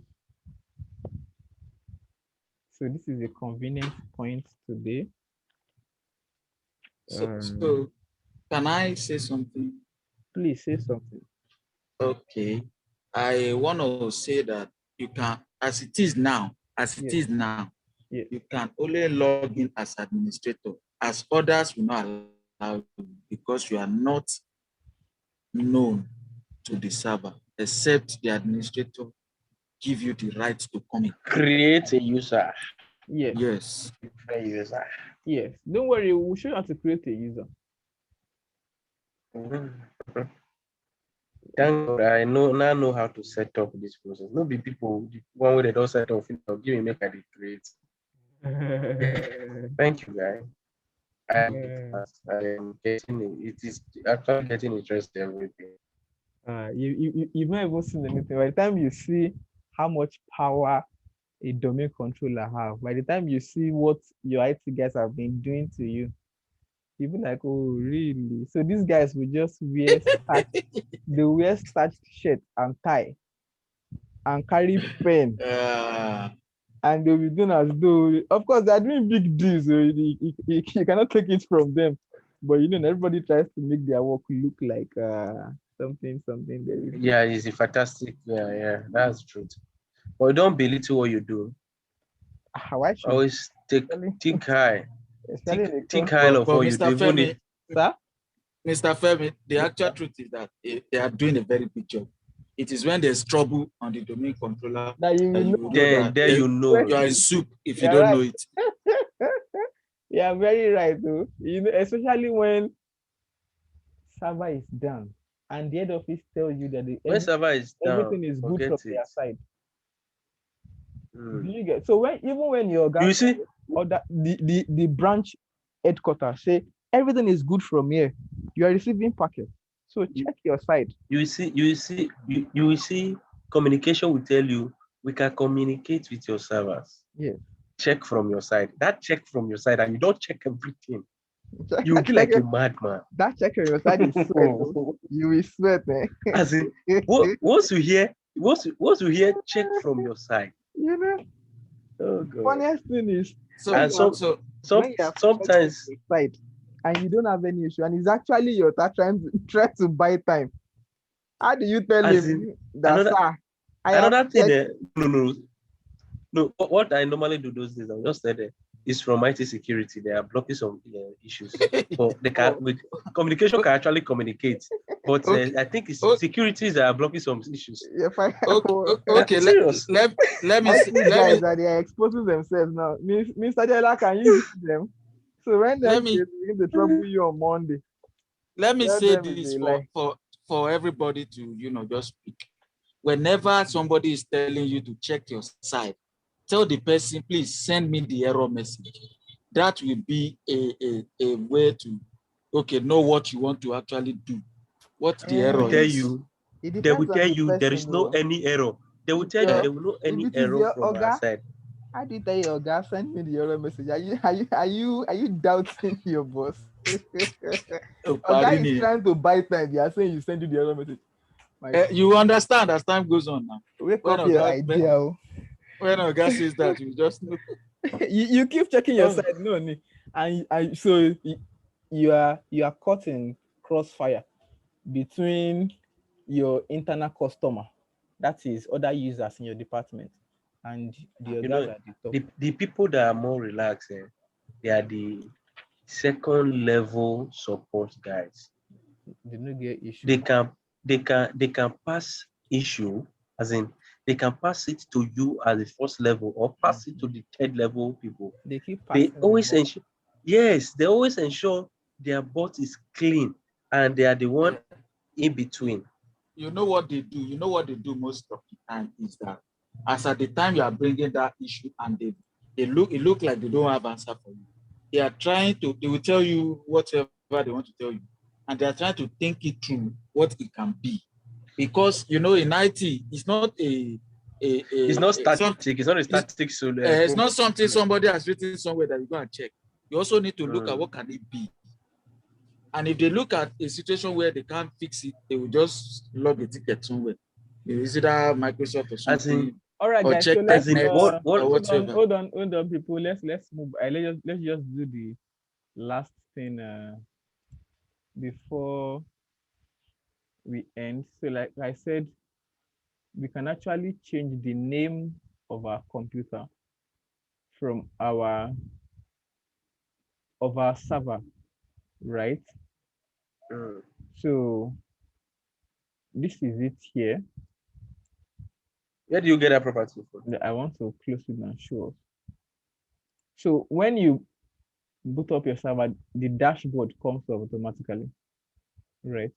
So this is a convenient point today. So can I say something? Please say something. Okay. I want to say that you can, as it is now, you can only log in as administrator, as others will not allow you because you are not known to the server, except the administrator give you the right to come in. Create a user. Yes. Yes. A user. Yes. Don't worry, we'll show you how to create a user. Thank God, I now know how to set up this process. No be people one way they don't set up, give me make I create. Thank you, guys. I am getting it is actually getting interested in everything. You've not even seen anything. By the time you see how much power a domain controller have, by the time you see what your IT guys have been doing to you, you'll be like, oh, really? So these guys will just wear starched shirt and tie and carry pen. And they'll be doing as though, of course, they're doing big deals. So you cannot take it from them. But everybody tries to make their work look like something. Yeah, it's a fantastic. Yeah, that's true. But don't belittle what you do. Why should always think high. Think high of but what you Mr. do. Femi, Sir? Mr. Femi, the actual truth is that they are doing a very big job. It is when there's trouble on the domain controller that you will know. Then you know. You are in soup if you don't know it. Yeah, very right, though. Especially when server is down and the head office tells you that everything is good from their side. Do you get? So even when your guys, you see, or the branch headquarters say everything is good from here, you are receiving packets. So check your side. You will see. Communication will tell you we can communicate with your servers. Yes. Check from your side. That check from your side, and you don't check everything. You'll be like a madman. That check from your side is sweat. You will sweat, eh? As in, once you hear check from your side. Oh God. Funniest thing is sometimes side and you don't have any issue, and it's actually your trying to buy time. How do you tell him that another thing? No. What I normally do those days, I'll just say that is from IT security. They are blocking some issues, but they can with communication can actually communicate. But I think it's securities that are blocking some issues. Yeah, fine. Okay, let me see. Guys that they are exposing themselves now. Mr. Dela, can you use them? So when they begin to trouble you on Monday. Let me say this for everybody to just speak. Whenever somebody is telling you to check your side, tell the person, please send me the error message. That will be a way to know what you want to actually do. What the error is. They will tell you there is no any error. They will tell you there will no any error from our side. How do you tell your guy send me the error message? Are you doubting your boss? Guy is trying to buy time. They are saying you send you the error message. You understand as time goes on now. Wake up your idea. When a guy says that, you just know. you keep checking your side, no, and so you are caught in crossfire between your internal customer, that is other users in your department, and the people that are more relaxed. They are the second level support guys. They don't get issue. They can pass issue, as in they can pass it to you as the first level or pass it to the third level people. They always ensure, they always ensure their bot is clean and they are the one in between. You know what they do? You know what they do most of the time is that as at the time you are bringing that issue and it look like they don't have answer for you. They are trying to, they will tell you whatever they want to tell you, and they are trying to think it through what it can be. Because in IT, it's not it's not static. It's not a static it's not something somebody has written somewhere that you go and check. You also need to look at what can it be. And if they look at a situation where they can't fix it, they will just log a ticket somewhere. Is it that Microsoft or something? All right, or guys. check So let's or whatever. hold on, people. Let's move. Let's just do the last thing before we end. So, like I said, we can actually change the name of our computer from our server, right? So this is it here. Where do you get that property from? I want to close it and show us. So when you boot up your server, the dashboard comes up automatically, right?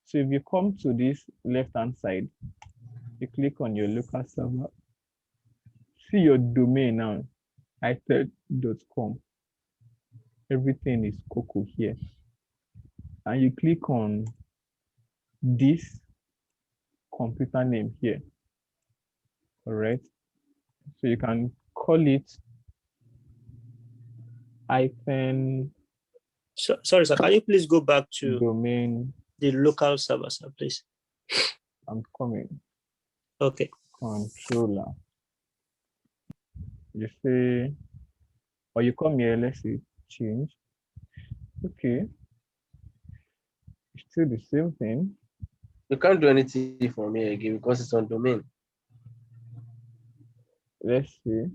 So if you come to this left-hand side, you click on your local server, see your domain now, ited.com. Everything is Coco here. And you click on this computer name here. All right. So you can call it hyphen. Sorry, sir. Can you please go back to domain the local server, sir, please? I'm coming. Okay. Controller. You say, or you come here, let's see, change. Okay. Still the same thing. You can't do anything for me again because it's on domain. Let's see.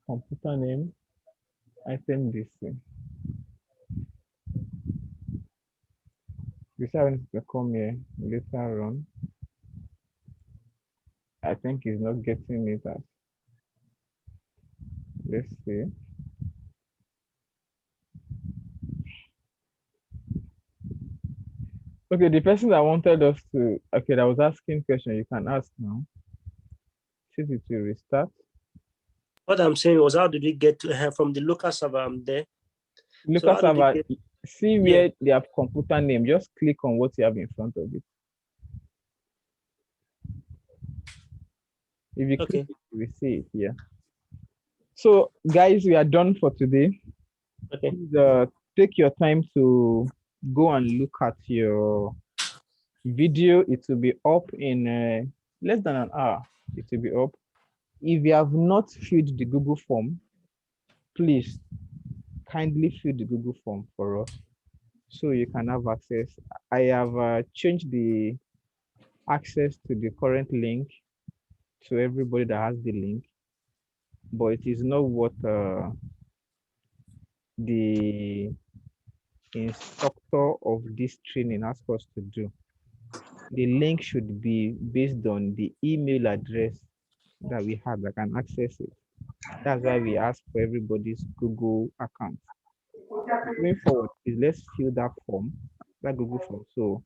Computer name. Item this thing. We have to come here later on. I think he's not getting it as. Let's see. Okay, the person that wanted us to, okay, that was asking question, you can ask now. See it to restart. What I'm saying was, how did we get to from the local server? I'm there. Local server, see where they have computer name, just click on what you have in front of it. If you click it, you will see it here. So guys, we are done for today. Okay. Please, take your time to go and look at your video. It will be up in less than an hour. It will be up. If you have not filled the Google form, please kindly fill the Google form for us so you can have access. I have changed the access to the current link to everybody that has the link, but it is not what the instructor of this training asked us to do. The link should be based on the email address that we have that can access it. That's why we ask for everybody's Google account. Going forward, please let's fill that form, that Google form, so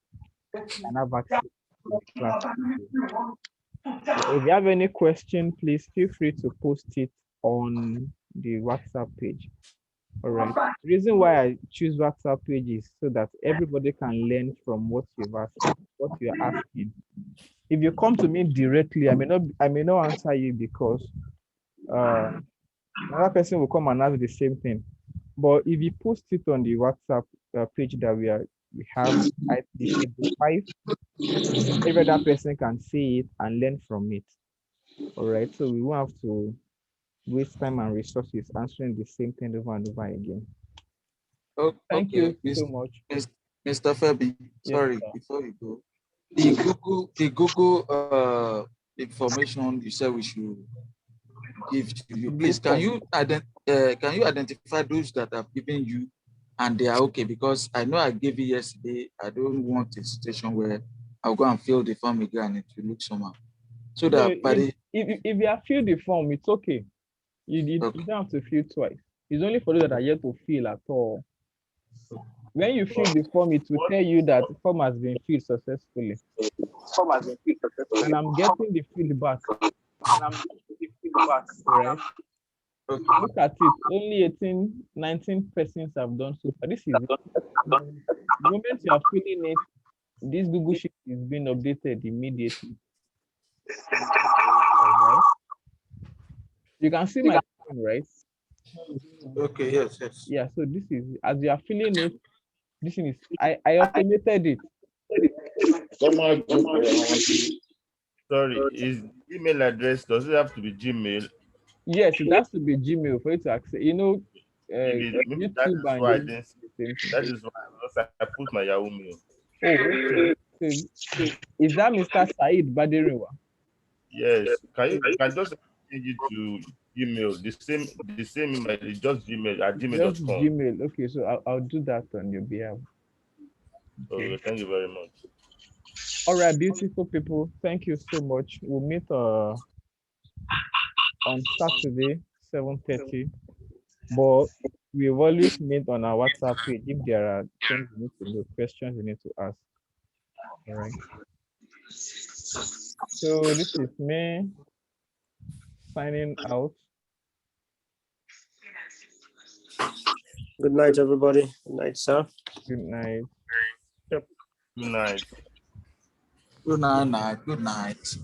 we can have access to the class. So if you have any question, please feel free to post it on the WhatsApp page. All right. The reason why I choose WhatsApp page is so that everybody can learn from what you've asked, what you're asking. If you come to me directly, I may not answer you because another person will come and ask the same thing. But if you post it on the WhatsApp page that we have at the schedule 5, every other person can see it and learn from it. All right. So we won't have to waste time and resources answering the same thing over and over again. Thank you so much. Mr. Fabi, sorry, before you go, the Google information you said we should give to you. Please, can you identify those that have given you and they are okay? Because I know I gave it yesterday. I don't want a situation where I'll go and fill the form again and it will look somehow. So that if you have filled the form, it's okay. You don't have to fill twice. It's only for those that are yet to fill at all. When you fill the form, it will tell you that the form has been filled successfully. And I'm getting the feedback. Right? Look at it. Only 18, 19 persons have done so far. This is it. The moment you are filling it, this Google Sheet is being updated immediately. Right? You can see my screen, right? Okay, yes. Yeah, so this is, as you are filling it, this is, I automated it. Sorry, is email address, does it have to be Gmail? Yes, it has to be Gmail for you to access. You know, Maybe that YouTube is and why I YouTube didn't see. is the same thing. That is why I put my Yahoo mail. Oh, okay. So, is that Mr. Said Badirewa? Yes. Can just change it to Gmail? The same email, it's just Gmail at Just gmail.com. Gmail. Okay, so I'll do that on your behalf. Okay, thank you very much. All right, beautiful people. Thank you so much. We'll meet on Saturday, 7:30. But we've always meet on our WhatsApp page if there are things you need to know, questions you need to ask. All right. So this is me signing out. Good night, everybody. Good night, sir. Good night. Yep. Good night. Good night. Good night.